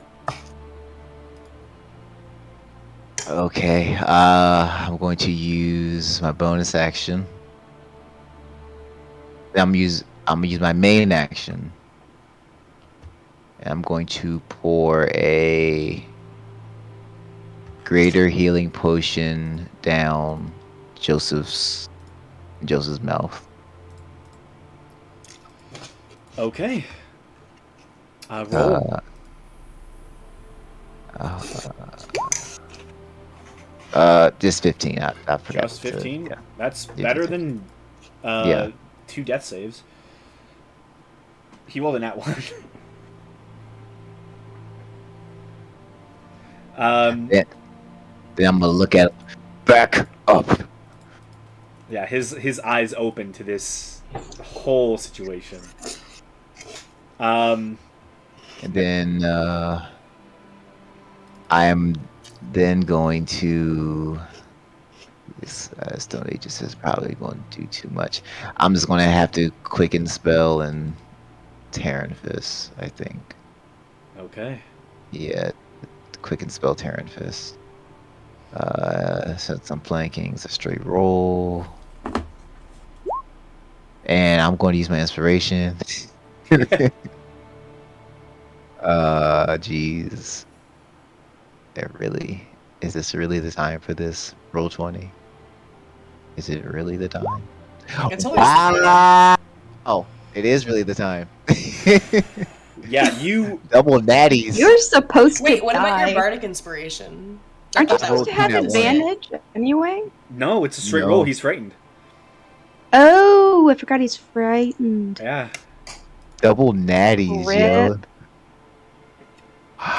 Okay, I'm going to use my bonus action. I'm gonna use my main action. And I'm going to pour a greater healing potion down Joseph's mouth. Okay. Roll. Just 15. I forgot. Just 15? Yeah. That's Yeah, better just than Yeah. 2 death saves. He rolled a nat 1. Then I'm gonna look at back up. Yeah, his eyes open to this whole situation. And then I am then going to. This Stone Aegis is probably going to do too much. I'm just going to have to quicken spell and Terran Fist, I think. Okay. Yeah, quicken spell Terran Fist. Since I'm flanking, it's a straight roll. And I'm going to use my inspiration. Jeez. Is this really the time for this? Roll 20. Is it really the time? It's always the time. Oh, it is really the time. Yeah, you Double natties. You're supposed Wait, to what about die. your bardic inspiration? Aren't you I thought that was supposed to have that one. advantage anyway? no, it's a straight No. roll. He's frightened. Oh, I forgot he's frightened. Yeah. Double natties, yo.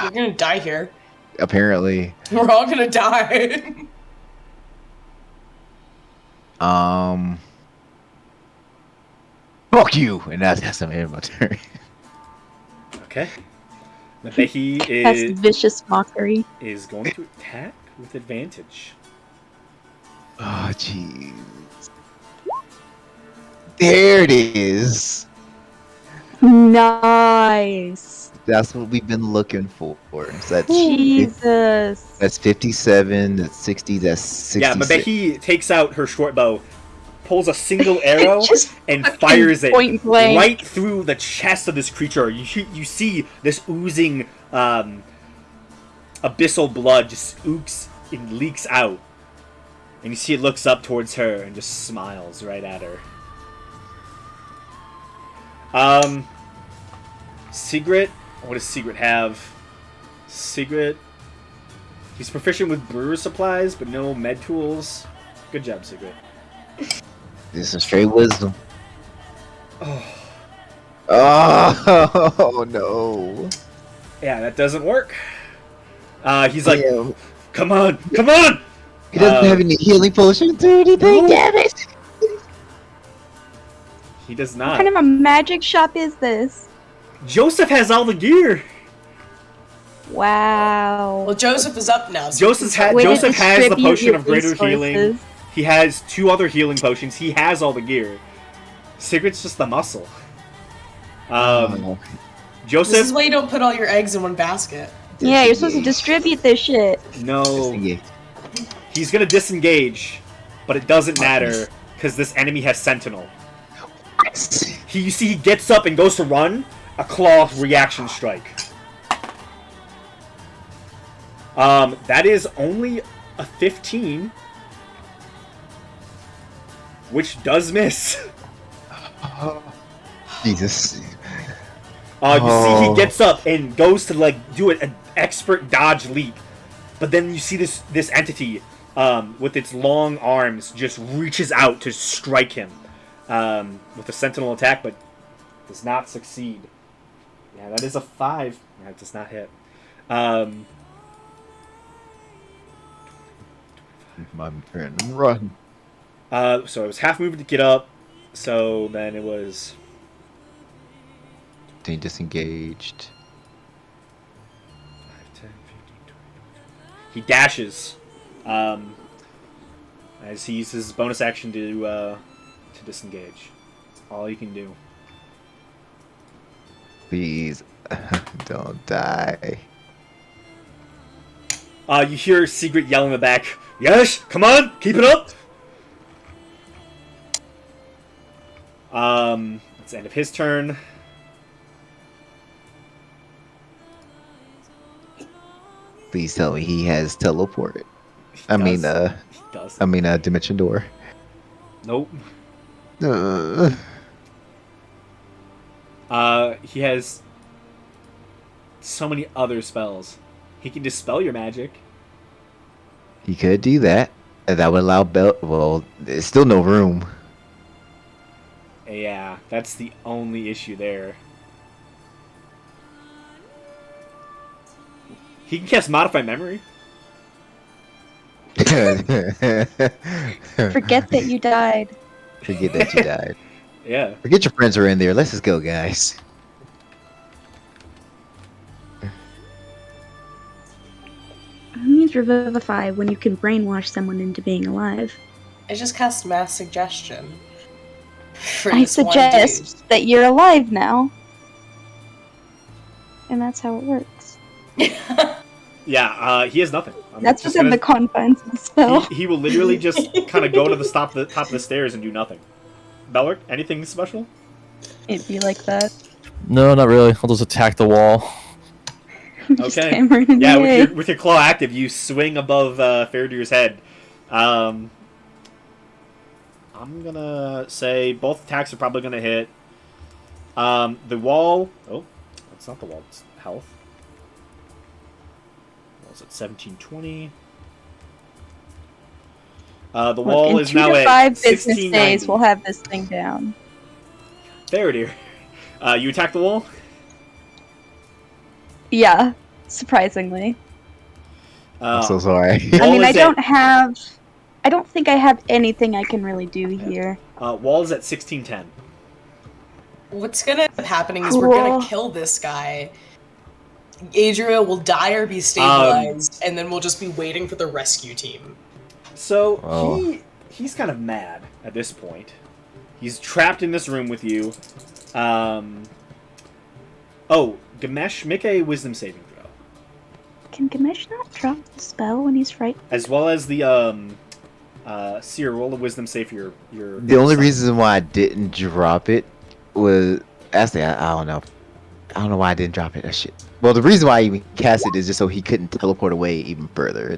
You're gonna die here. Apparently. We're all gonna die. Fuck you! And that's the end of my turn. Okay. Nabehi That's is vicious mockery. going to attack with advantage. Oh, jeez. There it is. Nice. That's what we've been looking for. So Jesus. that's 57, that's 60, that's 66. Yeah, Nabehi takes out her short bow, pulls a single arrow, Just and fucking fires it point blank. right through the chest of this creature. You see this oozing abyssal blood just ooks and leaks out. And you see it looks up towards her and just smiles right at her. Sigrid, what does Sigrid have? Sigrid, he's proficient with brewer supplies, but no med tools. Good job, Sigrid. This is straight wisdom. Oh, Oh no. yeah, that doesn't work. He's like, Damn. come on, come on! He doesn't have any healing potions or anything, No. damn it! He does What not. kind of a magic shop is this? Joseph has all the gear. Wow. Well, Joseph is up now. So Joseph has Way to the distribute potion your of greater healing. resources. He has 2 other healing potions. He has all the gear. Sigrid's just the muscle. Oh. this Joseph, is why you don't put all your eggs in one basket. Yeah, you're supposed to distribute this shit. no. Disengage. He's gonna disengage, but it doesn't matter because this enemy has Sentinel. You see, he gets up and goes to run. A claw reaction strike. That is only a 15. which does miss. Jesus. You see he Oh. gets up and goes to like do an expert dodge leap, but then you see this entity with its long arms just reaches out to strike him with a sentinel attack, but does not succeed. Yeah, that is a 5. That does not hit. My turn. Run. So it was half movement to get up. So then it was. Then disengaged. 5, 10, 15, 20. He dashes. As he uses his bonus action to disengage. That's all he can do. Please, don't die. You hear Sigrid yell in the back, "Yes, come on, keep it up!" That's the end of his turn. Please tell me he has teleport. He does. Dimension door. Nope. Uh, He has so many other spells. He can dispel your magic. he could do that. And that would allow well, there's still no room. Yeah, that's the only issue there. He can cast Modify Memory. Forget that you died. Forget that you died. Yeah. Forget your friends are in there. Let's just go, guys. Who means revivify when you can brainwash someone into being alive? I just cast mass suggestion. For I this one suggest that you're alive now. And that's how it works. dude. Yeah, he has nothing. I'm That's just within gonna- the confines of the spell. He will literally just kind of go to the top of the stairs and do nothing. Belric, anything special? It'd be like that. No, not really. I'll just attack the wall. Just Okay. hammering in Yeah, the way. with your claw active, you swing above Faradir's head. I'm gonna say both attacks are probably gonna hit. The wall. Oh, that's not the wall. It's health. Wall's at 1720. The Look, wall in is 2 now to at 5 business 1690. days, we'll have this thing down. Faradir, you attack the wall. Yeah, surprisingly. I'm so sorry. I mean, Wall I is don't think I have anything I can really do here. Wall is at 1610. What's gonna end up happening is we're gonna Cool. kill this guy. Adria will die or be stabilized, and then we'll just be waiting for the rescue team. So Oh. he's kind of mad at this point. He's trapped in this room with you. Oh, Gamesh, make a wisdom saving throw. Can Gamesh not drop the spell when he's frightened? As well as the Seer, roll a wisdom save for your The only reason why I didn't drop it was actually I don't know. I don't know why I didn't drop it. That shit. Well, the reason why I even cast it is just so he couldn't teleport away even further.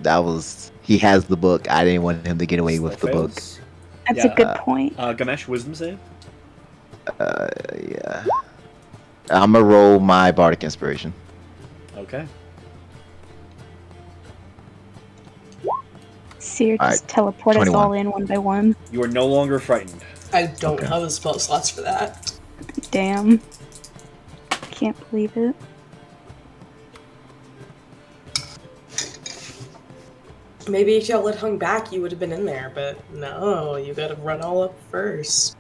He has the book. I didn't want him to get away with the book. fails. That's Yeah. a good point. Gamesh, wisdom save. Yeah. I'm gonna roll my bardic inspiration. Okay. Seer, Alright, just teleport us 21. all in one by one. You are no longer frightened. I don't Okay. have the spell slots for that. Damn. Can't believe it. Maybe if y'all had hung back, you would have been in there, but no, you gotta run all up first.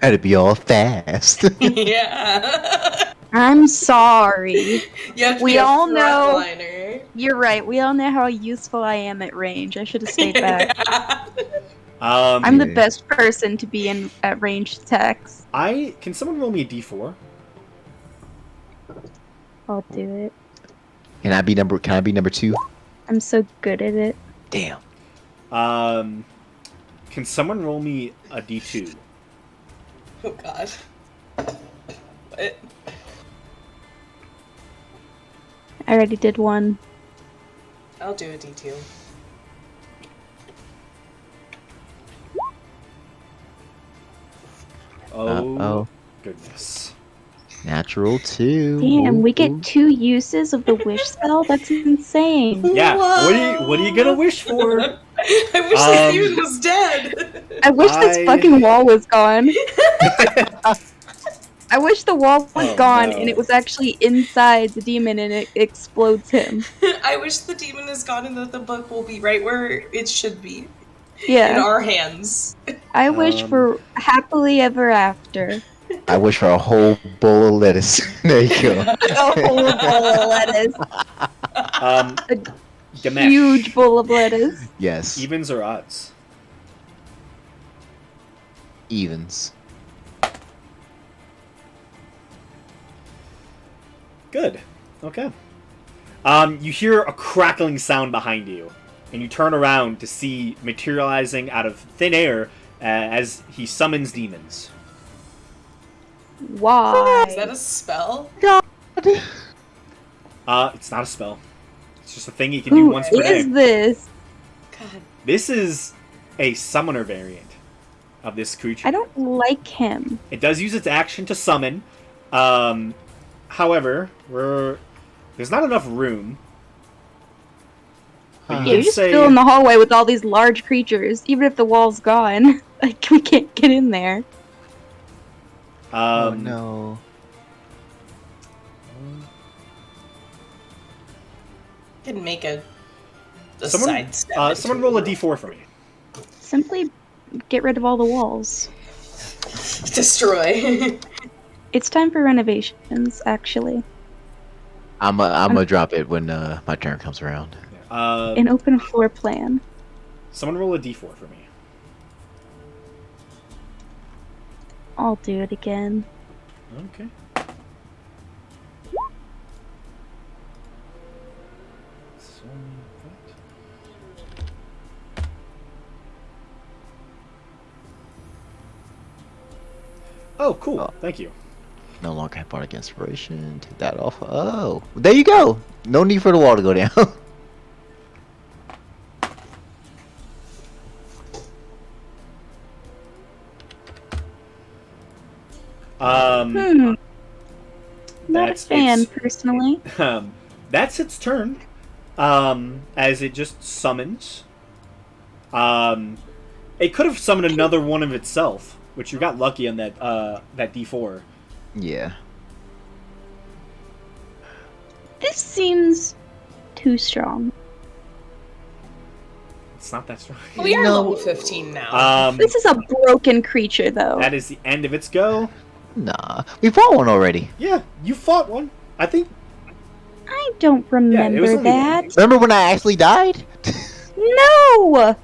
Had to be all fast. Yeah. I'm sorry. You have to We be a all know- frontliner. You're right. We all know how useful I am at range. I should have stayed back. I'm the Yeah. best person to be in at ranged attacks. Can someone roll me a d4? I'll do it. Can I be number 2? I'm so good at it. Damn. Can someone roll me a d2? Oh god. What? I already did one. I'll do a D2. Oh, goodness. Natural 2. Damn, we get Ooh. 2 uses of the wish spell? That's insane. Yeah, what are you gonna wish for? I wish the demon was dead. I wish this fucking wall was gone. I wish the wall was Oh, gone no. and it was actually inside the demon and it explodes him. I wish the demon is gone and that the book will be right where it should be. In Yeah. our hands. I wish for happily ever after. I wish for a whole bowl of lettuce. There you go. A whole bowl of lettuce. Gamesh, Huge bowl of lettuce. Yes. evens or odds? Evens. Good. Okay. You hear a crackling sound behind you, and you turn around to see materializing out of thin air as he summons demons. Why? Is that a spell? It's not a spell. It's just a thing he can do Who once per day. is this? God. This is a summoner variant of this creature. I don't like him. It does use its action to summon. However, there's not enough room. But Yeah, you you're can just say, still in the hallway with all these large creatures. Even if the wall's gone, like we can't get in there. Oh no. Can make a someone, side step. someone roll a d4 for me. Simply get rid of all the walls. Destroy. It's time for renovations, actually. I'm gonna drop it when my turn comes around. An open floor plan. Someone roll a d4 for me. I'll do it again. Okay. Oh, cool. Oh. Thank you. No longer have bardic inspiration. Take that off. Oh, there you go. No need for the wall to go down. Not a That's fan, its, personally. that's its turn. As it just summons. It could have summoned another one of itself, which you got lucky on that that d4. Yeah. This seems too strong. It's not that strong. We are No. level 15 now. This is a broken creature, though. That is the end of its go. Nah, we fought one already. Yeah, you fought one. I think. I don't Yeah, it was remember only that. one. Remember when I actually died? No!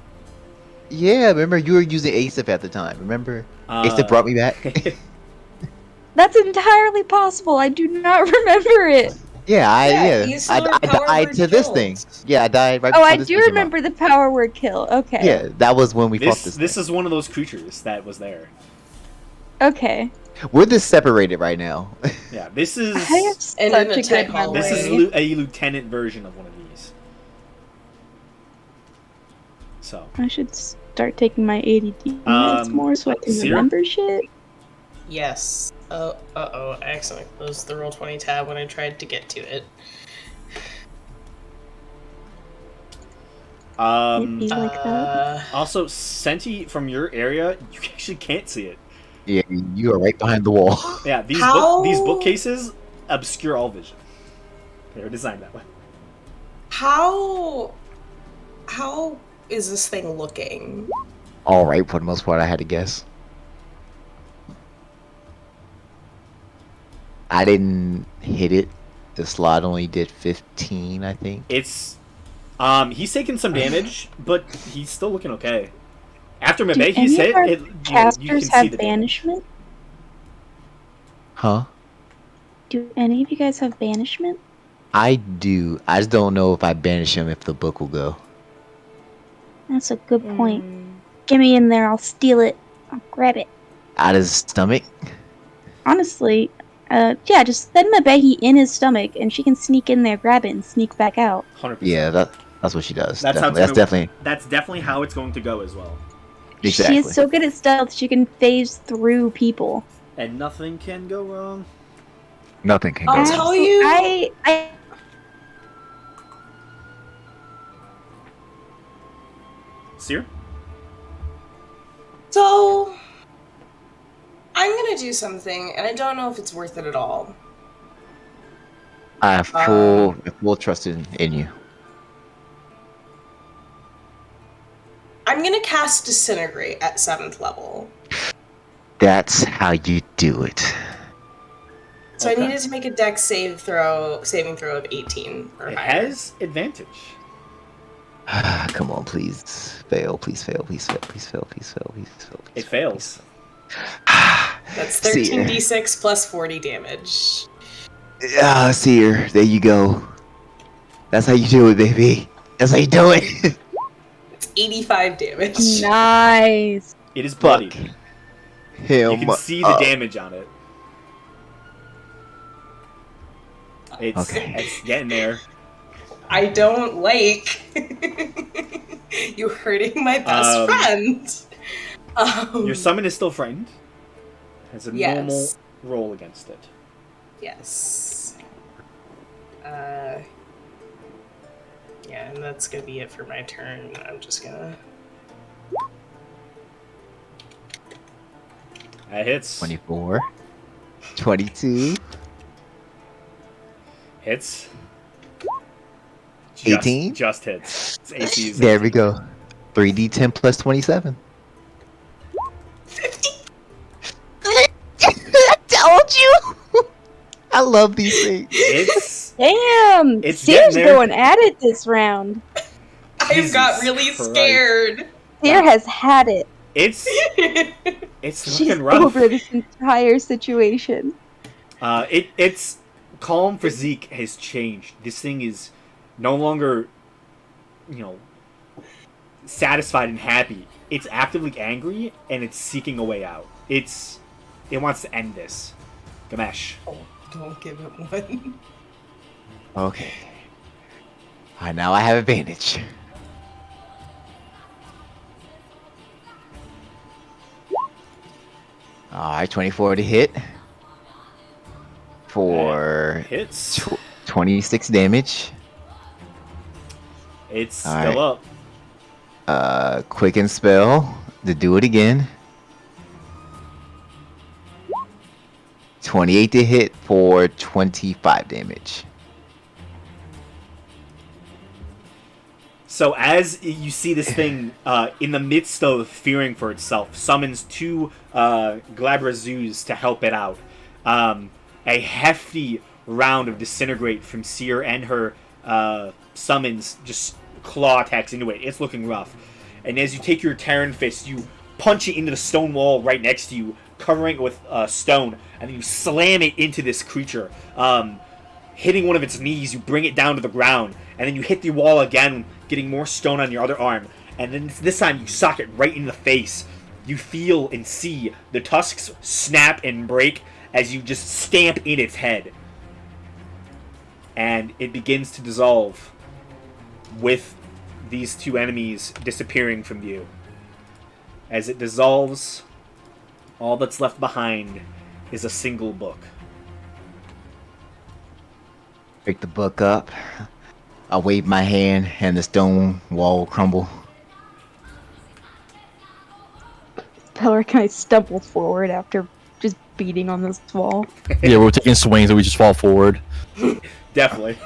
Yeah, remember you were using Asif at the time. Remember? Asif brought me back. That's entirely possible. I do not remember it. Yeah, you I still are power died word to this killed. thing. Yeah, I died right Oh, before I this do thing came out. remember the power word kill. Okay. Yeah, that was when we fought This this. this thing. is one of those creatures that was there. Okay. We're just separated right now. Yeah, this is I have And such in a the tech good hallway. this is memory. a lieutenant version of one of these. So I should start taking my ADD meds more so I can Seer? remember shit. Yes. Oh, uh-oh. I accidentally closed the Roll20 tab when I tried to get to it. It'd be like that. Also, Senti, from your area, you actually can't see it. Yeah, you are right behind the wall. Yeah, these How- these bookcases obscure all vision. They're designed that way. How is this thing looking? All right, for the most part, I had to guess. I didn't hit it. The slot only did 15, I think. It's he's taken some damage, but he's still looking okay. After Do Mebe, any he's of hit. our You can casters see have the damage. banishment? Huh? Do any of you guys have banishment? I do. I just don't know if I banish him if the book will go. That's a good point. Get me in there. I'll steal it. I'll grab it. Out of his stomach? Honestly, yeah, just send Mabehi in his stomach, and she can sneak in there, grab it, and sneak back out. 100%. Yeah, that's what she does. That's how Definitely. it's That's gonna- definitely. That's definitely how it's going to go as well. Exactly. She is so good at stealth, she can phase through people. And nothing can go wrong. Nothing can I'll go tell wrong. you- I Seer? So, I'm gonna do something, and I don't know if it's worth it at all. I have full trust in you. I'm gonna cast Disintegrate at 7th level. That's how you do it. So Okay. I needed to make a dex saving throw of 18 or It higher. has advantage. Come on, please fail, please fail, please fail, please fail, please fail, please fail. It fails. That's Seer. 13d6 plus 40 damage. Seer, there you go. That's how you do it, baby. That's how you do it. It's 85 damage. nice. It is Fuck bloodied. him. You can see the damage on it. It's getting there. I don't like you hurting my best friend. Your summon is still frightened. Has a Yes. normal roll against it. Yes. Yeah, and that's gonna be it for my turn. I'm just gonna. That hits. 24, 22, Hits. 18? Just hits. It's AC is There we 18. go. 3d10 plus 27. 50. I told you. I love these things. It's Damn! It's Seer's getting there. going at it this round. I got Jesus really Christ. scared. Seer has had it. it's She's looking rough. over this entire situation. It's calm physique has changed. This thing is no longer, satisfied and happy. It's actively angry and it's seeking a way out. It wants to end this. Gamesh. Don't give it one. Okay. Alright, now I have advantage. Alright, 24 to hit. For Hits. 26 damage. It's still Alright. up. Quicken spell to do it again. 28 to hit for 25 damage. So as you see this thing, in the midst of fearing for itself, summons two Glabrazoos to help it out. A hefty round of Disintegrate from Seer and her summons just claw attacks into it. It's looking rough. And as you take your Terran Fist, you punch it into the stone wall right next to you, covering it with stone, and then you slam it into this creature. Hitting one of its knees, you bring it down to the ground, and then you hit the wall again, getting more stone on your other arm. And then this time you sock it right in the face. You feel and see the tusks snap and break as you just stamp in its head. And it begins to dissolve with these two enemies disappearing from view. As it dissolves, all that's left behind is a single book. Pick the book up. I wave my hand and the stone wall crumble. Pelric and I stumbled forward after just beating on this wall. Yeah, we're taking swings and we just fall forward. Definitely.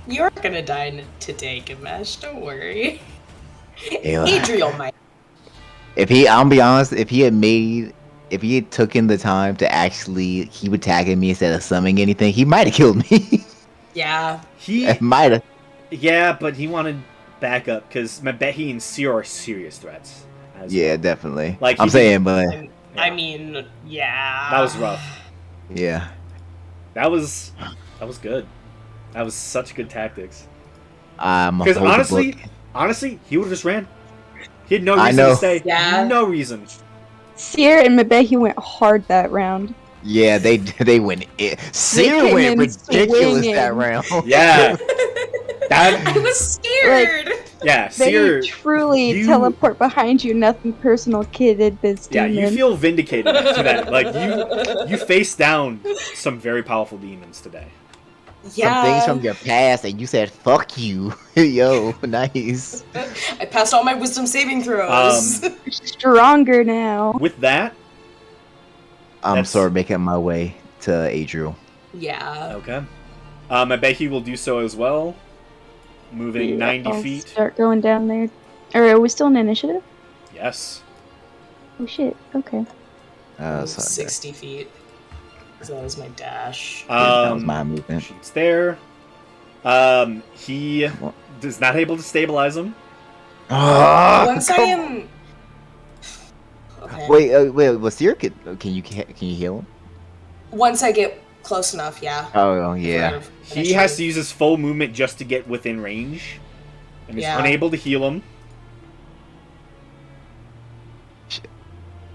You're gonna die today, Gamesh. Don't worry. Ew. Adriel might. I'll be honest, if he had taken the time to actually keep attacking me instead of summoning anything, he might have killed me. Yeah. He, Might have. yeah, but he wanted backup because I bet he and Seer are serious threats. Yeah, definitely. Like, I'm he saying, but I mean, yeah. That was rough. yeah. That was good. That was such good tactics. Because Because honestly, he would have just ran. He had no I reason know. to stay. Yeah. No reason. Seer and Mabehi went hard that round. yeah, they went. Seer came went in ridiculous that swinging. round. Yeah. I was scared. Yeah, They Seer, truly you- teleport behind you. Nothing personal, kid. This yeah, demon. you feel vindicated to that. Like you face down some very powerful demons today. Some things Yeah. from your past, and you said "fuck you." Yo, nice. I passed all my wisdom saving throws. Um, You're stronger now. With that, I'm That's- sort of making my way to Adriel. yeah. okay. I bet he will do so as well. Moving 90 I'll feet. start going down there. Or are we still in initiative? Yes. Oh shit. Okay. Move So 60 feet. So that was my dash. that was my movement. She's there. He Come on. is not able to stabilize him. Once I come am. Okay. Wait. Was Seer can you heal him? Once I get close enough, yeah. Oh yeah. He has to use his full movement just to get within range, and is Yeah. unable to heal him.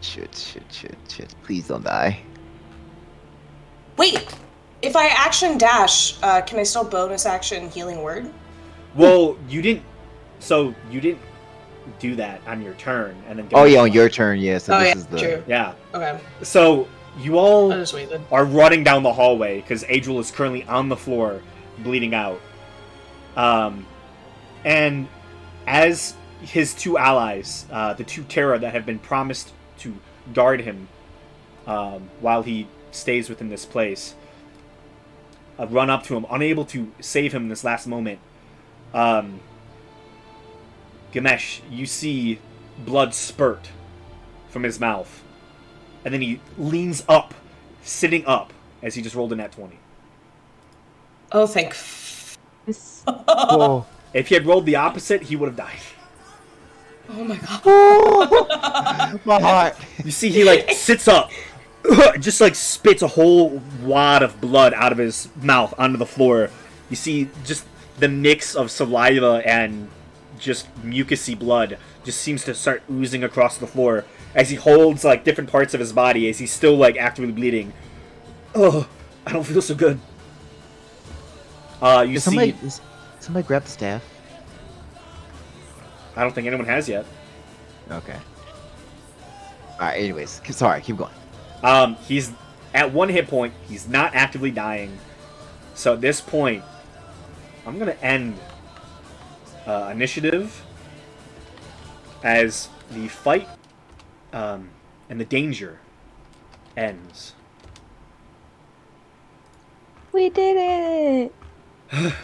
Shit. Please don't die. Wait! If I action dash, can I still bonus action healing word? Well, you didn't. So you didn't do that on your turn, and then. Oh yeah, on your turn, yeah. So Oh, this yeah, is the true. Yeah. Okay. So you all I'll just wait then. are running down the hallway because Adriel is currently on the floor, bleeding out. And as his two allies, the two Terra that have been promised to guard him while he stays within this place, run up to him, unable to save him in this last moment. Ganesh, you see blood spurt from his mouth. And then he leans up, sitting up, as he just rolled a nat 20. Oh, thank. This- Whoa. If he had rolled the opposite, he would have died. Oh my god. My heart. You see, he, like, sits up, just, like, spits a whole wad of blood out of his mouth onto the floor. You see just the mix of saliva and just mucousy blood just seems to start oozing across the floor as he holds, like, different parts of his body as he's still, like, actively bleeding. Oh, I don't feel so good. You see... Somebody grab the staff. I don't think anyone has yet. Okay. Alright, anyways. Sorry, keep going. He's at 1 hit point. He's not actively dying. So at this point, I'm going to end initiative as the fight and the danger ends. We did it!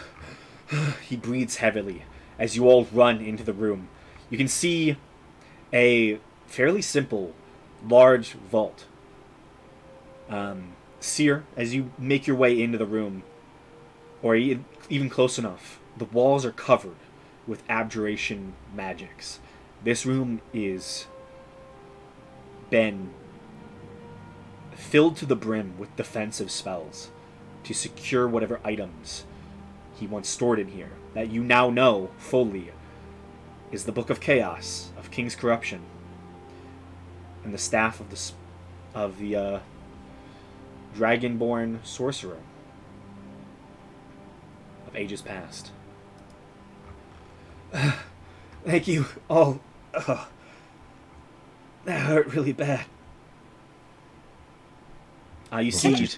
He breathes heavily as you all run into the room. You can see a fairly simple, large vault. Seer, as you make your way into the room, or even close enough, the walls are covered with abjuration magics. This room is been filled to the brim with defensive spells to secure whatever items he once stored in here, that you now know fully is the Book of Chaos, of King's Corruption, and the staff of the Dragonborn Sorcerer of ages past. Thank you all. That hurt really bad. You see,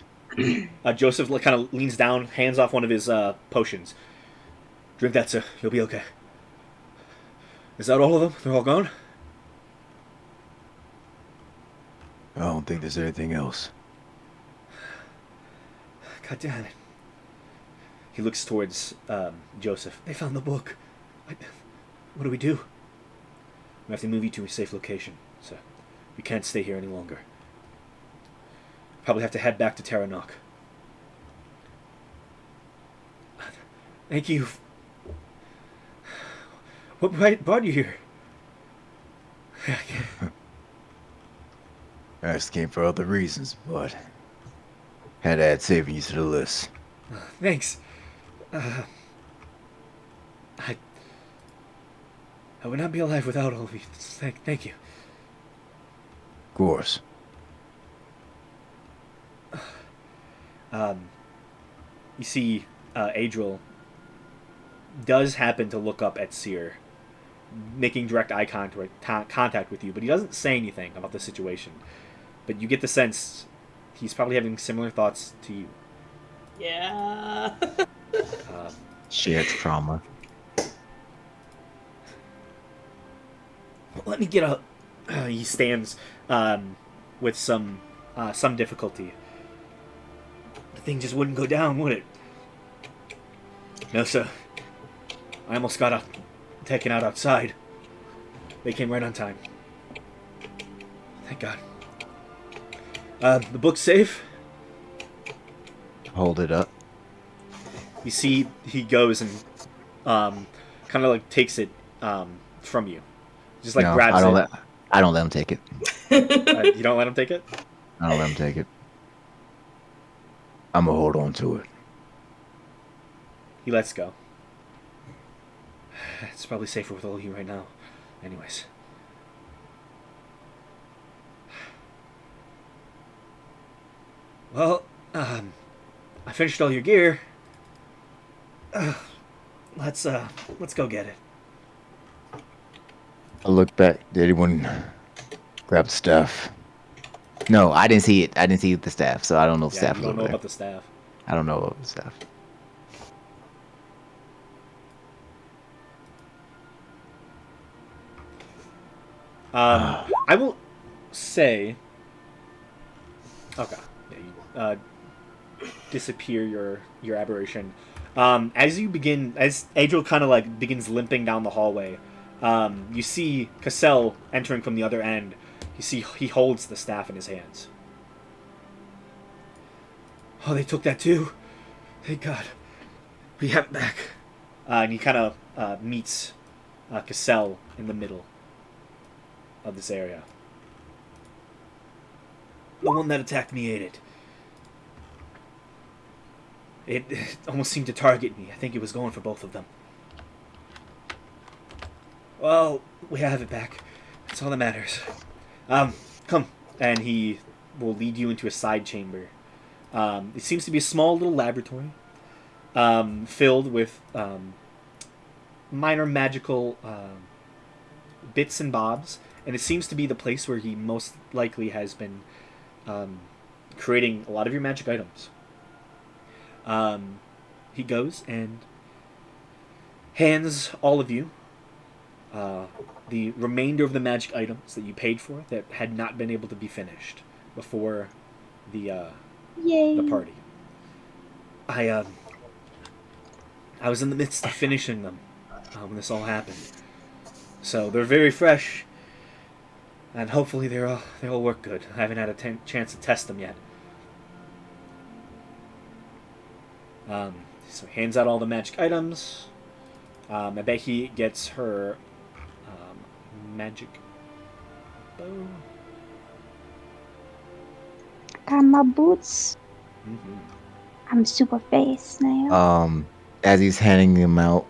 Joseph kind of leans down, hands off one of his potions. Drink that, sir. You'll be okay. Is that all of them? They're all gone? I don't think there's anything else. God damn it. He looks towards Joseph. They found the book. What do we do? We have to move you to a safe location, sir. We can't stay here any longer. Probably have to head back to Terranok. Thank you. What brought you here? I just came for other reasons, but had to add saving you to the list. Thanks. I would not be alive without all of you. Thank you. Of course. You see, Adriel does happen to look up at Seer making direct eye contact with you, but he doesn't say anything about the situation. But you get the sense he's probably having similar thoughts to you. Yeah. Shared trauma. Let me get a. He stands with some difficulty. The thing just wouldn't go down, would it? No, sir. I almost got taken out outside. They came right on time. Thank God. The book's safe. Hold it up. You see, he goes and kind of like takes it from you. Just like No, grabs it. I don't let him take it. You don't let him take it? I don't let him take it. I'm gonna hold on to it. He lets go. It's probably safer with all of you right now. Anyways. Well, I finished all your gear. Let's go get it. I look back. Did anyone grab the staff? No, I didn't see it. I didn't see the staff, so I don't know if Yeah, staff you was don't over know there. about the staff. I don't know about the staff. I will say. Okay. Yeah, you disappear your aberration. As Adriel kind of like begins limping down the hallway, you see Cassell entering from the other end. You see he holds the staff in his hands. Oh, they took that too. Thank God. We have it back. And he kind of meets Cassell in the middle of this area. The one that attacked me ate it. It almost seemed to target me. I think it was going for both of them. Well, we have it back. That's all that matters. Come. And he will lead you into a side chamber. It seems to be a small little laboratory filled with minor magical bits and bobs. And it seems to be the place where he most likely has been creating a lot of your magic items. He goes and hands all of you the remainder of the magic items that you paid for that had not been able to be finished before the Yay. party. I was in the midst of finishing them when this all happened, so they're very fresh, and hopefully they all work good. I haven't had a chance to test them yet. So he hands out all the magic items. I bet he gets her magic bow. Got my boots. Mm-hmm. I'm super face now. As he's handing them out,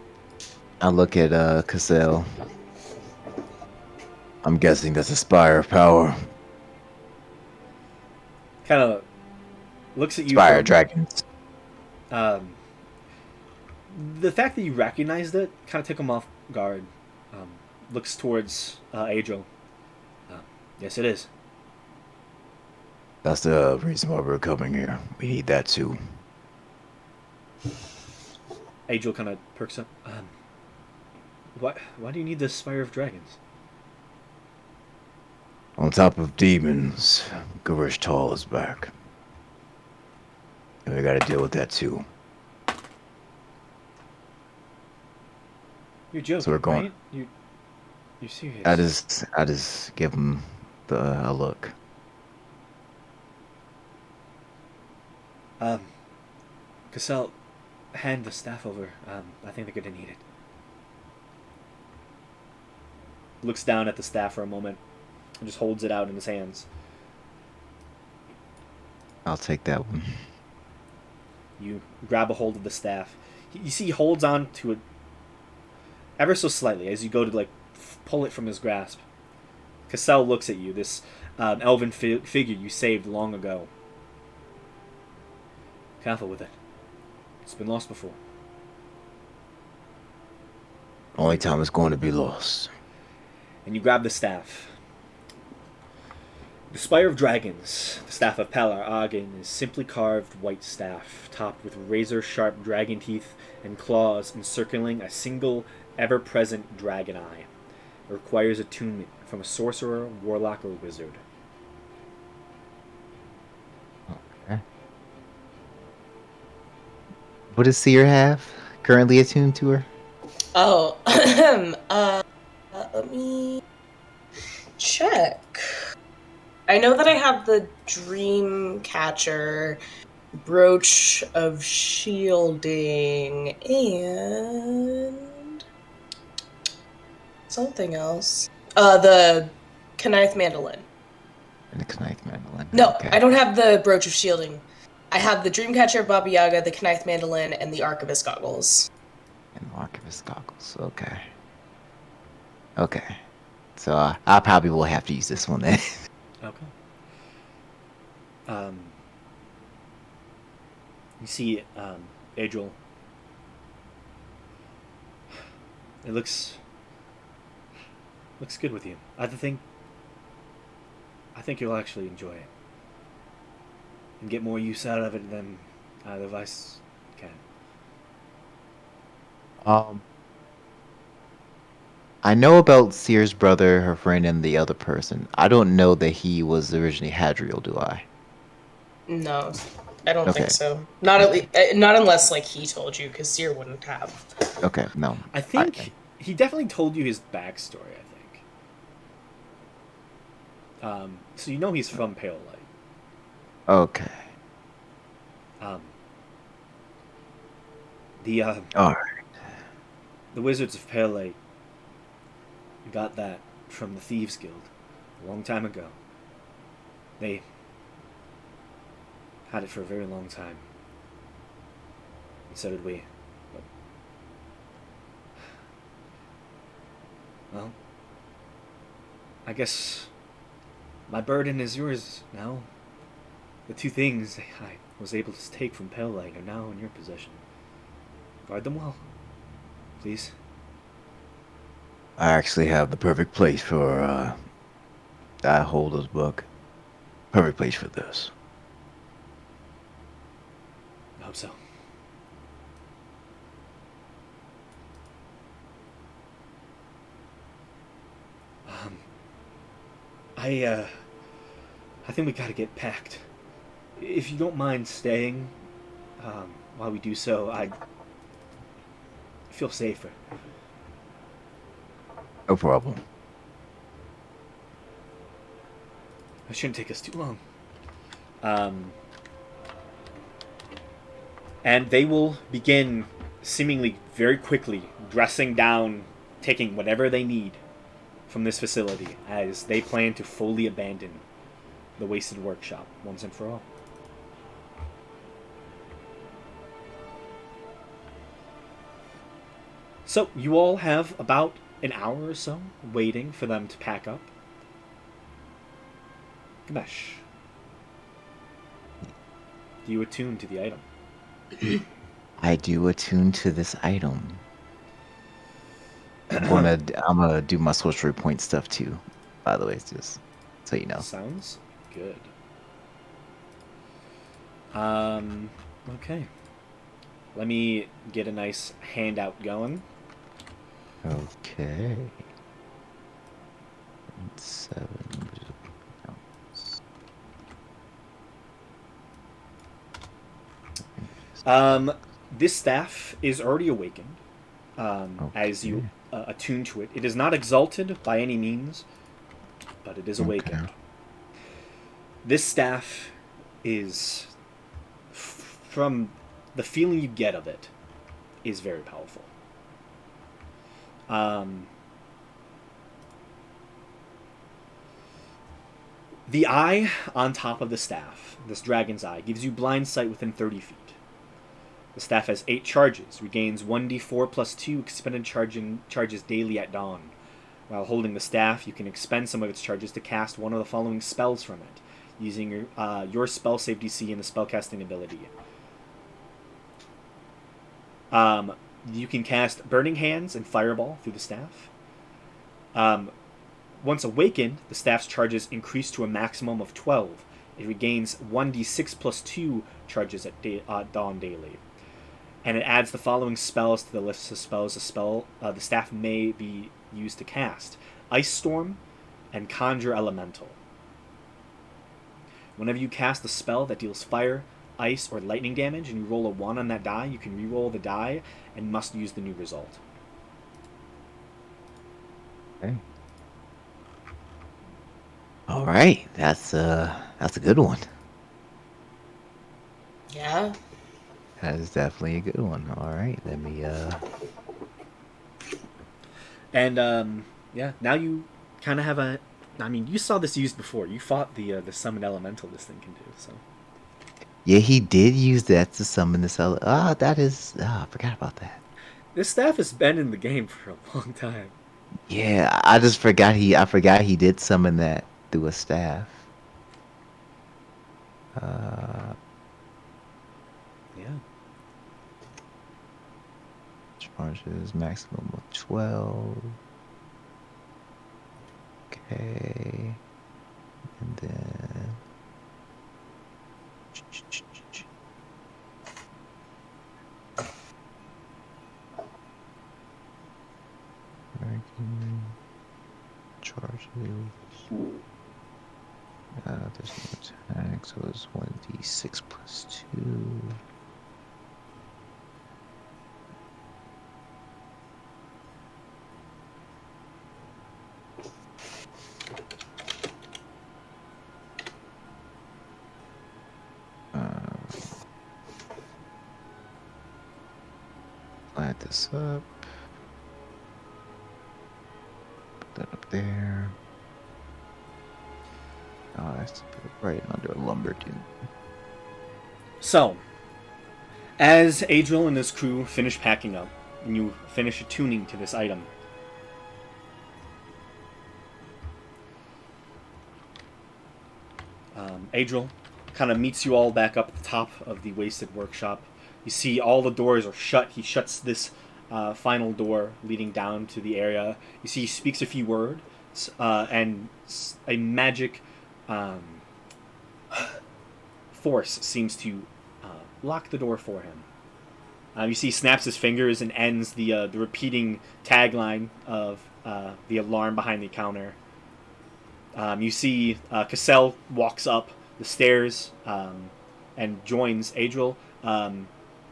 I look at Cassell. I'm guessing that's a spire of power. Kind of looks at you. Spire of dragons. The fact that you recognized it kind of took him off guard. Looks towards Adriel. Yes, it is. That's the reason why we're coming here. We need that too. Adriel kind of perks up. Why do you need the Spire of Dragons? On top of demons, Garish Tall is back. And we gotta deal with that too. You're joking, So we're going- right? You're serious. I just give him a look. Cassell, hand the staff over. I think they're gonna need it. Looks down at the staff for a moment and just holds it out in his hands. I'll take that one. You grab a hold of the staff. You see he holds on to it ever so slightly as you go to pull it from his grasp. Cassell looks at you, this elven figure you saved long ago. Careful with it. It's been lost before. Only time it's going to be lost. And you grab the staff. The Spire of Dragons, the Staff of Palar Agen, is simply carved white staff, topped with razor-sharp dragon teeth and claws encircling a single, ever-present dragon eye. It requires attunement from a sorcerer, warlock, or wizard. Okay. What does Seer have currently attuned to her? Oh, let me check. I know that I have the Dream Catcher, Brooch of Shielding, and something else. The Knife Mandolin. And the Knife Mandolin. No, Okay. I don't have the Brooch of Shielding. I have the Dreamcatcher, Baba Yaga, the Knife Mandolin, and the Archivist Goggles. And the Archivist Goggles. Okay. Okay. So I probably will have to use this one then. Okay. You see, Adriel. It looks good with you. I think you'll actually enjoy it and get more use out of it than either of us can. I know about Seer's brother, her friend, and the other person. I don't know that he was originally Hadriel, do I? No, I don't Okay. think so. Not not unless like he told you, because Seer wouldn't have. Okay, no. I think he definitely told you his backstory. I think. So you know he's from Pale Light. Okay. Alright. The Wizards of Pale Light got that from the Thieves Guild a long time ago. They had it for a very long time. And so did we. But, well, I guess my burden is yours now. The two things I was able to take from Pale Light are now in your possession. Guard them well, please. I actually have the perfect place for that holder's book. Perfect place for this. I hope so. I think we gotta get packed. If you don't mind staying, while we do so, I'd feel safer. No problem. It shouldn't take us too long. And they will begin, seemingly very quickly, dressing down, taking whatever they need from this facility, as they plan to fully abandon the Wasted Workshop once and for all. So, you all have about an hour or so waiting for them to pack up. Ganesh, do you attune to the item? I do attune to this item. I'm gonna do my sorcery point stuff too. By the way, just so you know. Sounds good. Okay. Let me get a nice handout going. Okay. 7. This staff is already awakened. As you attune to it. It is not exalted by any means, but it is awakened. Okay. This staff is, from the feeling you get of it, is very powerful. The eye on top of the staff, this dragon's eye, gives you blind sight within 30 feet. The staff has 8 charges, regains 1d4 plus 2 expended charges daily at dawn. While holding the staff, you can expend some of its charges to cast one of the following spells from it, using your spell save DC and the spellcasting ability. You can cast Burning Hands and Fireball through the staff. Once awakened, the staff's charges increase to a maximum of 12. It regains 1d6 plus 2 charges at dawn daily. And it adds the following spells to the list of spells the staff may be used to cast: Ice Storm and Conjure Elemental. Whenever you cast a spell that deals fire, ice, or lightning damage and you roll a 1 on that die, you can re-roll the die and must use the new result. Okay. All right, that's a good one. Yeah. That is definitely a good one. All right, let me And yeah, now you kind of have a. I mean, you saw this used before. You fought the summoned elemental this thing can do. So Yeah, he did use that to summon this other. I forgot about that. this staff has been in the game for a long time. Yeah, I just forgot I forgot he did summon that through a staff. Uh, Yeah. charges maximum of 12. Okay. And then charges. There's no attack, so it's 1d6 plus 2. Add this up. Put that up there. Oh, that's right under Lumberton. So, as Adriel and his crew finish packing up, and you finish attuning to this item, Adriel kind of meets you all back up at the top of the Wasted Workshop. You see all the doors are shut. He shuts this final door leading down to the area. You see he speaks a few words, and a magic force seems to lock the door for him. You see he snaps his fingers and ends the repeating tagline of the alarm behind the counter. You see Cassell walks up the stairs and joins Adriel,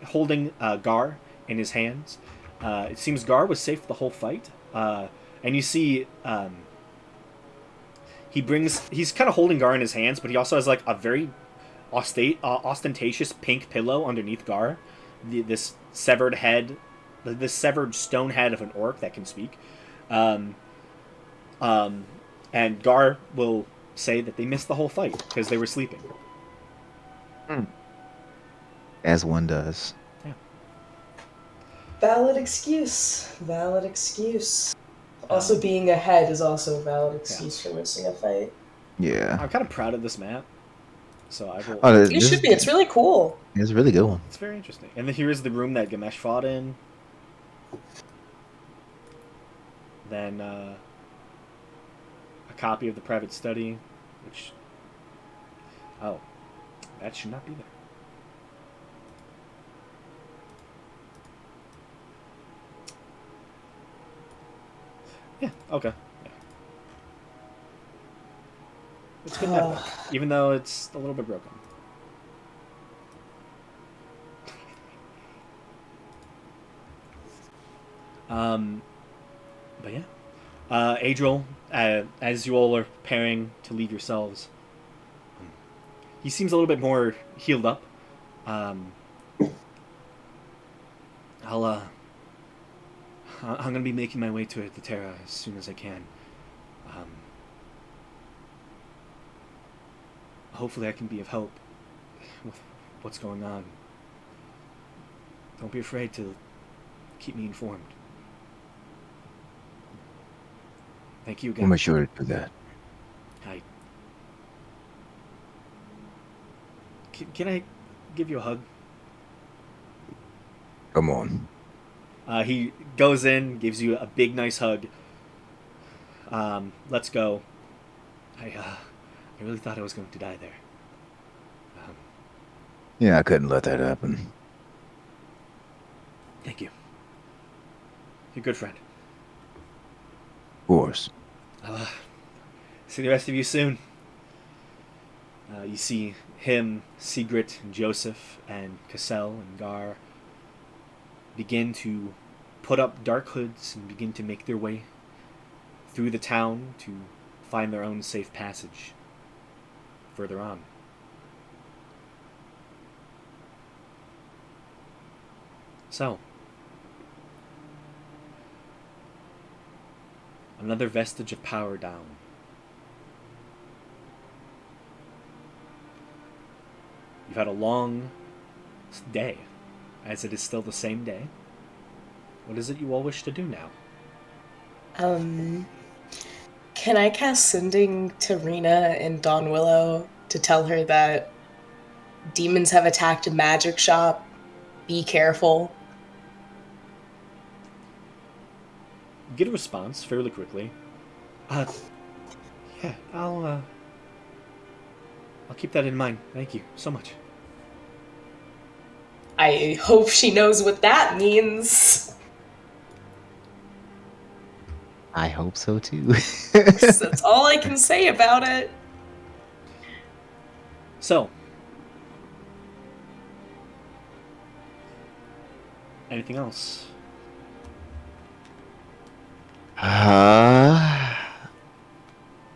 holding Gar in his hands. It seems Gar was safe the whole fight. And you see he's kind of holding Gar in his hands, but he also has like a very ostentatious pink pillow underneath Gar. This severed head, this severed stone head of an orc that can speak. And Gar will say that they missed the whole fight because they were sleeping. As one does. Yeah. Valid excuse. Valid excuse. Also, being ahead is also a valid excuse for missing a fight. Yeah. I'm kind of proud of this map. So I will. Oh, You should be. It's really cool. It's a really good one. It's very interesting. And then here is the room that Gamesh fought in. Then a copy of the private study, which... Oh, that should not be there. Yeah, okay. Yeah. It's good network, even though it's a little bit broken. But yeah. Adriel, as you all are preparing to leave yourselves, he seems a little bit more healed up. I'm gonna be making my way to the Terra as soon as I can. Hopefully I can be of help with what's going on. Don't be afraid to keep me informed. Thank you again. We'll make sure to do that. Can I give you a hug? Come on. He goes in, gives you a big, nice hug. Let's go. I really thought I was going to die there. Yeah, I couldn't let that happen. Thank you. You're a good friend. Of course. See the rest of you soon. You see him, Sigrid, and Joseph, and Cassell, and Gar begin to put up dark hoods and begin to make their way through the town to find their own safe passage further on. So, another vestige of power down. You've had a long day, as it is still the same day. What is it you all wish to do now? Can I cast Sending to Rena and Dawn Willow to tell her that demons have attacked a magic shop? Be careful. You get a response fairly quickly. Yeah, I'll keep that in mind. Thank you so much. I hope she knows what that means. I hope so too. That's all I can say about it. So, anything else?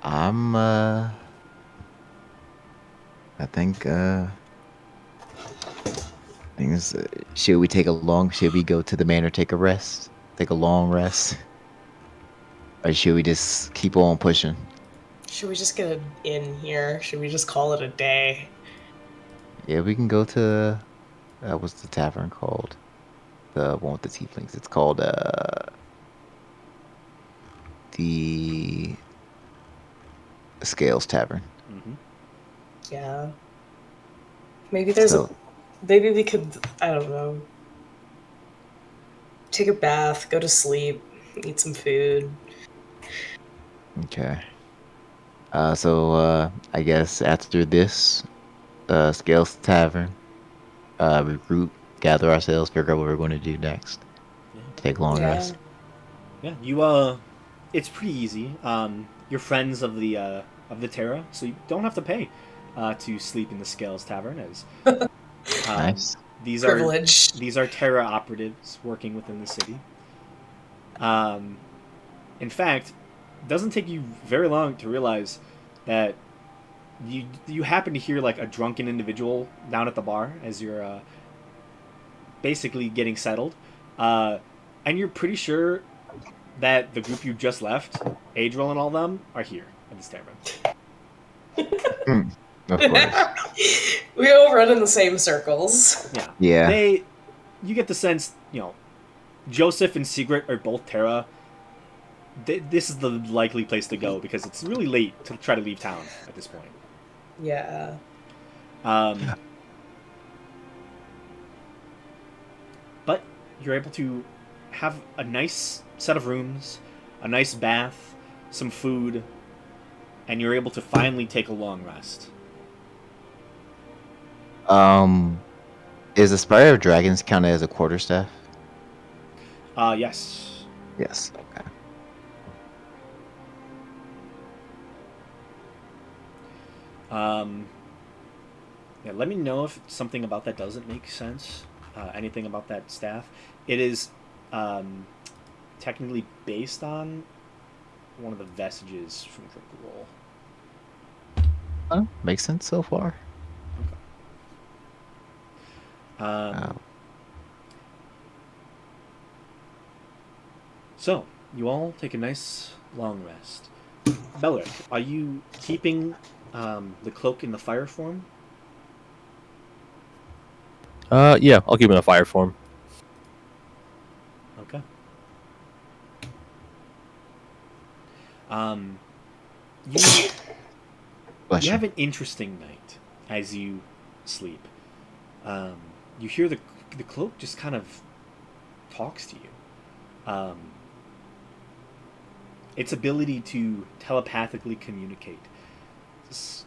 I'm I think things should we should we go to the manor, take a rest? Take a long rest? Or should we just keep on pushing? Should we just get an inn here? Should we just call it a day? Yeah, we can go to what's the tavern called? The one with the tieflings. It's called the Scales Tavern. Mm-hmm. Yeah. Maybe there's So, maybe we could, I don't know, take a bath, go to sleep, eat some food. okay. So I guess after this, Scales Tavern, regroup, gather ourselves, figure out what we're going to do next. Yeah. Take a long Yeah. rest. Yeah, it's pretty easy. You're friends of the Terra, so you don't have to pay to sleep in the Scales Tavern. As Nice. these Privilege. these are Terra operatives working within the city. In fact, it doesn't take you very long to realize that you happen to hear like a drunken individual down at the bar as you're basically getting settled, and you're pretty sure that the group you just left, Adriel and all them, are here at this tavern. Of course. We all run in the same circles. Yeah. Yeah. You get the sense, Joseph and Sigrid are both Terra. This is the likely place to go because it's really late to try to leave town at this point. Yeah. But you're able to have a nice set of rooms, a nice bath, some food, and you're able to finally take a long rest. Is the Spire of Dragons counted as a quarterstaff? Yes. Yes. Okay. Yeah, let me know if something about that doesn't make sense. Anything about that staff. It is technically based on one of the vestiges from Critical Role. Makes sense so far. So, you all take a nice long rest. Belric, are you keeping the cloak in the fire form? Yeah, I'll keep it in a fire form. Okay. Bless You you. have an interesting night as you sleep. You hear the cloak just kind of talks to you. its ability to telepathically communicate is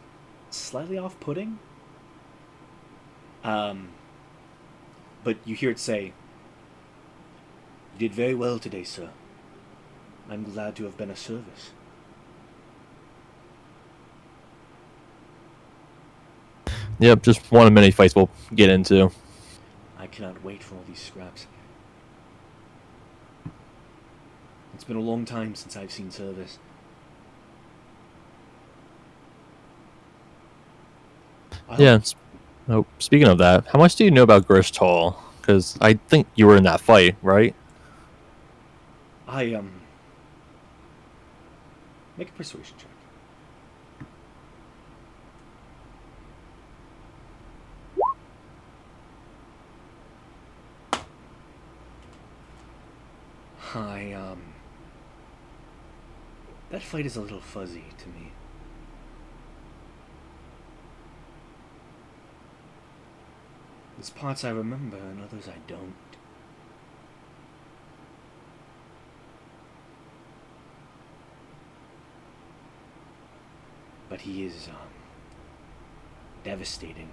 slightly off-putting. But you hear it say, "You did very well today, sir. I'm glad to have been of service." Yep, just one of many fights we'll get into. I cannot wait for all these scraps. It's been a long time since I've seen service. Yeah. Oh, speaking of that, how much do you know about Grish Toll? Because I think you were in that fight, right? I make a persuasion check. That fight is a little fuzzy to me. There's parts I remember and others I don't. But he is, devastating.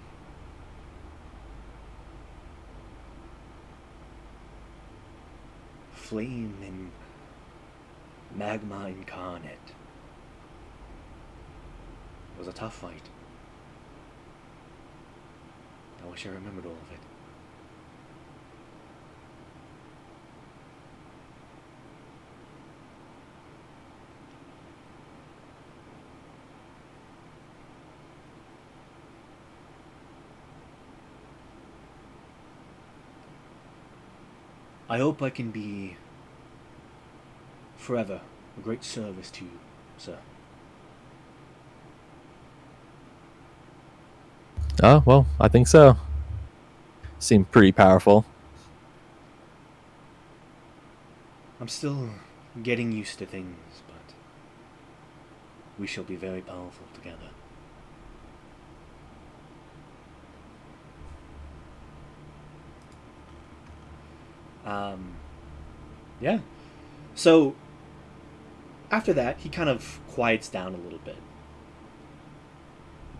Flame and magma incarnate. It was a tough fight. I wish I remembered all of it. I hope I can be forever a great service to you, sir. Oh, well, I think so. Seemed pretty powerful. I'm still getting used to things, but we shall be very powerful together. Yeah. So, after that, he kind of quiets down a little bit.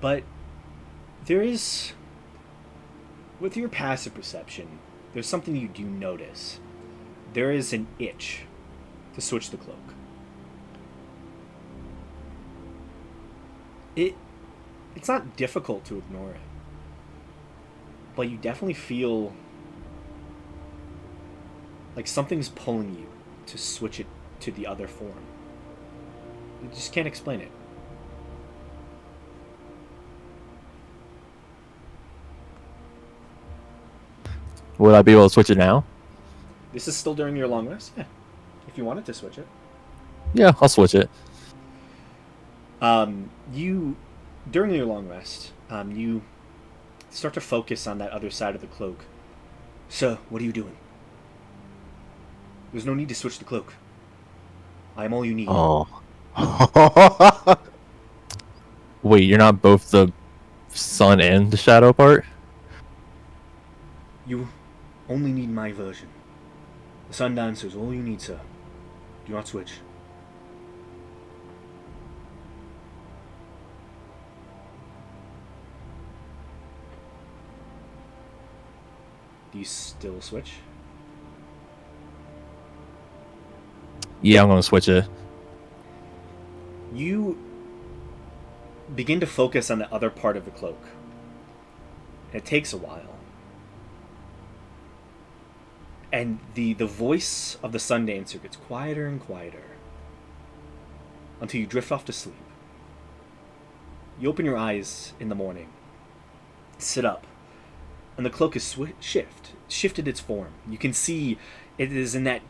But there is, with your passive perception, there's something you do notice. There is an itch to switch the cloak. It's not difficult to ignore it, but you definitely feel like something's pulling you to switch it to the other form. You just can't explain it. Would I be able to switch it now? This is still during your long rest? Yeah. If you wanted to switch it. Yeah, I'll switch it. During your long rest, you start to focus on that other side of the cloak. Sir, what are you doing? There's no need to switch the cloak. I am all you need. Oh. Wait, you're not both the sun and the shadow part? You only need my version. The Sun Dancer is all you need, sir. Do not switch. Do you still switch? Yeah, I'm gonna switch it. You begin to focus on the other part of the cloak. It takes a while. And the voice of the Sun Dancer gets quieter and quieter until you drift off to sleep. You open your eyes in the morning, sit up, and the cloak is shifted its form. You can see it is in that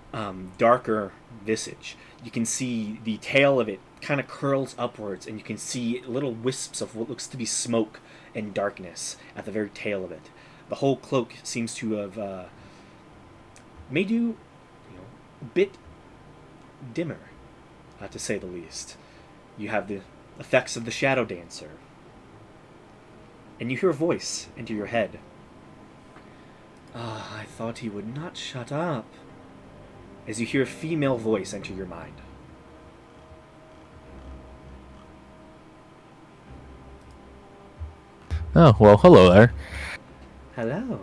darker visage. You can see the tail of it kind of curls upwards, and you can see little wisps of what looks to be smoke and darkness at the very tail of it. The whole cloak seems to have made you, a bit dimmer, to say the least. You have the effects of the Shadow Dancer, and you hear a voice enter your head. I thought he would not shut up. as you hear a female voice enter your mind. Oh, well, hello there. Hello.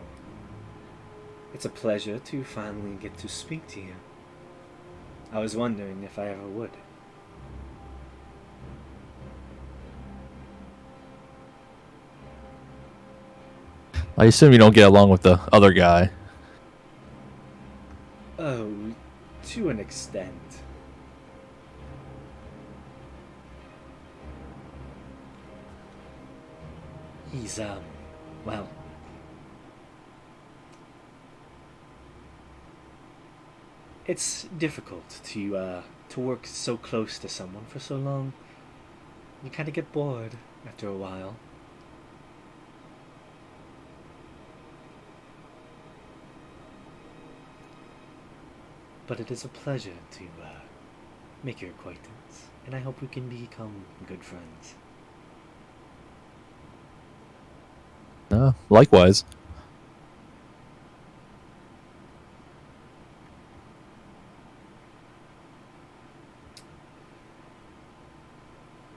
It's a pleasure to finally get to speak to you. I was wondering if I ever would. I assume you don't get along with the other guy. Oh, to an extent. He's, well... It's difficult to work so close to someone for so long. You kind of get bored after a while. But it is a pleasure to make your acquaintance, and I hope we can become good friends. Likewise.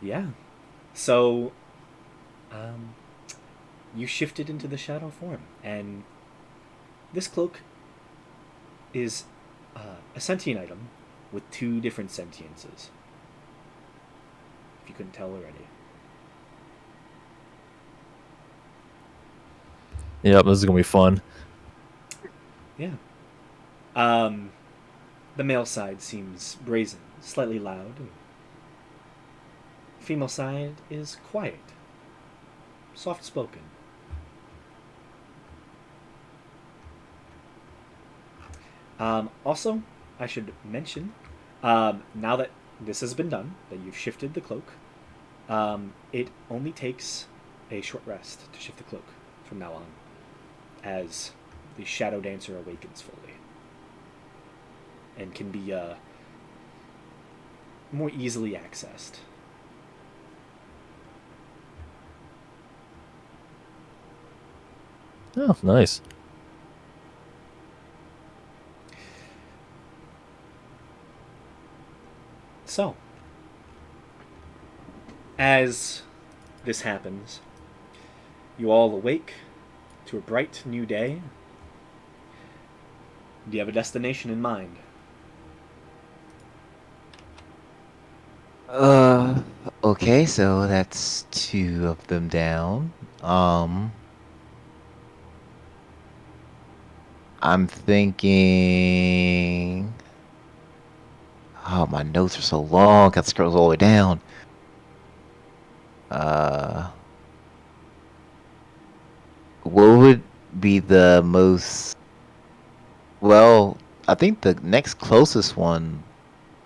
Yeah. So, you shifted into the shadow form, and this cloak is a sentient item with 2 different sentiences. If you couldn't tell already. Yep, this is gonna be fun. Yeah. The male side seems brazen, slightly loud. And female side is quiet, soft-spoken. Also, I should mention, now that this has been done, that you've shifted the cloak, it only takes a short rest to shift the cloak from now on, as the Shadow Dancer awakens fully, and can be more easily accessed. Oh, nice. So, as this happens, you all awake to a bright new day. Do you have a destination in mind? Okay, so that's 2 of them down. I'm thinking. Oh, my notes are so long. Got to scroll all the way down. What would be the most? Well, I think the next closest one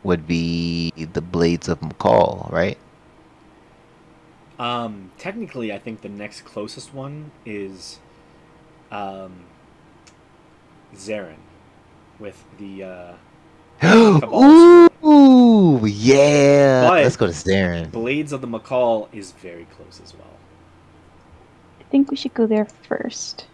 would be the Blades of McCall, right? Technically, I think the next closest one is Zarin with the Cabal's Ooh, yeah. But Let's go to Saren. Blades of the McCall is very close as well. I think we should go there first.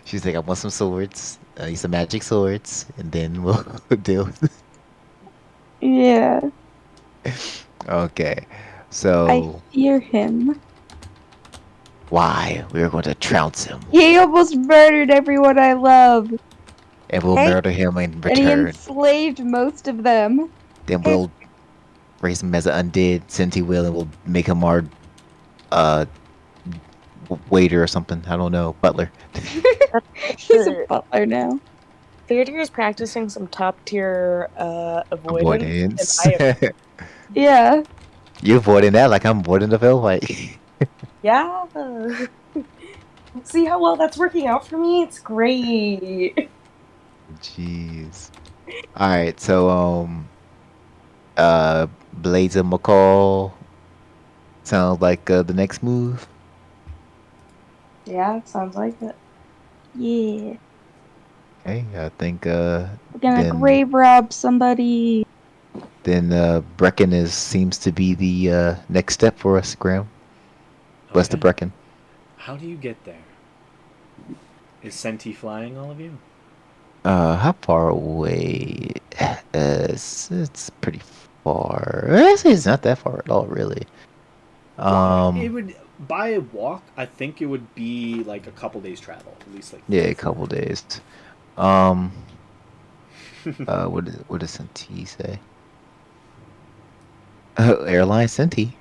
She's like, I want some swords. I need some magic swords, and then we'll deal with it. Yeah, Okay, I so fear him. why? We're going to trounce him, He almost murdered everyone I love, and we'll Hey. murder him in and he return. enslaved most of them. Then we'll raise him as an undead, Senti will, and we'll make him our uh waiter or something. I don't know, butler. He's a butler now. Theater is practicing some top tier avoidance. Avoidance. And I am, Yeah. You avoiding that like I'm avoiding the film fight. yeah. See how well that's working out for me? It's great. Jeez. All right, so Blades of McCall sounds like the next move. Yeah, sounds like it. Yeah. Okay, I think We're gonna then grave rob somebody. Brecken seems to be the next step for us, Graham. West of Okay. Brecken. How do you get there? Is Senti flying all of you? How far away? It's pretty far. Actually, it's not that far at all, really. It would, by a walk, I think it would be like a couple days travel, at least like Yeah, three, a four. couple days. Um, what does Senti say? Airline Senti.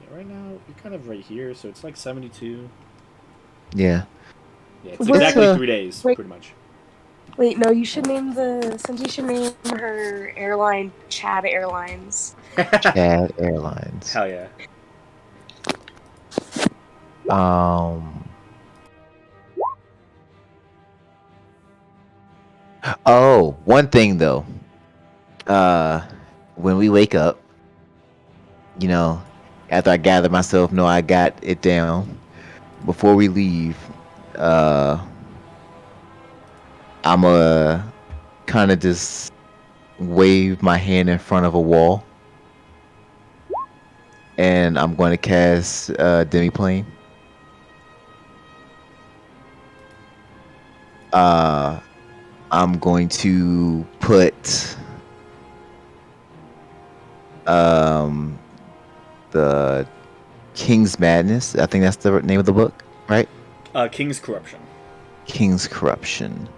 Yeah, right now you're kind of right here, so it's like 72. Yeah. Yeah, it's Where- exactly It's 3 days, Wait. pretty much. Wait, no, you should name Cindy should name her airline Chad Airlines. Chad Airlines. Hell yeah. Um. Oh, one thing though. When we wake up, you know, after I gather myself, know I got it down. Before we leave, I'ma kind of just wave my hand in front of a wall, and I'm going to cast Demiplane. I'm going to put um the King's Madness. I think that's the name of the book, right? King's Corruption. King's Corruption.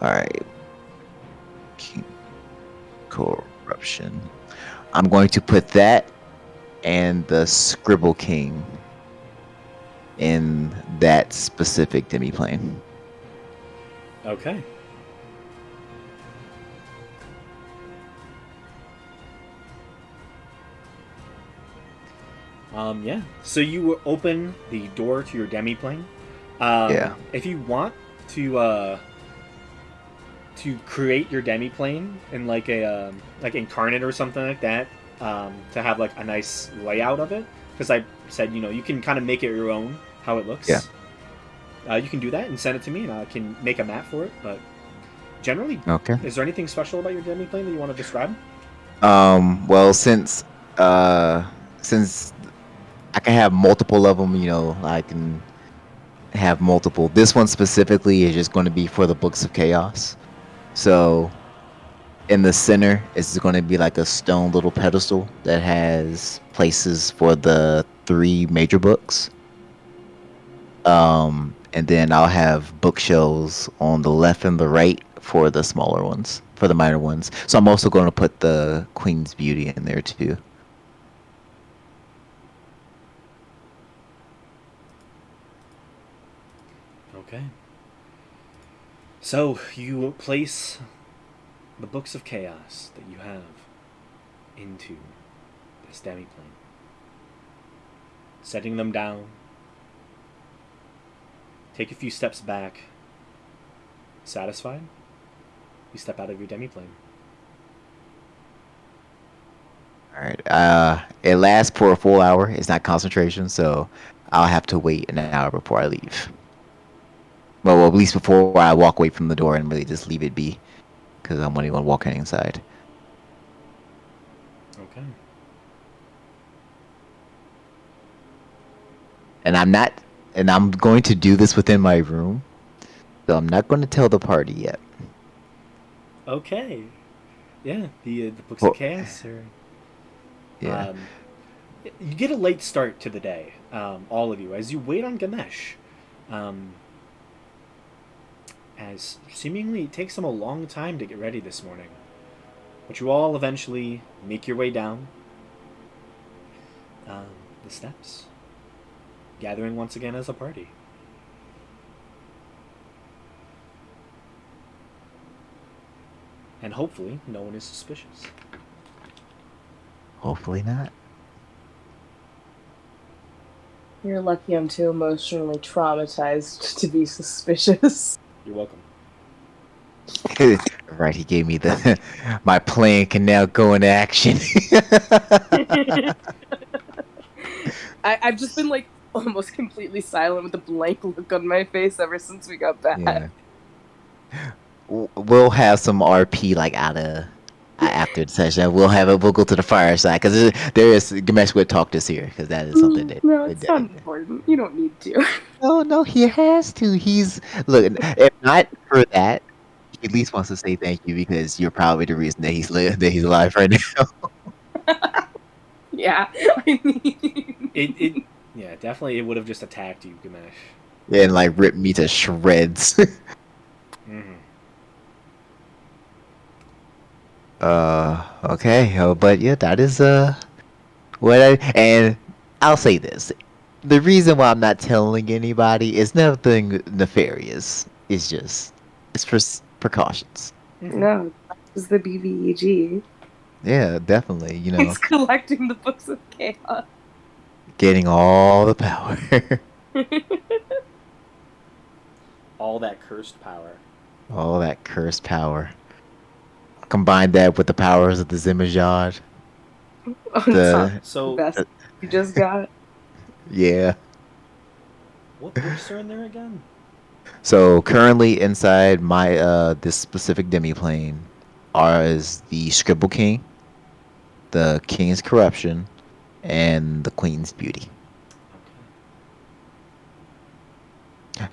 All right. King Corruption. I'm going to put that and the Scribble King in that specific demiplane. Okay. Yeah. So you open the door to your demiplane. Yeah. If you want to create your demiplane in like a like Incarnate or something like that, to have like a nice layout of it, because I said you can kind of make it your own how it looks. Yeah. You can do that and send it to me, and I can make a map for it. But generally, Okay. is there anything special about your demiplane that you want to describe? Well, since I can have multiple of them, I can have multiple. This one specifically is just going to be for the Books of Chaos. So in the center is going to be like a stone little pedestal that has places for the 3 major books. And then I'll have bookshelves on the left and the right for the smaller ones, for the minor ones. So I'm also going to put the Queen's Beauty in there too. Okay. So you place the Books of Chaos that you have into this demiplane, setting them down. Take a few steps back. Satisfied? You step out of your demiplane. All right. It lasts for a full hour. It's not concentration, so I'll have to wait an hour before I leave. Well, at least before I walk away from the door and really just leave it be, because I'm only going to walk inside. Okay. And I'm going to do this within my room, so I'm not going to tell the party yet. Okay. Yeah, the Books Well, of Chaos are... Yeah. You get a late start to the day, all of you, as you wait on Ganesh. As seemingly it takes him a long time to get ready this morning. But you all eventually make your way down the steps, gathering once again as a party. And hopefully no one is suspicious. Hopefully not. You're lucky I'm too emotionally traumatized to be suspicious. You're welcome. Right, he gave me the my plan can now go into action. I've just been like almost completely silent with a blank look on my face ever since we got back. Yeah. We'll have some RP like out of After the session, we'll go to the fireside because there is Gamesh would talk this here because that is something that. No, it's not important. You don't need to. No, he has to. He's look. If not for that, he at least wants to say thank you because you're probably the reason that he's alive right now. Yeah, I mean, Yeah, definitely it would have just attacked you, Gamesh. And like ripped me to shreds. Mm-hmm. Okay. But yeah, that is what and I'll say this. The reason why I'm not telling anybody is nothing nefarious. It's for precautions. Mm-hmm. no, that was the BVEG. Yeah, definitely. You know, It's collecting the books of chaos. getting all the power. All that cursed power. All that cursed power. Combine that with the powers of the Zimajad. On top The So, best you just got. yeah. what books are in there again? So currently inside my this specific demiplane is the Scribble King, the King's Corruption, and the Queen's Beauty.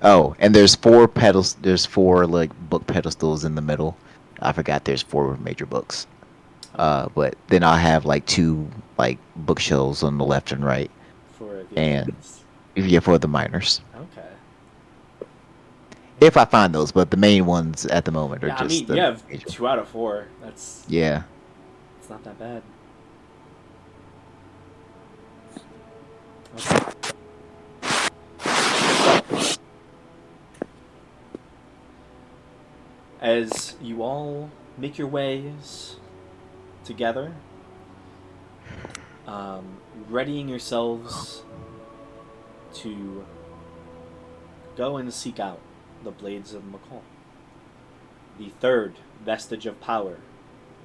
Oh, and there's four pedals. There's four like book pedestals in the middle. I forgot there's four major books. But then I'll have like two like bookshelves on the left and right, For the and advanced. yeah, for the minors. Okay. If I find those, but the main ones at the moment are Yeah, I just mean, the you have major. 2 out of 4. That's Yeah. it's not that bad. Okay. So, as you all make your ways together, readying yourselves to go and seek out the Blades of McCall, the third vestige of power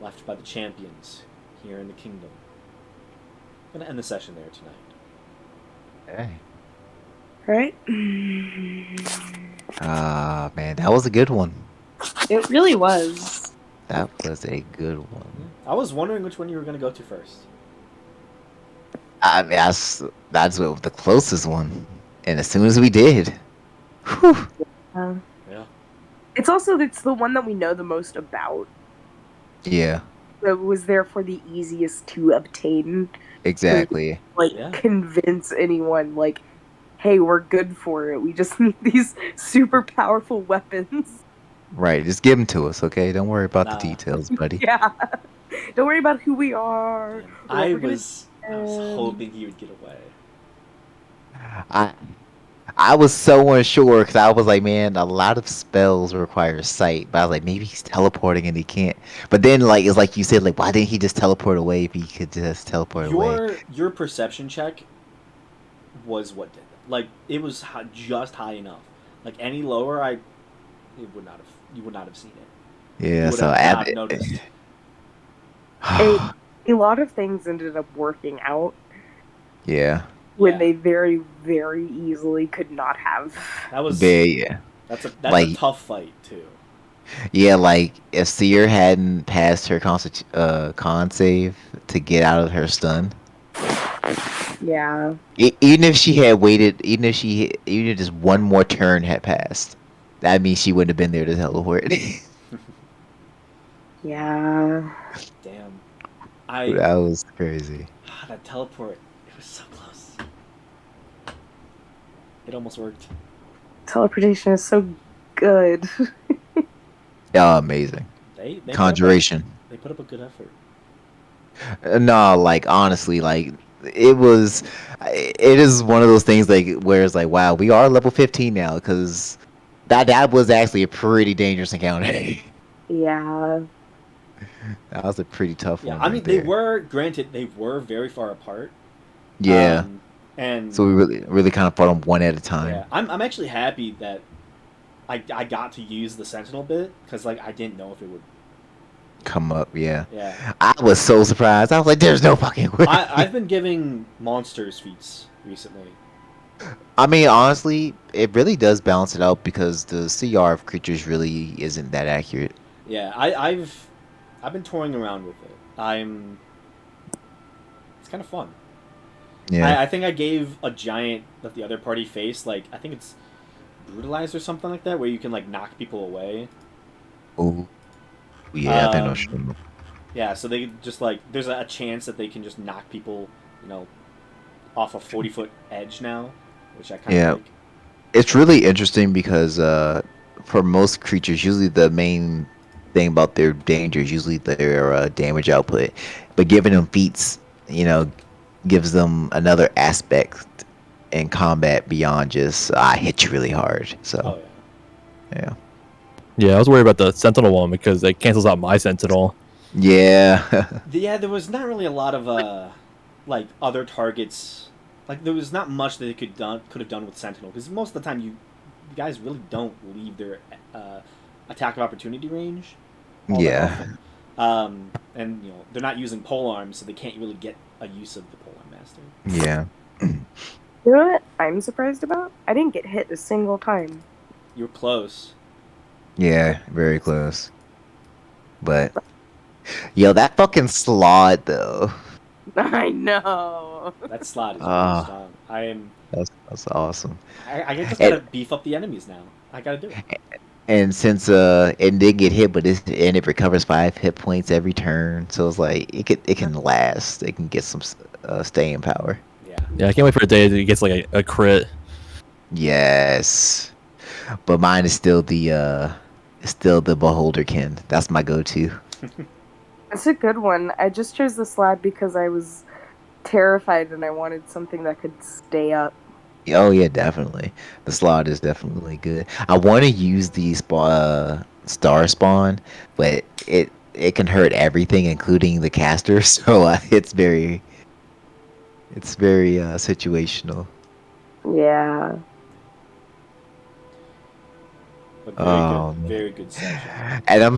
left by the champions here in the kingdom. I'm gonna end the session there tonight. Okay. Right? Man, that was a good one. It really was. That was a good one. I was wondering which one you were gonna go to first. I mean, that's what the closest one. And as soon as we did, whew, Uh, Yeah. it's the one that we know the most about. yeah, It was therefore the easiest to obtain. exactly. Like, Yeah. convince anyone, like, hey, we're good for it. We just need these super powerful weapons. Right, just give them to us, okay? Don't worry about Nah. the details, buddy. Yeah. Don't worry about who we are. Damn. what I we're gonna was hoping he would get away. I was so unsure because I was like, man, a lot of spells require sight, but I was like, maybe he's teleporting and he can't. But then, like, it's like you said, like, why didn't he just teleport away if he could just teleport away? Your perception check was what did it. Like it was just high enough. Like any lower, you would not have seen it. Yeah, You would so have not noticed. A lot of things ended up working out yeah, when Yeah. they very, very easily could not have. That was yeah. that's a Like- tough fight too. Yeah, like if Seer hadn't passed her con save to get out of her stun, Yeah. even if she had waited, even if just one more turn had passed, that means she wouldn't have been there to teleport. Yeah. Damn. That was crazy. That teleport. It was so close. It almost worked. Teleportation is so good. Yeah, amazing. They Conjuration. They put up a good effort. No, like honestly, like it is one of those things like where it's like, wow, we are level 15 now because that was actually a pretty dangerous encounter. Yeah. That was a pretty tough Yeah, one. I mean right they there. were very far apart. Yeah. And So we really kind of fought them one at a time. yeah, I'm actually happy that I got to use the Sentinel bit because like I didn't know if it would. Come up, yeah. Yeah, I was so surprised. I was like, "There's no fucking way." I've been giving monsters feats recently. I mean, honestly, it really does balance it out because the CR of creatures really isn't that accurate. Yeah, I've I've been toying around with it. It's kind of fun. Yeah. I think I gave a giant that the other party faced, like, I think it's brutalized or something like that, where you can, like, knock people away. Oh, yeah. I think no Um, shit. yeah, so they just, like, there's a chance that they can just knock people, you know, off a 40-foot edge now, which I kind of Yeah. like. It's really interesting because for most creatures, usually the main thing about their danger is usually their damage output, but giving them feats, gives them another aspect in combat beyond just I hit you really hard. So Oh, yeah. yeah, Yeah, I was worried about the Sentinel one because it cancels out my Sentinel. yeah, Yeah, there was not really a lot of like other targets. Like there was not much that they could have done with Sentinel because most of the time you guys really don't leave their uh, attack of opportunity range all that yeah, often. And they're not using pole arms, so they can't really get a use of the pole arm master. yeah, You know what I'm surprised about? I didn't get hit a single time. You're close. yeah. Very close. But yo, that fucking slot though. I know. That slot is really Ah, strong. I am. that's awesome. I just And gotta beef up the enemies now. I gotta do it. And since it did get hit, but it recovers 5 hit points every turn, so it's like it can last. It can get some staying power. Yeah. Yeah, I can't wait for the day that it gets like a crit. Yes, but mine is still the Beholderkin. That's my go-to. That's a good one. I just chose the slab because I was terrified and I wanted something that could stay up. Oh yeah, definitely. The slot is definitely good. I want to use the star spawn, but it can hurt everything, including the caster. So it's very situational. Yeah. But Oh, man. very good session. And I'm